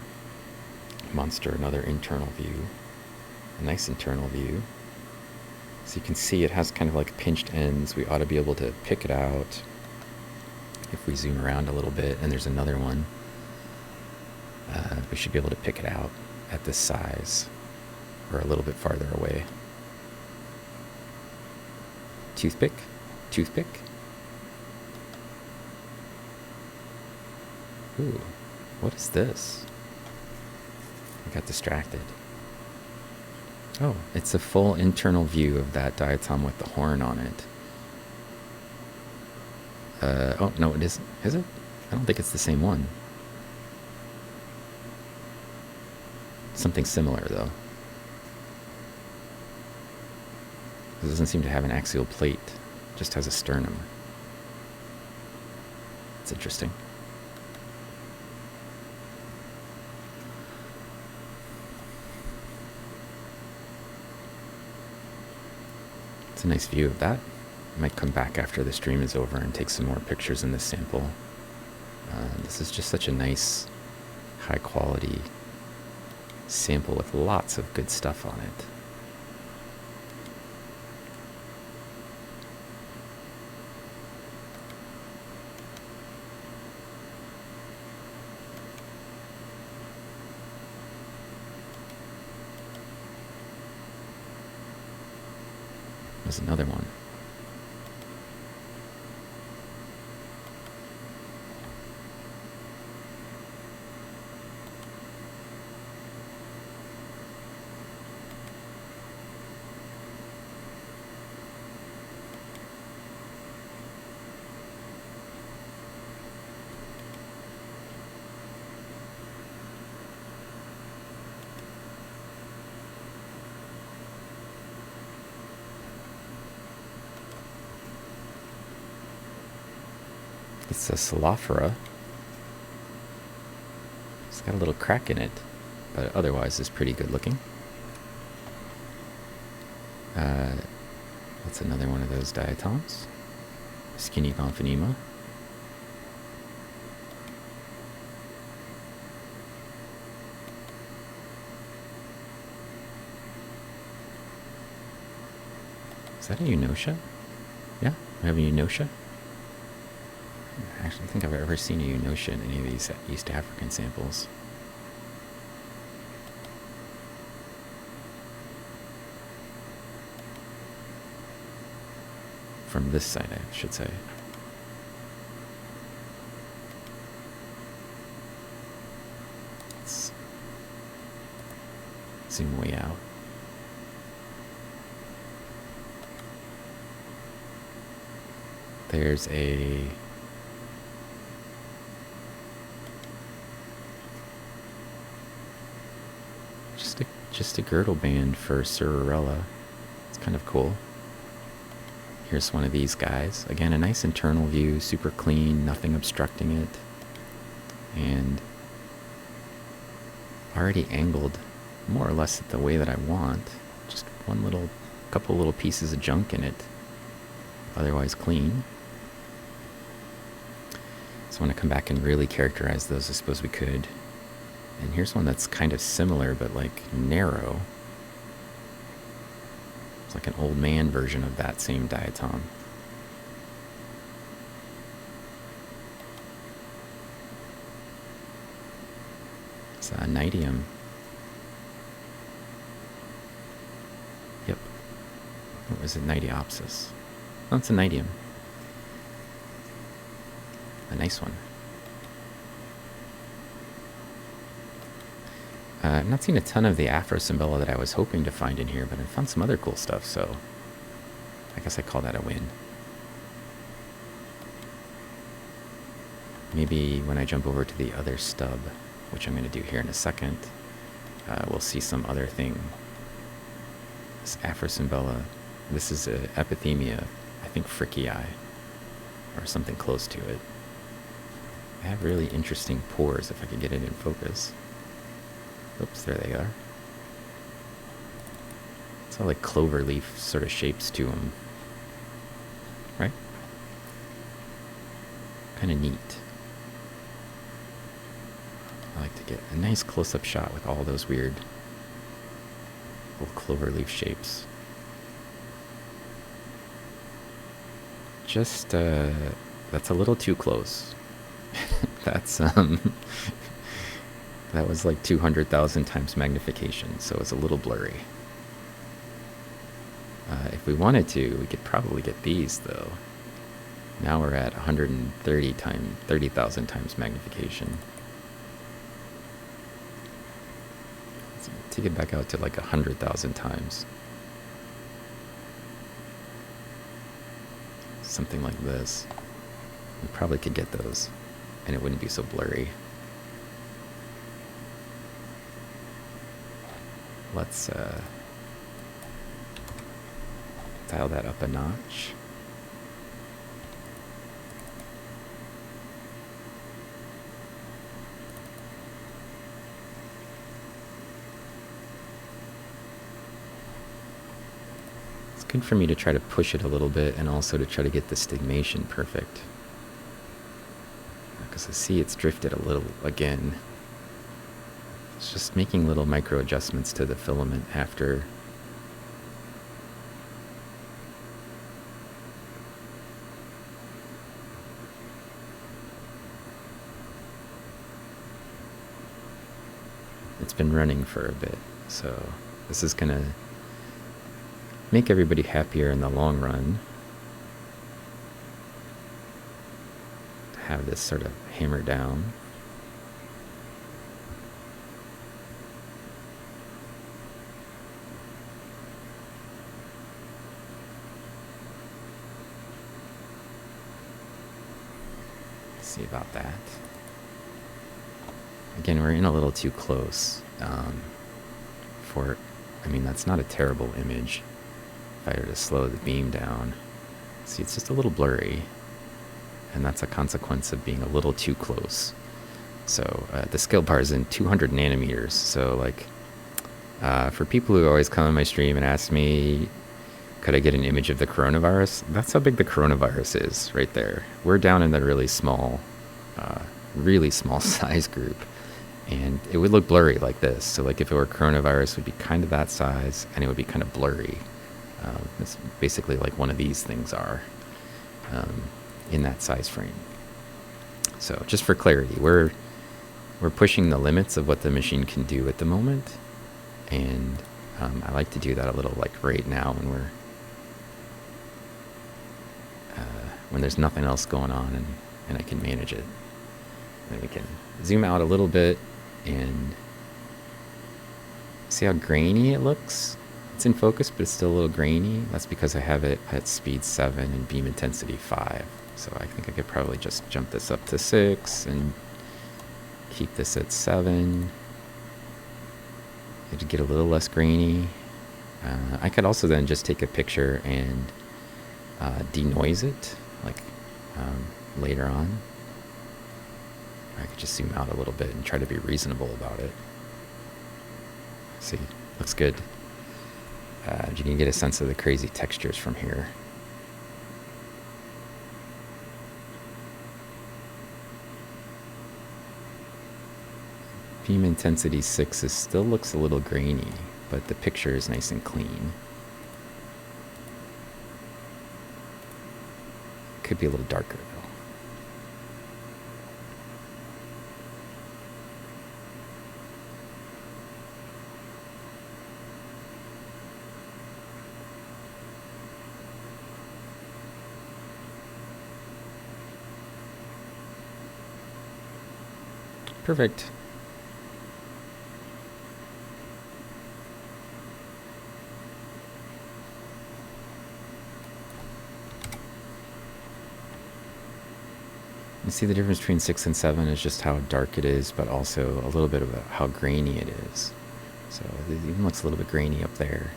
Speaker 1: monster, another internal view, a nice internal view. So you can see it has kind of like pinched ends. We ought to be able to pick it out if we zoom around a little bit. And there's another one. We should be able to pick it out at this size or a little bit farther away. Toothpick. Ooh, what is this? I got distracted. Oh, it's a full internal view of that diatom with the horn on it. Oh, no, it isn't. Is it? I don't think it's the same one. Something similar, though. It doesn't seem to have an axial plate. It just has a sternum. It's interesting. It's a nice view of that. I might come back after the stream is over and take some more pictures in this sample. This is just such a nice, high quality sample with lots of good stuff on it. There's another one. It's a Celophora. It's got a little crack in it, but otherwise is pretty good looking. That's another one of those diatoms. Skinny Gomphonema. Is that a Eunotia? Yeah, we have a Eunotia. I actually think I've ever seen a Eunotia in any of these East African samples. From this side, I should say. Let's zoom way out. There's a just a girdle band for Cerarella. It's kind of cool. Here's one of these guys. Again, a nice internal view, super clean, nothing obstructing it. And already angled more or less the way that I want. Just couple little pieces of junk in it. Otherwise clean. So I want to come back and really characterize those. I suppose we could. And here's one that's kind of similar, but like narrow. It's like an old man version of that same diatom. It's a Nidium. Yep. What was it? Nidiopsis. Oh, it's a Nidium. A nice one. I've not seen a ton of the Afrosymbella that I was hoping to find in here, but I found some other cool stuff, so I guess I call that a win. Maybe when I jump over to the other stub, which I'm going to do here in a second, we'll see some other thing. This Afrosymbella, this is a Epithemia, I think Fricki, or something close to it. I have really interesting pores if I could get it in focus. Oops, there they are. It's all like clover leaf sort of shapes to them. Right? Kind of neat. I like to get a nice close-up shot with all those weird little clover leaf shapes. Just, that's a little too close. That's, that was like 200,000 times magnification, so it's a little blurry. If we wanted to, we could probably get these, though. Now we're at 30,000 times magnification. Let's take it back out to like 100,000 times. Something like this. We probably could get those, and it wouldn't be so blurry. Let's dial that up a notch. It's good for me to try to push it a little bit and also to try to get the stigmation perfect. Because I see it's drifted a little again. It's just making little micro adjustments to the filament after. It's been running for a bit, so this is gonna make everybody happier in the long run. To have this sort of hammer down. See about that. Again, we're in a little too close I mean, that's not a terrible image. If I were to slow the beam down, see, it's just a little blurry, and that's a consequence of being a little too close. So the scale bar is in 200 nanometers. So like, for people who always come on my stream and ask me, could I get an image of the coronavirus? That's how big the coronavirus is right there. We're down in the really small size group. And it would look blurry like this. So like if it were coronavirus, it would be kind of that size, and it would be kind of blurry. It's basically like one of these things are in that size frame. So just for clarity, we're pushing the limits of what the machine can do at the moment. And I like to do that a little like right now when there's nothing else going on and I can manage it. Then we can zoom out a little bit and see how grainy it looks. It's in focus, but it's still a little grainy. That's because I have it at speed 7 and beam intensity 5. So I think I could probably just jump this up to 6 and keep this at 7. it'd get a little less grainy. I could also then just take a picture and denoise it, like later on. I could just zoom out a little bit and try to be reasonable about it. See, looks good. You can get a sense of the crazy textures from here. Beam intensity 6 still looks a little grainy, but the picture is nice and clean. Could be a little darker though. Perfect. You see the difference between 6 and 7 is just how dark it is, but also a little bit of how grainy it is. So it even looks a little bit grainy up there.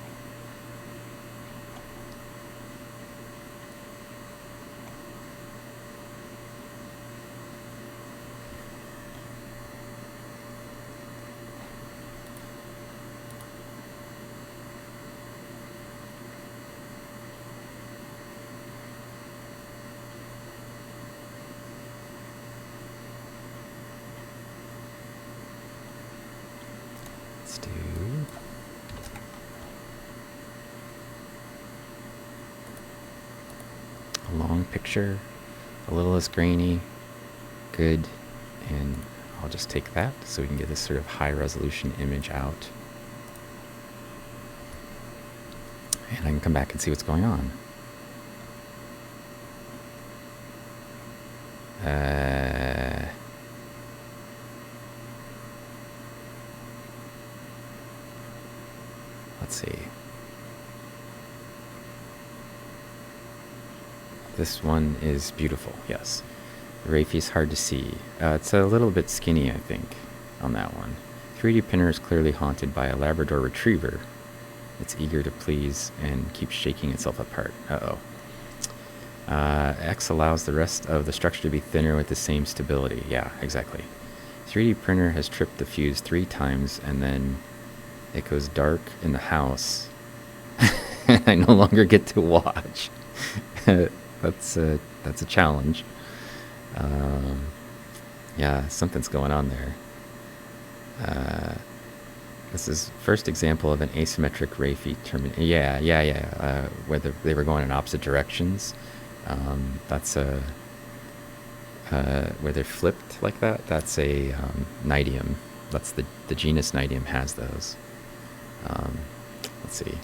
Speaker 1: Picture, a little less grainy, good, and I'll just take that so we can get this sort of high resolution image out, and I can come back and see what's going on. Let's see. This one is beautiful, yes. The Raphi's hard to see. It's a little bit skinny, I think, on that one. 3D printer is clearly haunted by a Labrador Retriever. It's eager to please and keeps shaking itself apart. Uh-oh. X allows the rest of the structure to be thinner with the same stability. Yeah, exactly. 3D printer has tripped the fuse 3 times, and then it goes dark in the house. I no longer get to watch. That's a challenge. Yeah, something's going on there. This is first example of an asymmetric Raphi termination. Yeah. Whether they were going in opposite directions. That's a where they're flipped like that. That's a Cnidium. That's the genus Cnidium has those. Let's see.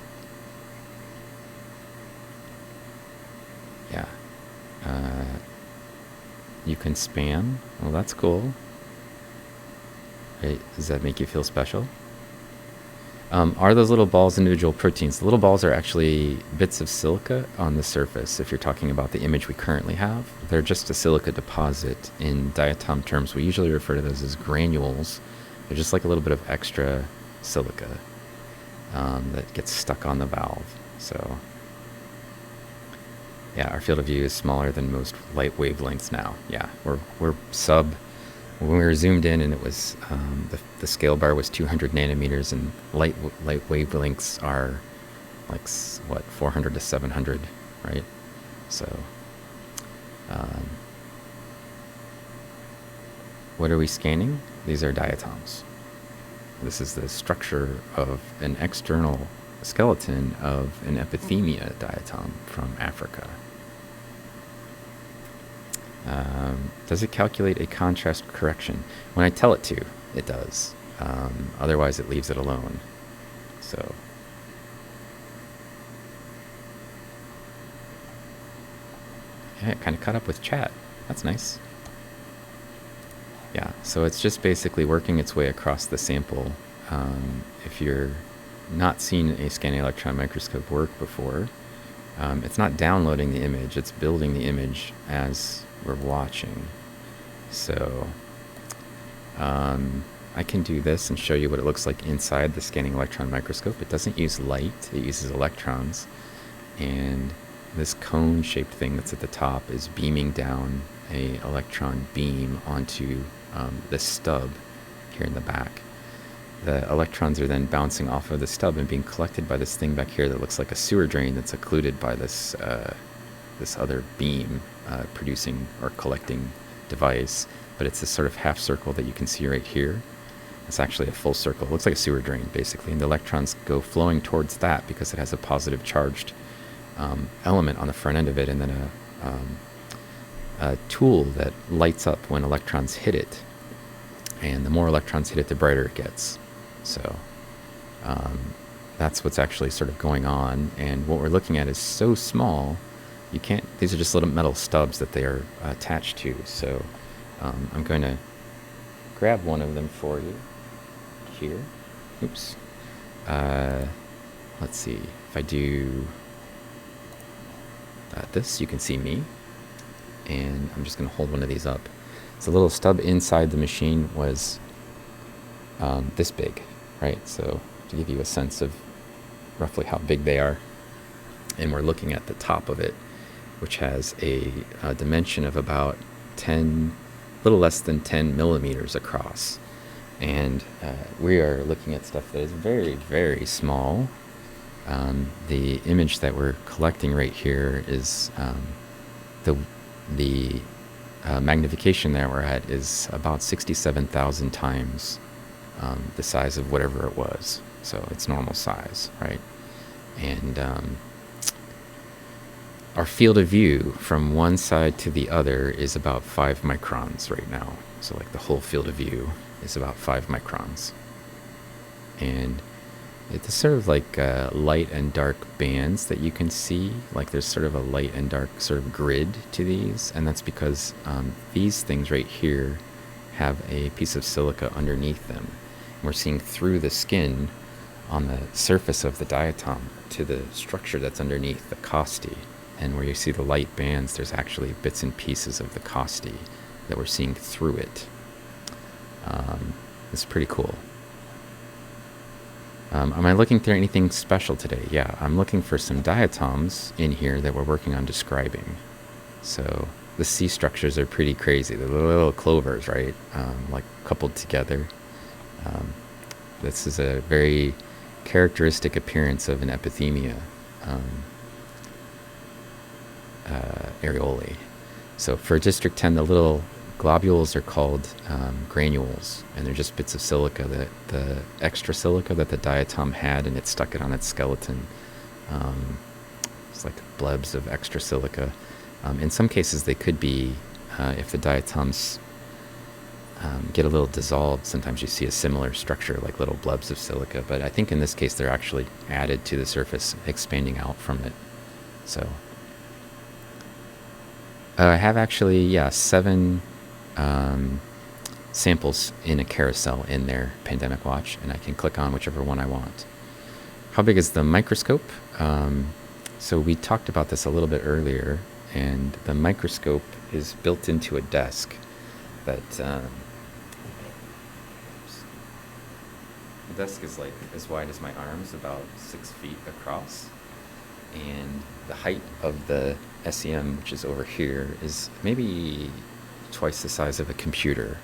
Speaker 1: Yeah. You can span. Well, that's cool. Right. Does that make you feel special? Are those little balls individual proteins? The little balls are actually bits of silica on the surface, if you're talking about the image we currently have. They're just a silica deposit. In diatom terms, we usually refer to those as granules. They're just like a little bit of extra silica that gets stuck on the valve. So, yeah, our field of view is smaller than most light wavelengths now. Yeah, we're sub. When we were zoomed in, and it was the scale bar was 200 nanometers, and light wavelengths are like what 400 to 700, right? So, what are we scanning? These are diatoms. This is the structure of an external skeleton of an epithemia diatom from Africa. Does it calculate a contrast correction? When I tell it to, it does. Otherwise, it leaves it alone. So, yeah, it kind of caught up with chat. That's nice. Yeah, so it's just basically working its way across the sample. If you're not seen a scanning electron microscope work before, it's not downloading the image, it's building the image as we're watching. So I I can do this and show you what it looks like inside the scanning electron microscope. It doesn't use light, it uses electrons. And this cone-shaped thing that's at the top is beaming down a electron beam onto the stub here in the back. The electrons are then bouncing off of the stub and being collected by this thing back here that looks like a sewer drain that's occluded by this this other beam producing or collecting device. But it's this sort of half circle that you can see right here. It's actually a full circle. It looks like a sewer drain, basically. And the electrons go flowing towards that because it has a positive charged element on the front end of it, and then a tool that lights up when electrons hit it. And the more electrons hit it, the brighter it gets. So that's what's actually sort of going on. And what we're looking at is so small, you can't, these are just little metal stubs that they are attached to. So I'm going to grab one of them for you here. Oops. Let's see. If I do this, you can see me. And I'm just going to hold one of these up. So the little stub inside the machine was this big, right? So to give you a sense of roughly how big they are. And we're looking at the top of it, which has a dimension of about 10, a little less than 10 millimeters across. And we are looking at stuff that is very, very small. The image that we're collecting right here is the magnification that we're at is about 67,000 times the size of whatever it was. So it's normal size, right? And our field of view from one side to the other is about 5 microns right now. So like the whole field of view is about 5 microns. And it's sort of like light and dark bands that you can see. Like there's sort of a light and dark sort of grid to these. And that's because these things right here have a piece of silica underneath them. We're seeing through the skin on the surface of the diatom to the structure that's underneath, the costi. And where you see the light bands, there's actually bits and pieces of the costi that we're seeing through it. It's pretty cool. Am I looking through anything special today? Yeah, I'm looking for some diatoms in here that we're working on describing. So the C structures are pretty crazy. They're little clovers, right? Like coupled together. This is a very characteristic appearance of an epithemia areolae. So for District 10, the little globules are called granules, and they're just bits of silica, that the extra silica that the diatom had, and it stuck it on its skeleton. It's like blebs of extra silica. In some cases, they could be, if the diatoms get a little dissolved, sometimes you see a similar structure, like little blebs of silica. But I think in this case, they're actually added to the surface, expanding out from it. So I have actually, 7 samples in a carousel in their Pandemic Watch, and I can click on whichever one I want. How big is the microscope? So we talked about this a little bit earlier, and the microscope is built into a desk that the desk is like as wide as my arms, about 6 feet across, and the height of the SEM, which is over here, is maybe twice the size of a computer.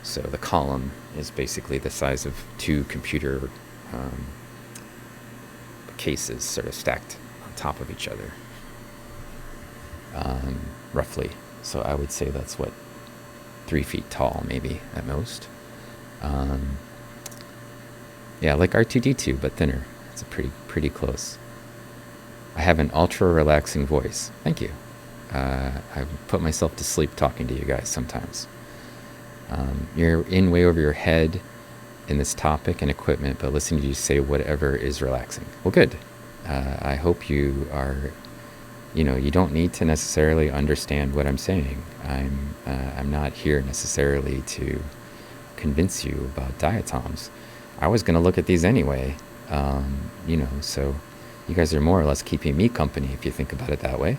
Speaker 1: So the column is basically the size of 2 computer cases sort of stacked on top of each other, roughly. So I would say that's what, 3 feet tall, maybe at most. Yeah, like R2-D2, but thinner. It's a pretty close. I have an ultra relaxing voice. Thank you. I put myself to sleep talking to you guys sometimes. You're in way over your head in this topic and equipment, but listening to you say whatever is relaxing. Well, good. I hope you are, you don't need to necessarily understand what I'm saying. I'm not here necessarily to convince you about diatoms. I was going to look at these anyway, so you guys are more or less keeping me company if you think about it that way.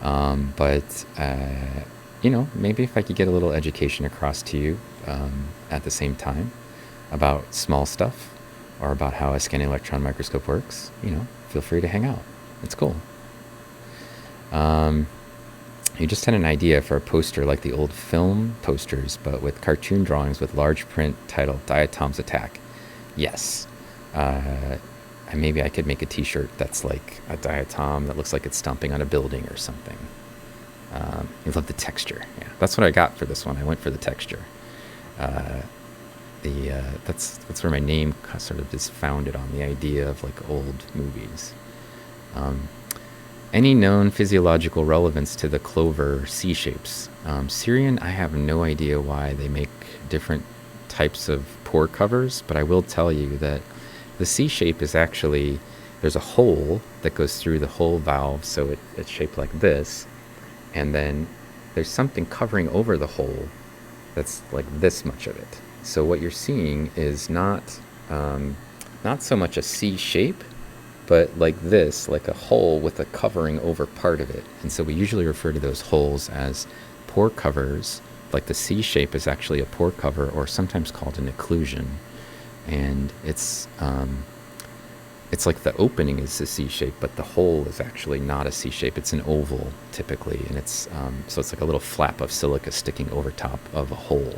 Speaker 1: But maybe if I could get a little education across to you at the same time about small stuff or about how a scanning electron microscope works, feel free to hang out. It's cool. You just had an idea for a poster like the old film posters, but with cartoon drawings with large print titled Diatoms Attack. Yes. Maybe I could make a t-shirt that's like a diatom that looks like it's stomping on a building or something. You love the texture. Yeah, that's what I got for this one. I went for the texture. That's where my name sort of is founded on, the idea of like old movies. Any known physiological relevance to the clover C shapes? Syrian, I have no idea why they make different types of pore covers, but I will tell you that the C shape is actually, there's a hole that goes through the whole valve, so it's shaped like this, and then there's something covering over the hole that's like this much of it. So what you're seeing is not so much a C shape, but like this, like a hole with a covering over part of it. And so we usually refer to those holes as pore covers. Like the C shape is actually a pore cover, or sometimes called an occlusion. And it's like the opening is a C shape, but the hole is actually not a C shape. It's an oval typically, and it's so it's like a little flap of silica sticking over top of a hole.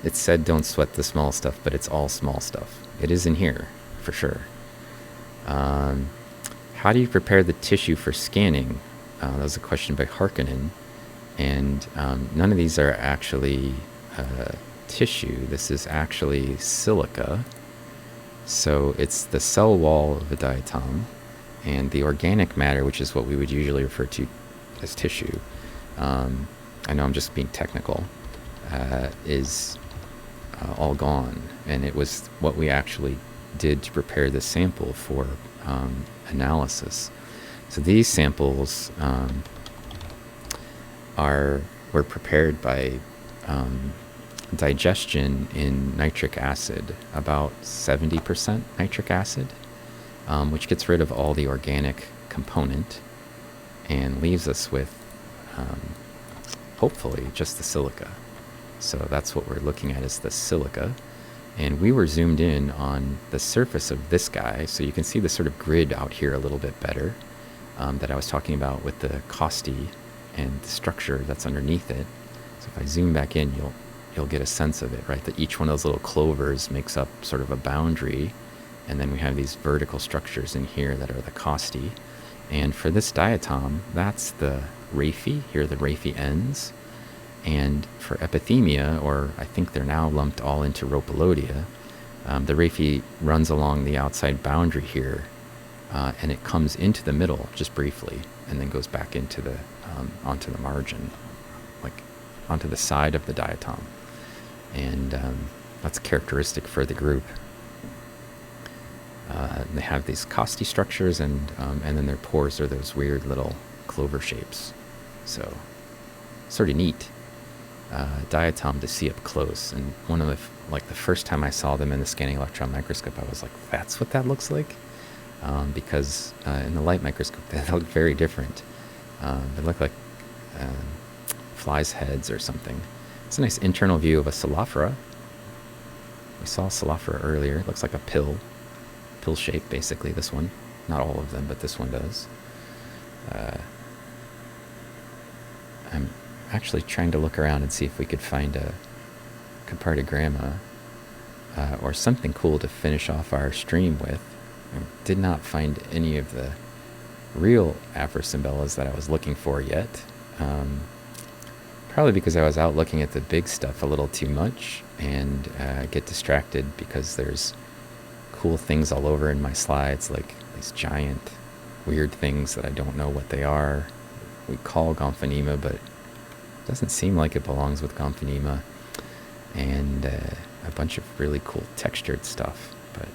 Speaker 1: It said don't sweat the small stuff, but it's all small stuff. It is in here, for sure. How do you prepare the tissue for scanning? That was a question by Harkonnen. And none of these are actually tissue. This is actually silica. So it's the cell wall of a diatom, and the organic matter, which is what we would usually refer to as tissue. I know I'm just being technical. Is all gone, and it was what we actually did to prepare the sample for analysis. So these samples were prepared by digestion in nitric acid, about 70% nitric acid, which gets rid of all the organic component and leaves us with hopefully just the silica. So that's what we're looking at, is the silica. And we were zoomed in on the surface of this guy, so you can see the sort of grid out here a little bit better that I was talking about with the costi and the structure that's underneath it. So if I zoom back in, you'll get a sense of it, right? That each one of those little clovers makes up sort of a boundary, and then we have these vertical structures in here that are the costi. And for this diatom, that's the raphe. Here are the raphe ends. And for epithemia, or I think they're now lumped all into Rhopalodia, the raphe runs along the outside boundary here, and it comes into the middle just briefly, and then goes back into the onto the margin, like onto the side of the diatom. And that's characteristic for the group. They have these costi structures, and then their pores are those weird little clover shapes. So sort of neat. Diatom to see up close, and one of the first time I saw them in the scanning electron microscope, I was like, that's what that looks like, because in the light microscope they look very different. They look like flies' heads or something. It's a nice internal view of a Celophora. We saw Celophora earlier. It looks like a pill shape, basically. This one, not all of them, but this one does. I'm actually trying to look around and see if we could find a Capartogramma or something cool to finish off our stream with. I did not find any of the real Afrosimbellas that I was looking for yet. Probably because I was out looking at the big stuff a little too much, and get distracted because there's cool things all over in my slides, like these giant weird things that I don't know what they are. We call Gomphonema, but doesn't seem like it belongs with Gomphonema, and a bunch of really cool textured stuff. But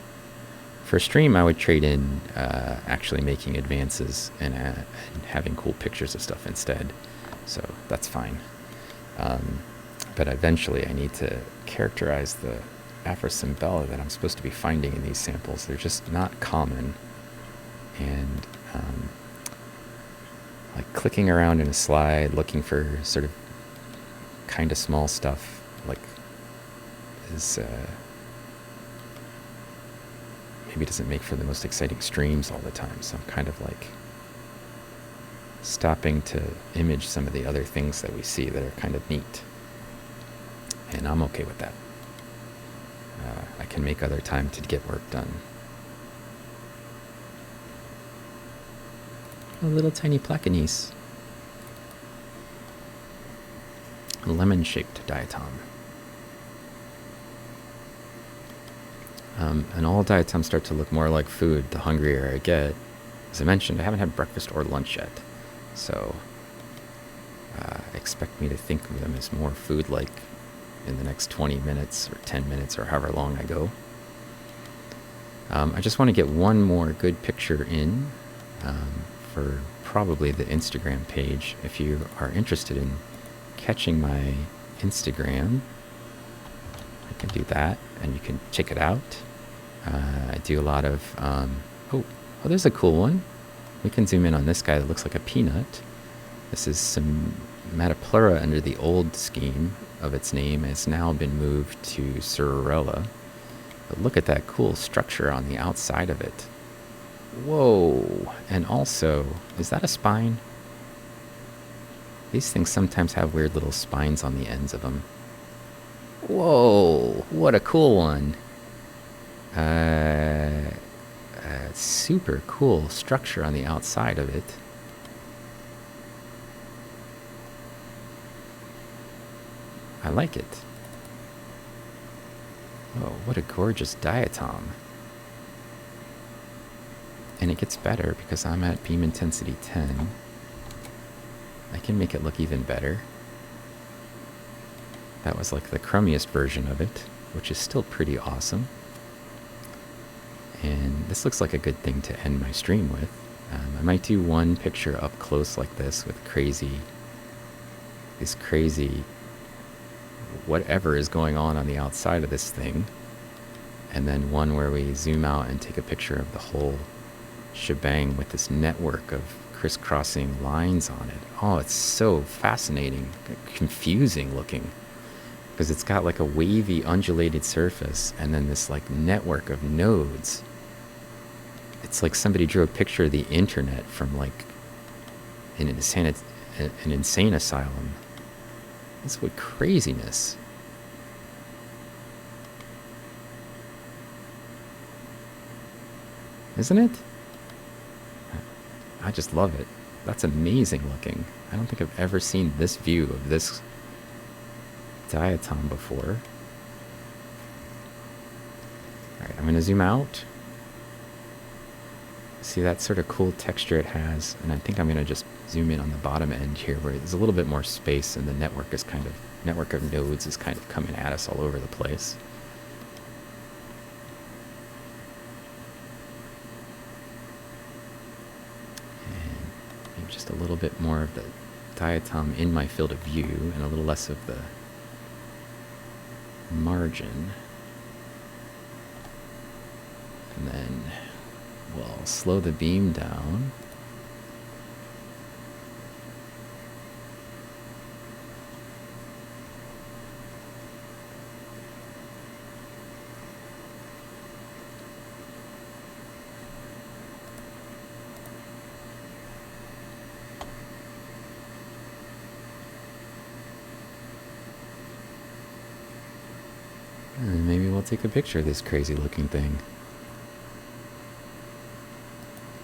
Speaker 1: for a stream, I would trade in actually making advances and having cool pictures of stuff instead. So that's fine. But eventually I need to characterize the Afrosimbella that I'm supposed to be finding in these samples. They're just not common. and like clicking around in a slide, looking for sort of kind of small stuff, like is maybe doesn't make for the most exciting streams all the time. So I'm kind of like stopping to image some of the other things that we see that are kind of neat. And I'm okay with that. I can make other time to get work done. A little tiny placanese. A lemon-shaped diatom. And all diatoms start to look more like food the hungrier I get. As I mentioned, I haven't had breakfast or lunch yet. So expect me to think of them as more food-like in the next 20 minutes or 10 minutes or however long I go. I just want to get one more good picture in for probably the Instagram page. If you are interested in catching my Instagram, I can do that and you can check it out. I do a lot of, oh, there's a cool one. We can zoom in on this guy that looks like a peanut. This is some Metapleura under the old scheme of its name. It's now been moved to Cerulella. But look at that cool structure on the outside of it. Whoa! And also, is that a spine? These things sometimes have weird little spines on the ends of them. Whoa! What a cool one! Super cool structure on the outside of it. I like it. Oh, what a gorgeous diatom. And it gets better because I'm at beam intensity 10. I can make it look even better. That was like the crummiest version of it, which is still pretty awesome. And this looks like a good thing to end my stream with. I might do one picture up close like this with this crazy whatever is going on the outside of this thing. And then one where we zoom out and take a picture of the whole shebang with this network of crisscrossing lines on it. Oh, it's so fascinating, confusing looking. Because it's got like a wavy, undulated surface and then this like network of nodes. It's like somebody drew a picture of the internet from like an insane asylum. That's what craziness. Isn't it? I just love it. That's amazing looking. I don't think I've ever seen this view of this diatom before. Alright, I'm going to zoom out. See that sort of cool texture it has, and I think I'm going to just zoom in on the bottom end here where there's a little bit more space and the network of nodes is kind of coming at us all over the place. And maybe just a little bit more of the diatom in my field of view and a little less of the margin. And then we'll slow the beam down. And maybe we'll take a picture of this crazy looking thing.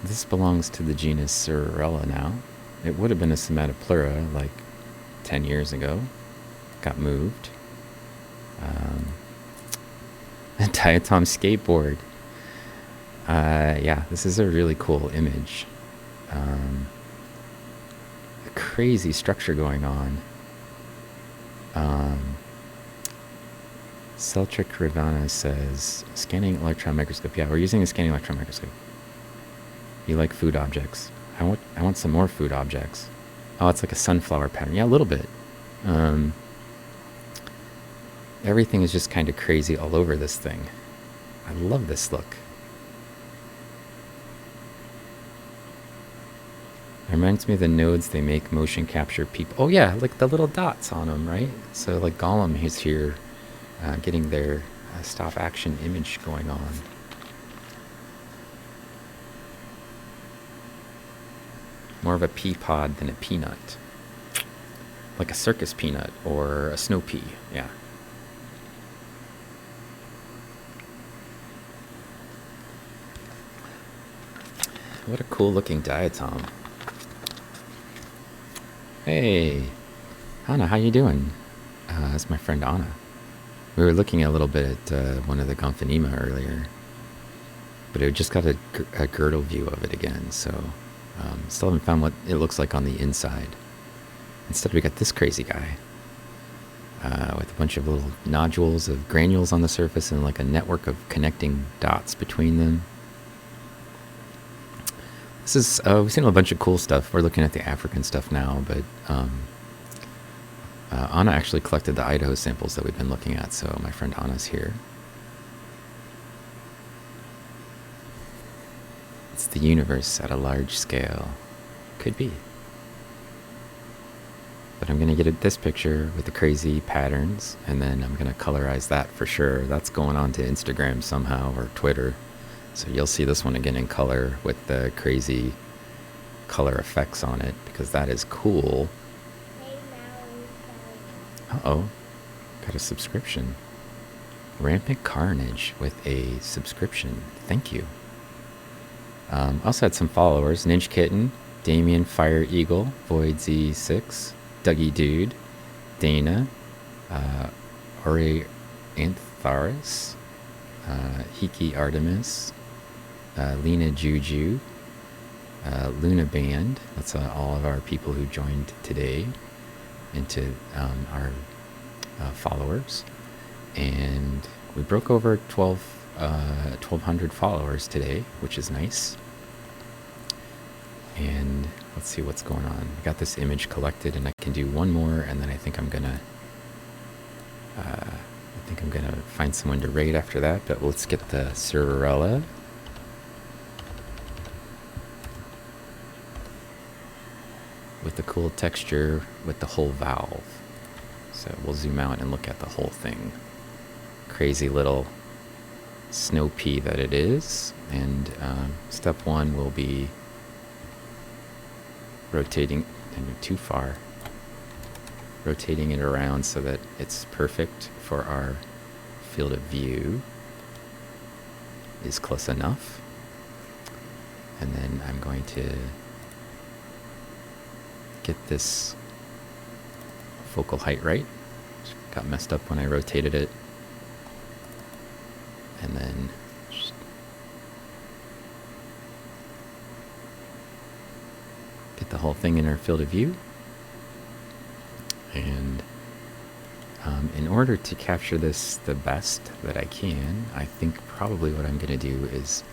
Speaker 1: This belongs to the genus Cerulella now. It would have been a Metapleura like 10 years ago. Got moved. A diatom skateboard. Yeah, this is a really cool image. A crazy structure going on. Celtric Ravana says, scanning electron microscope. Yeah, we're using a scanning electron microscope. You like food objects. I want some more food objects. Oh, it's like a sunflower pattern. Yeah, a little bit. Everything is just kind of crazy all over this thing. I love this look. It reminds me of the nodes they make motion capture people. Oh yeah, like the little dots on them, right? So like Gollum is here getting their stop action image going on. More of a pea pod than a peanut. Like a circus peanut or a snow pea, yeah. What a cool looking diatom. Hey, Anna, how you doing? That's my friend Anna. We were looking a little bit at one of the Gomphonema earlier, but it just got a girdle view of it again, so still haven't found what it looks like on the inside. Instead, we got this crazy guy with a bunch of little nodules of granules on the surface and like a network of connecting dots between them. This is, we've seen a bunch of cool stuff. We're looking at the African stuff now, but Anna actually collected the Idaho samples that we've been looking at, so my friend Anna's here. It's the universe at a large scale. Could be. But I'm going to get this picture with the crazy patterns, and then I'm going to colorize that for sure. That's going on to Instagram somehow, or Twitter. So you'll see this one again in color with the crazy color effects on it, because that is cool. Uh-oh, got a subscription. Rampant Carnage with a subscription. Thank you. Also had some followers. Ninja Kitten, Damien Fire Eagle, Void Z6, Dougie Dude, Dana, Ori Antharis, Hiki Artemis, Lena Juju, Luna Band. That's all of our people who joined today into our followers. And we broke over 1,200 followers today, which is nice. And let's see what's going on. I got this image collected, and I can do one more, and then I think I'm gonna find someone to raid after that. But let's get the Cervarella. With the cool texture with the whole valve. So we'll zoom out and look at the whole thing. Crazy little snow pea that it is. And step one will be rotating, too far. Rotating it around so that it's perfect for our field of view. Is close enough. And then I'm going to get this focal height right. Got messed up when I rotated it. And then just get the whole thing in our field of view. And in order to capture this the best that I can, I think probably what I'm going to do is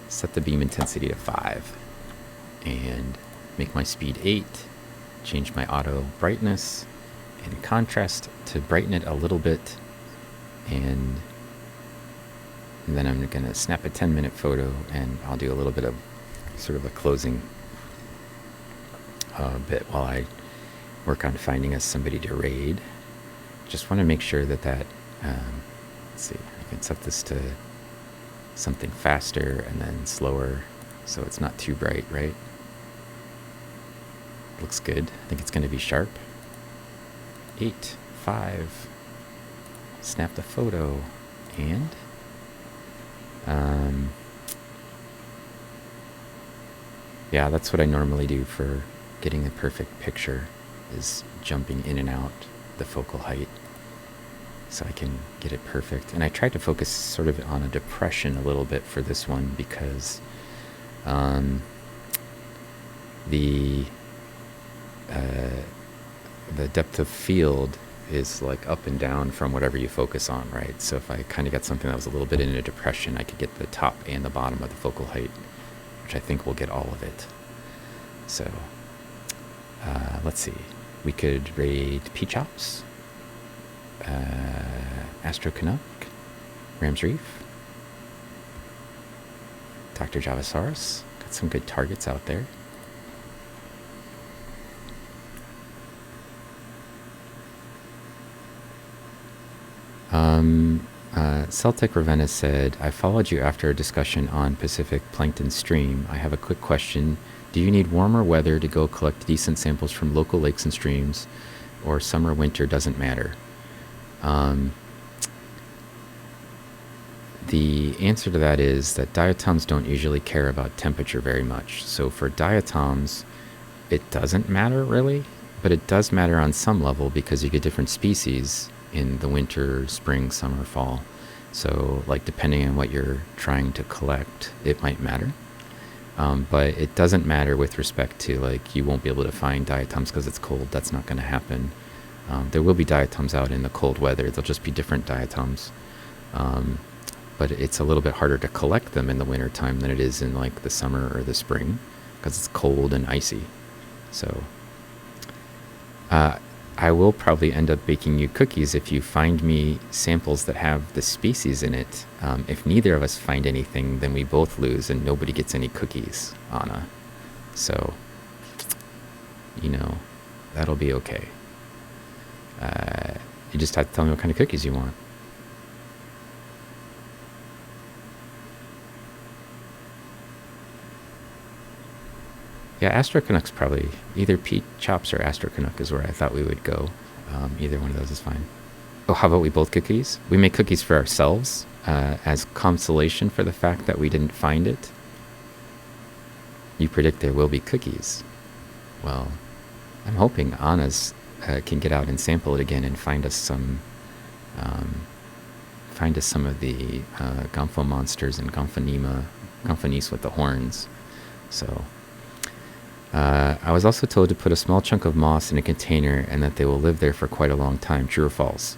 Speaker 1: set the beam intensity to 5 and make my speed 8, change my auto brightness and contrast to brighten it a little bit, and then I'm going to snap a 10-minute photo, and I'll do a little bit of sort of a closing bit while I work on finding us somebody to raid. Just want to make sure that let's see, I can set this to something faster and then slower so it's not too bright, right? Looks good. I think it's going to be sharp. 8, 5. Snap the photo. And yeah, that's what I normally do for getting the perfect picture, is jumping in and out the focal height so I can get it perfect. And I tried to focus sort of on a depression a little bit for this one, because the depth of field is like up and down from whatever you focus on, right? So if I kind of got something that was a little bit in a depression, I could get the top and the bottom of the focal height, which I think will get all of it. So let's see. We could raid Peachops, Astro Canuck, Rams Reef, Dr. Javasaurus. Got some good targets out there. Celtic Ravenna said, I followed you after a discussion on Pacific plankton stream. I have a quick question. Do you need warmer weather to go collect decent samples from local lakes and streams, or summer, winter doesn't matter? The answer to that is that diatoms don't usually care about temperature very much. So for diatoms, it doesn't matter really, but it does matter on some level because you get different species in the winter, spring, summer, fall. So like depending on what you're trying to collect, it might matter. But it doesn't matter with respect to like you won't be able to find diatoms because it's cold. That's not going to happen. There will be diatoms out in the cold weather. They'll just be different diatoms. But it's a little bit harder to collect them in the winter time than it is in like the summer or the spring because it's cold and icy. So I will probably end up baking you cookies if you find me samples that have the species in it. If neither of us find anything, then we both lose and nobody gets any cookies, Anna. So, you know, that'll be okay. You just have to tell me what kind of cookies you want. Yeah, Astro Canuck's probably either Pete Chops or Astro Canuck is where I thought we would go. Either one of those is fine. Oh, how about we both cookies? We make cookies for ourselves as consolation for the fact that we didn't find it. You predict there will be cookies. Well, I'm hoping Anna's can get out and sample it again and find us some of the Gompho monsters and Gomphonese with the horns. So. I was also told to put a small chunk of moss in a container and that they will live there for quite a long time. True or false?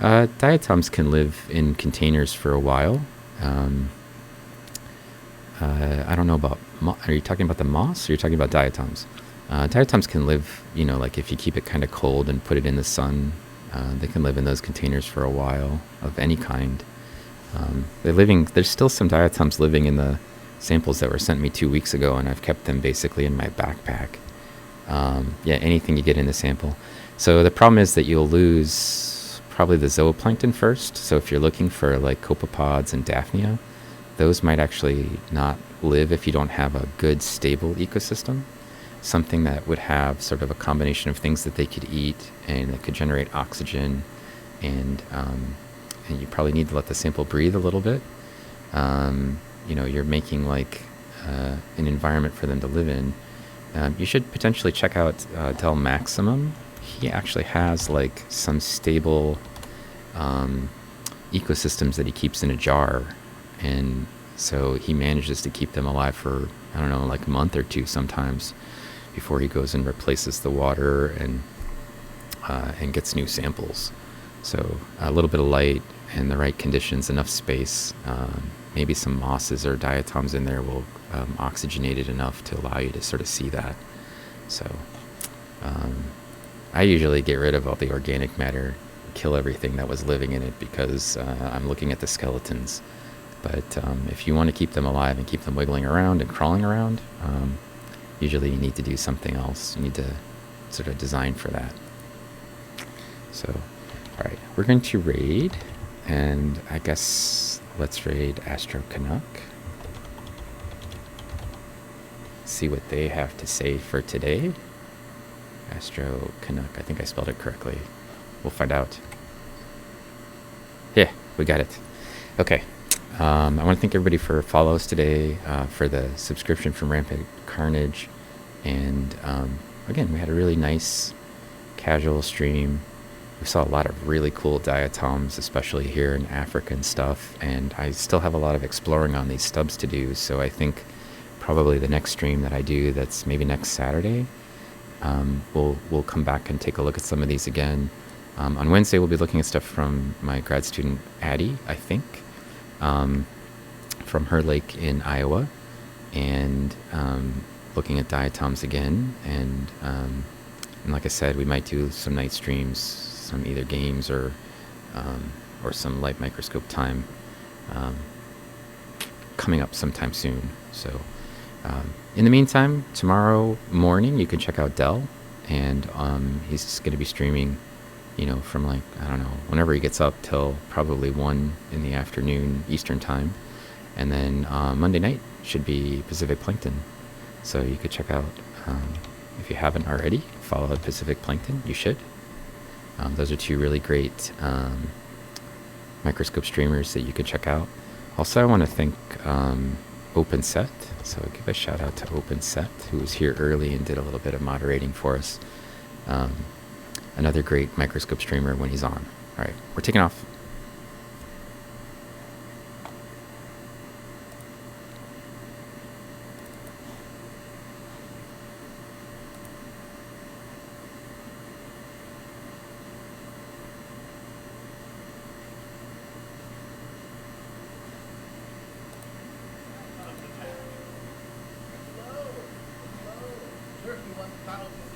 Speaker 1: Diatoms can live in containers for a while. I don't know about... Are you talking about the moss or are you talking about diatoms? Diatoms can live, you know, like if you keep it kind of cold and put it in the sun, they can live in those containers for a while of any kind. There's still some diatoms living in the samples that were sent me 2 weeks ago, and I've kept them basically in my backpack. Yeah, anything you get in the sample. So the problem is that you'll lose probably the zooplankton first. So if you're looking for like copepods and daphnia, those might actually not live if you don't have a good stable ecosystem. Something that would have sort of a combination of things that they could eat and that could generate oxygen, and you probably need to let the sample breathe a little bit. You know, you're making like an environment for them to live in. You should potentially check out Del Maximum. He actually has like some stable ecosystems that he keeps in a jar, and so he manages to keep them alive for, I don't know, like a month or two sometimes before he goes and replaces the water and gets new samples. So a little bit of light and the right conditions, enough space, maybe some mosses or diatoms in there will oxygenate it enough to allow you to sort of see that. So I usually get rid of all the organic matter, kill everything that was living in it because I'm looking at the skeletons. But if you want to keep them alive and keep them wiggling around and crawling around, usually you need to do something else. You need to sort of design for that. So, all right, we're going to raid, and I guess let's raid Astro Canuck. See what they have to say for today. Astro Canuck, I think I spelled it correctly. We'll find out. Yeah, we got it. Okay. I want to thank everybody for follows today, for the subscription from Rampant Carnage. And again, we had a really nice casual stream. We saw a lot of really cool diatoms, especially here in Africa and stuff. And I still have a lot of exploring on these stubs to do. So I think probably the next stream that I do, that's maybe next Saturday, we'll come back and take a look at some of these again. On Wednesday, we'll be looking at stuff from my grad student, Addie, I think. From her lake in Iowa, and looking at diatoms again, and like I said, we might do some night streams, some either games or some light microscope time coming up sometime soon. So in the meantime, tomorrow morning you can check out Dell, and he's going to be streaming you know, from like, I don't know, whenever he gets up till probably 1 in the afternoon Eastern time. And then Monday night should be Pacific Plankton. So you could check out, if you haven't already, follow Pacific Plankton. You should. Those are two really great Microscope streamers that you could check out. Also, I want to thank OpenSet. So give a shout out to OpenSet, who was here early and did a little bit of moderating for us. Another great Microscope streamer when he's on. All right, we're taking off.
Speaker 2: Turkey 1000.